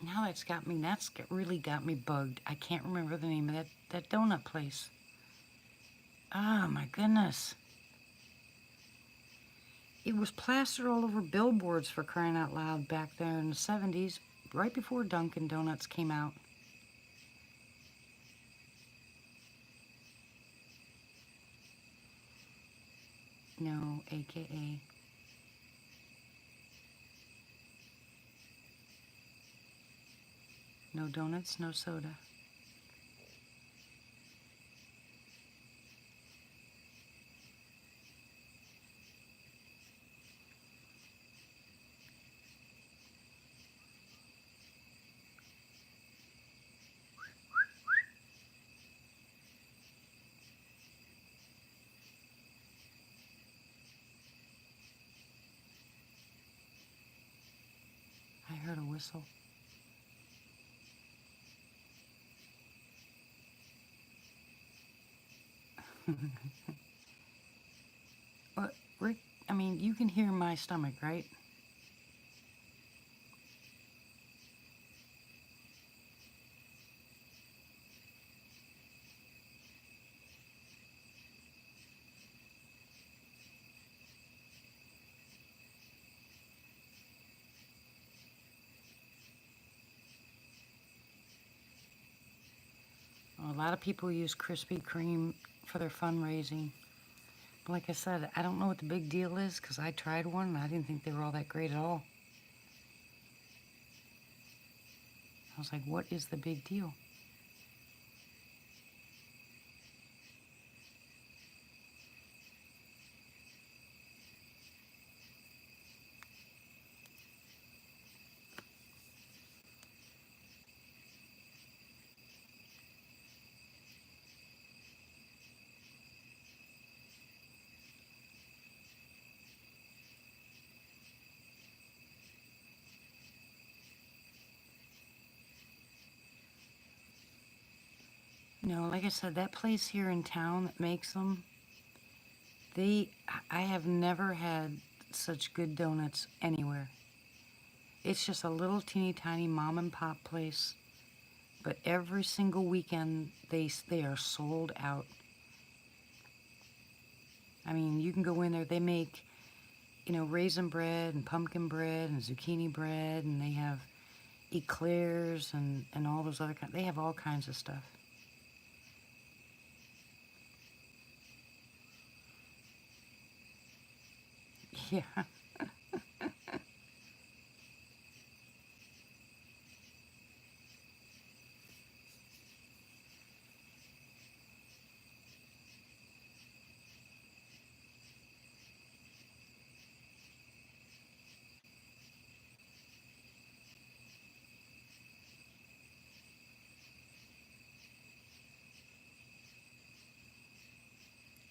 Now really got me bugged. I can't remember the name of that donut place. Oh my goodness. It was plastered all over billboards, for crying out loud, back there in the 70s, right before Dunkin' Donuts came out. No, AKA. No donuts, no soda. I heard a whistle. But Rick, I mean, you can hear my stomach, right? A lot of people use Krispy Kreme for their fundraising. But like I said, I don't know what the big deal is because I tried one and I didn't think they were all that great at all. I was like, what is the big deal? No, like I said, that place here in town that makes them, I have never had such good donuts anywhere. It's just a little teeny tiny mom and pop place, but every single weekend they are sold out. I mean, you can go in there, they make, raisin bread and pumpkin bread and zucchini bread, and they have eclairs and all those other kinds. They have all kinds of stuff. Yeah.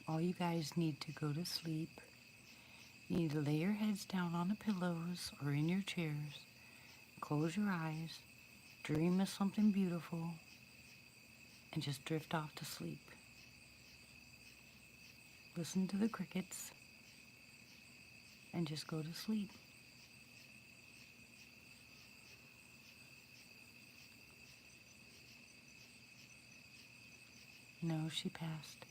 All you guys need to go to sleep You need to lay your heads down on the pillows or in your chairs. Close your eyes. Dream of something beautiful. And just drift off to sleep. Listen to the crickets. And just go to sleep. No, she passed.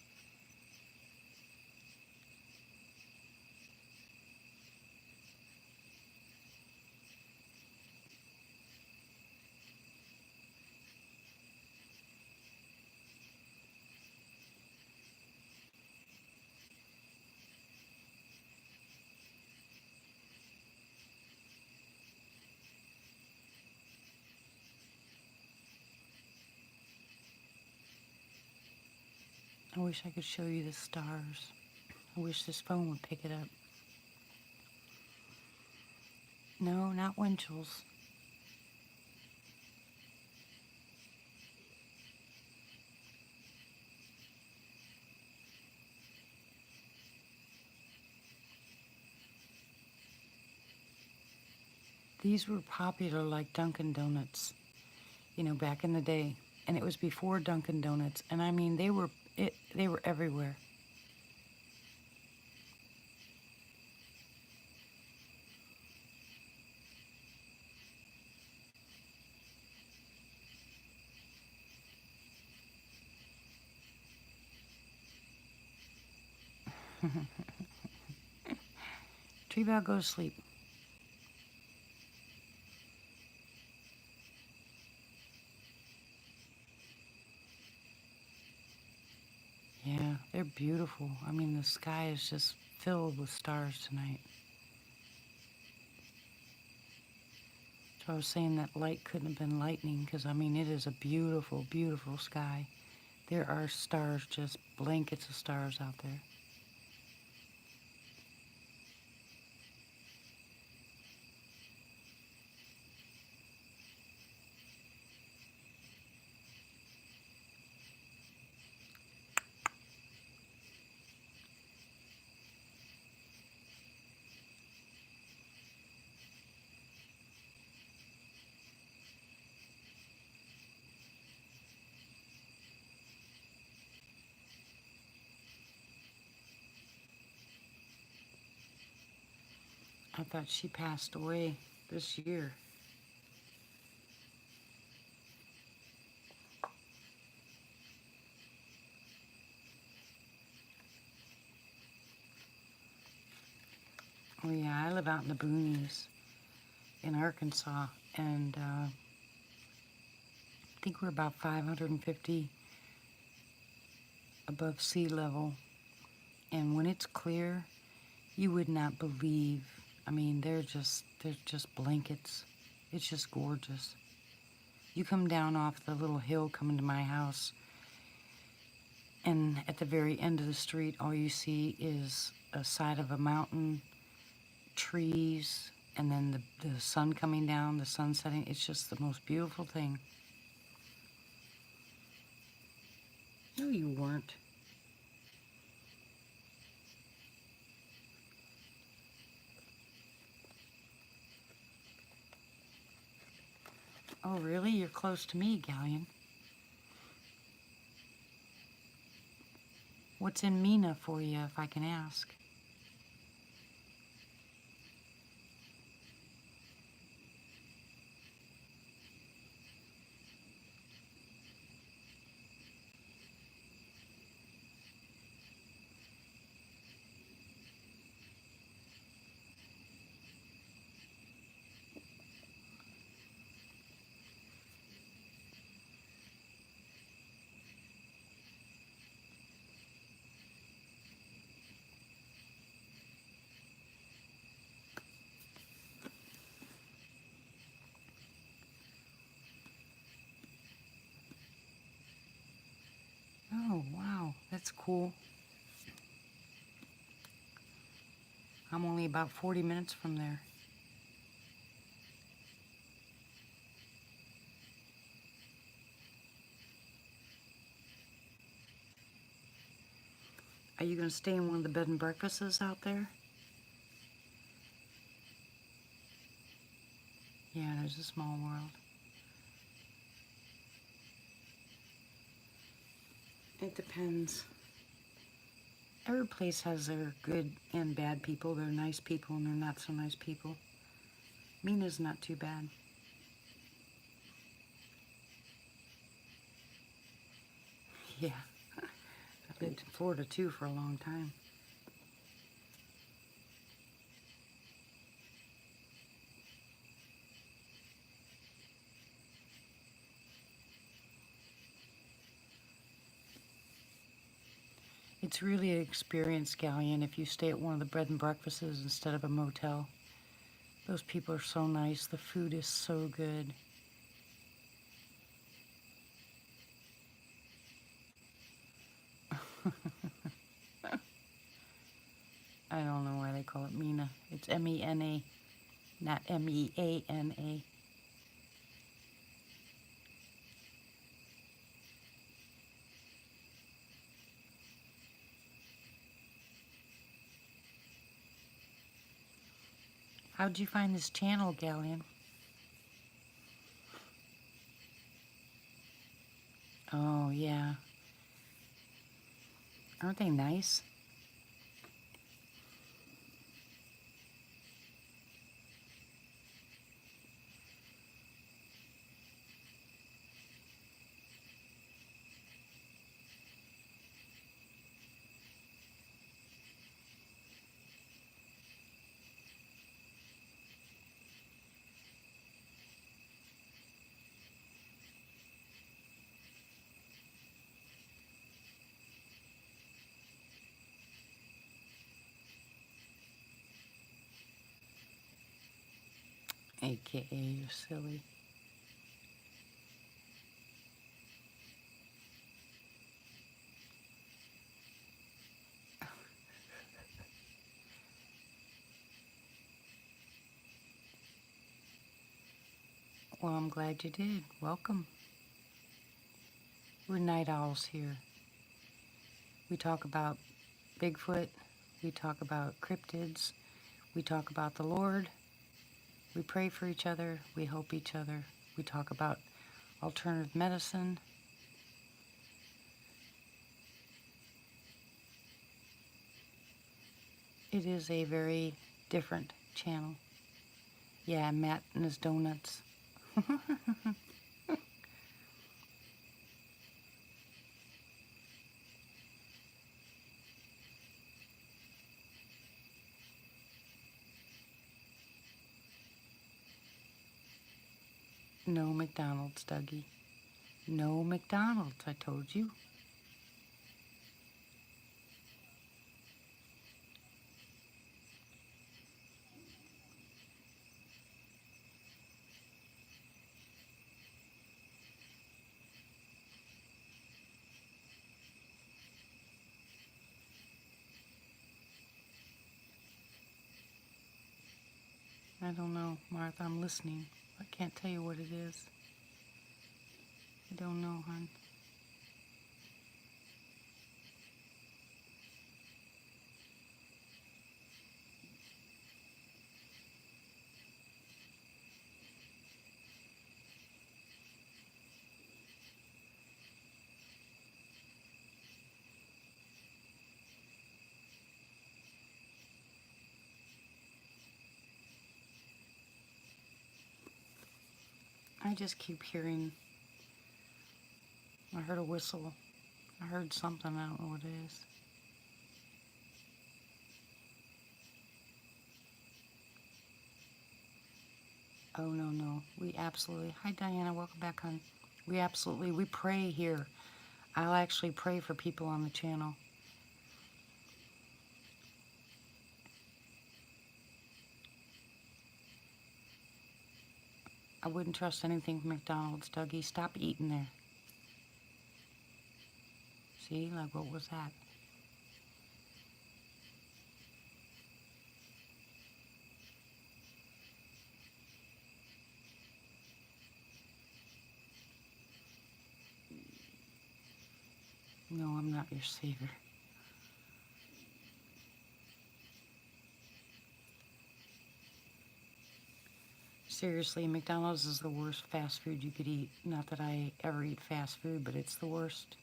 I wish I could show you the stars. I wish this phone would pick it up. No, not Winchell's. These were popular like Dunkin' Donuts, back in the day. And it was before Dunkin' Donuts. And I mean, they were everywhere. Tree Bell, go to sleep. Yeah, they're beautiful. I mean, the sky is just filled with stars tonight. So I was saying that light couldn't have been lightning because, I mean, it is a beautiful, beautiful sky. There are stars, just blankets of stars out there. I thought she passed away this year. Oh yeah, I live out in the boonies in Arkansas, and I think we're about 550 above sea level. And when it's clear, you would not believe. I mean, they're just blankets. It's just gorgeous. You come down off the little hill coming to my house, and at the very end of the street, all you see is a side of a mountain, trees, and then the sun coming down, the sun setting. It's just the most beautiful thing. No, you weren't. Oh, really? You're close to me, Galleon. What's in Mina for you, if I can ask? Oh, wow. That's cool. I'm only about 40 minutes from there. Are you going to stay in one of the bed and breakfasts out there? is a small world. It depends. Every place has their good and bad people. They're nice people and they're not so nice people. Mina's not too bad. Yeah. I lived in Florida too for a long time. It's really an experience, Galleon, if you stay at one of the bread and breakfasts instead of a motel. Those people are so nice. The food is so good. I don't know why they call it Mina. It's M-E-N-A, not M-E-A-N-A. How'd you find this channel, Galleon? Oh, yeah. Aren't they nice? AKA, you're silly. Well, I'm glad you did. Welcome. We're night owls here. We talk about Bigfoot. We talk about cryptids. We talk about the Lord. We pray for each other. We help each other. We talk about alternative medicine. It is a very different channel. Yeah, Matt and his donuts. No McDonald's, Dougie. No McDonald's, I told you. I don't know, Martha. I'm listening. I can't tell you what it is. I don't know, hon. I just keep hearing. I heard a whistle. I heard something. I don't know what it is. Oh, no, no. We absolutely. Hi, Diana. Welcome back, hon. We pray here. I'll actually pray for people on the channel. I wouldn't trust anything from McDonald's, Dougie. Stop eating there. See, like what was that? No, I'm not your savior. Seriously, McDonald's is the worst fast food you could eat. Not that I ever eat fast food, but it's the worst.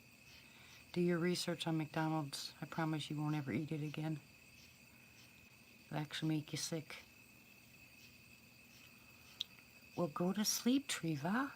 Do your research on McDonald's. I promise you won't ever eat it again. It'll actually make you sick. Well, go to sleep, Triva.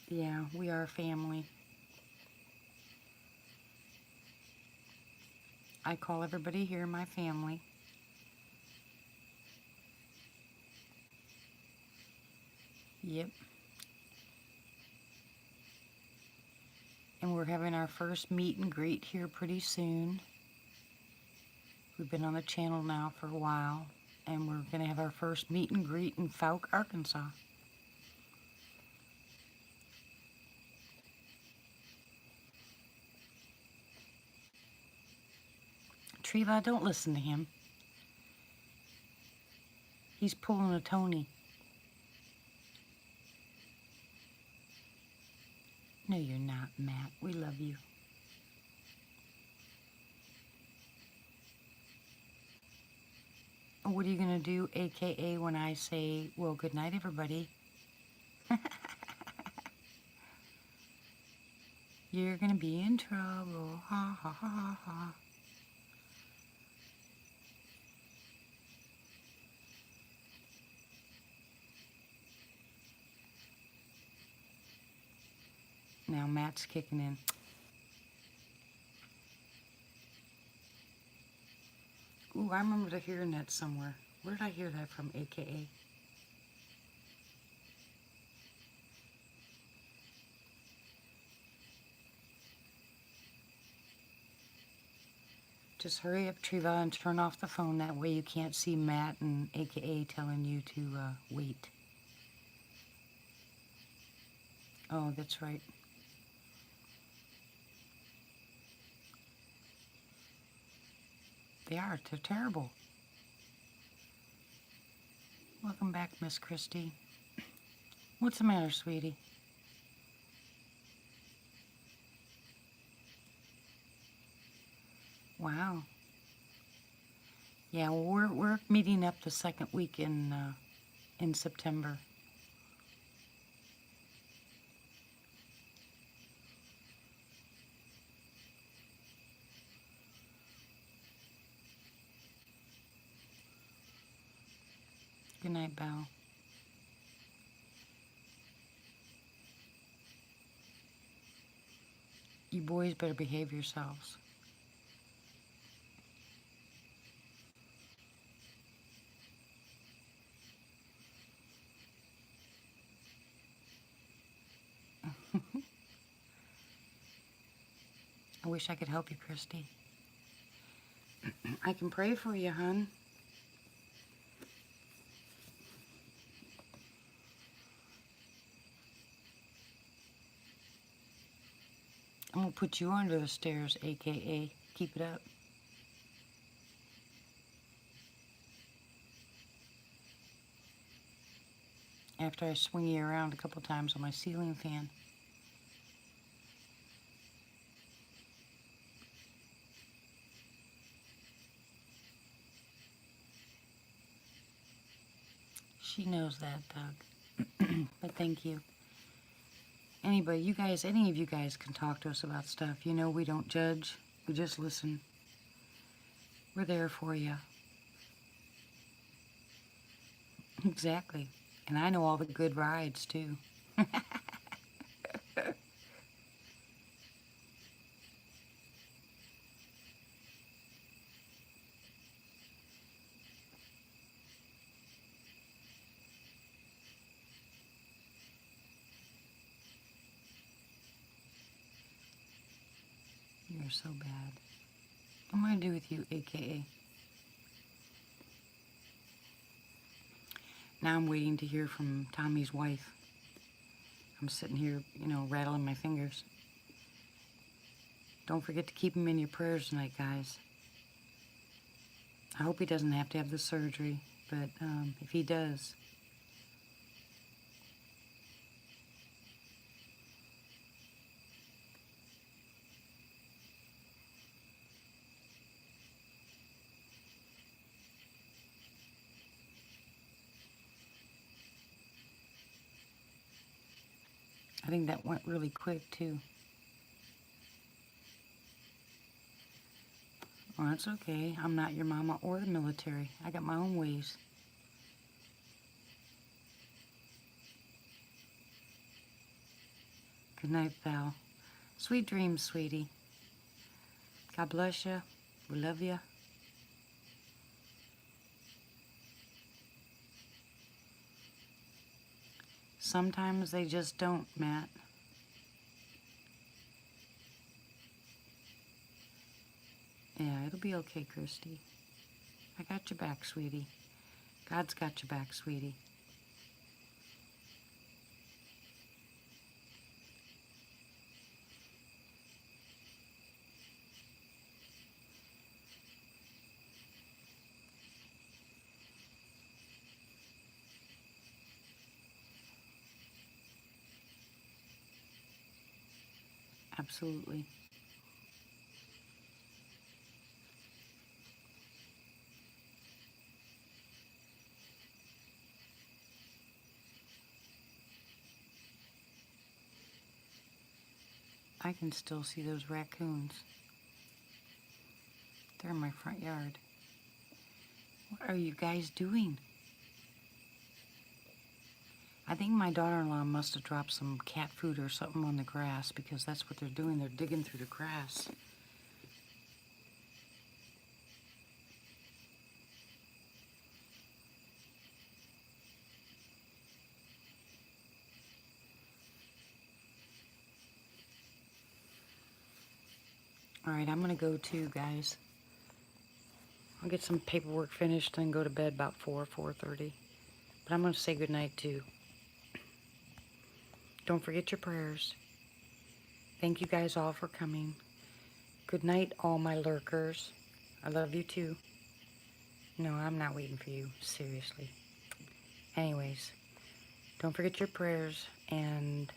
Yeah, we are family. I call everybody here my family. Yep. And we're having our first meet and greet here pretty soon. We've been on the channel now for a while, and we're going to have our first meet and greet in Fouke, Arkansas. Triva, don't listen to him. He's pulling a Tony. No, you're not, Matt. We love you. What are you going to do, AKA, when I say, well, good night, everybody? You're going to be in trouble. Ha, ha, ha, ha, ha. Now Matt's kicking in. Ooh, I remember hearing that somewhere. Where did I hear that from, AKA? Just hurry up, Triva, and turn off the phone. That way you can't see Matt and AKA telling you to wait. Oh, that's right. They are. They're terrible. Welcome back, Miss Christie. What's the matter, sweetie? Wow. Yeah, well, we're meeting up the second week in September. Good night, Belle. You boys better behave yourselves. I wish I could help you, Christy. I can pray for you, hon. I'm going to put you under the stairs, AKA. Keep it up. After I swing you around a couple times on my ceiling fan. She knows that, Doug. But thank you. Anybody, you guys, any of you guys can talk to us about stuff. You know, we don't judge. We just listen. We're there for you. Exactly. And I know all the good rides, too. You're so bad. What am I going to do with you, AKA? Now I'm waiting to hear from Tommy's wife. I'm sitting here, you know, rattling my fingers. Don't forget to keep him in your prayers tonight, guys. I hope he doesn't have to have the surgery, but if he does, I think that went really quick too. Well, that's okay. I'm not your mama or the military. I got my own ways. Good night, Val. Sweet dreams, sweetie. God bless you. We love you. Sometimes they just don't, Matt. Yeah, it'll be okay, Christy. I got your back, sweetie. God's got your back, sweetie. Absolutely. I can still see those raccoons. They're in my front yard. What are you guys doing? I think my daughter-in-law must have dropped some cat food or something on the grass because that's what they're doing. They're digging through the grass. All right, I'm going to go too, guys. I'll get some paperwork finished and go to bed about 4:30. But I'm going to say goodnight too. Don't forget your prayers. Thank you guys all for coming. Good night, all my lurkers. I love you too. No, I'm not waiting for you. Seriously. Anyways, don't forget your prayers. And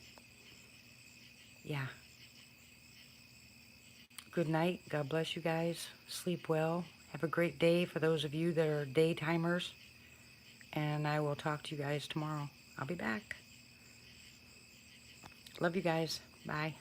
yeah. Good night. God bless you guys. Sleep well. Have a great day for those of you that are daytimers. And I will talk to you guys tomorrow. I'll be back. Love you guys. Bye.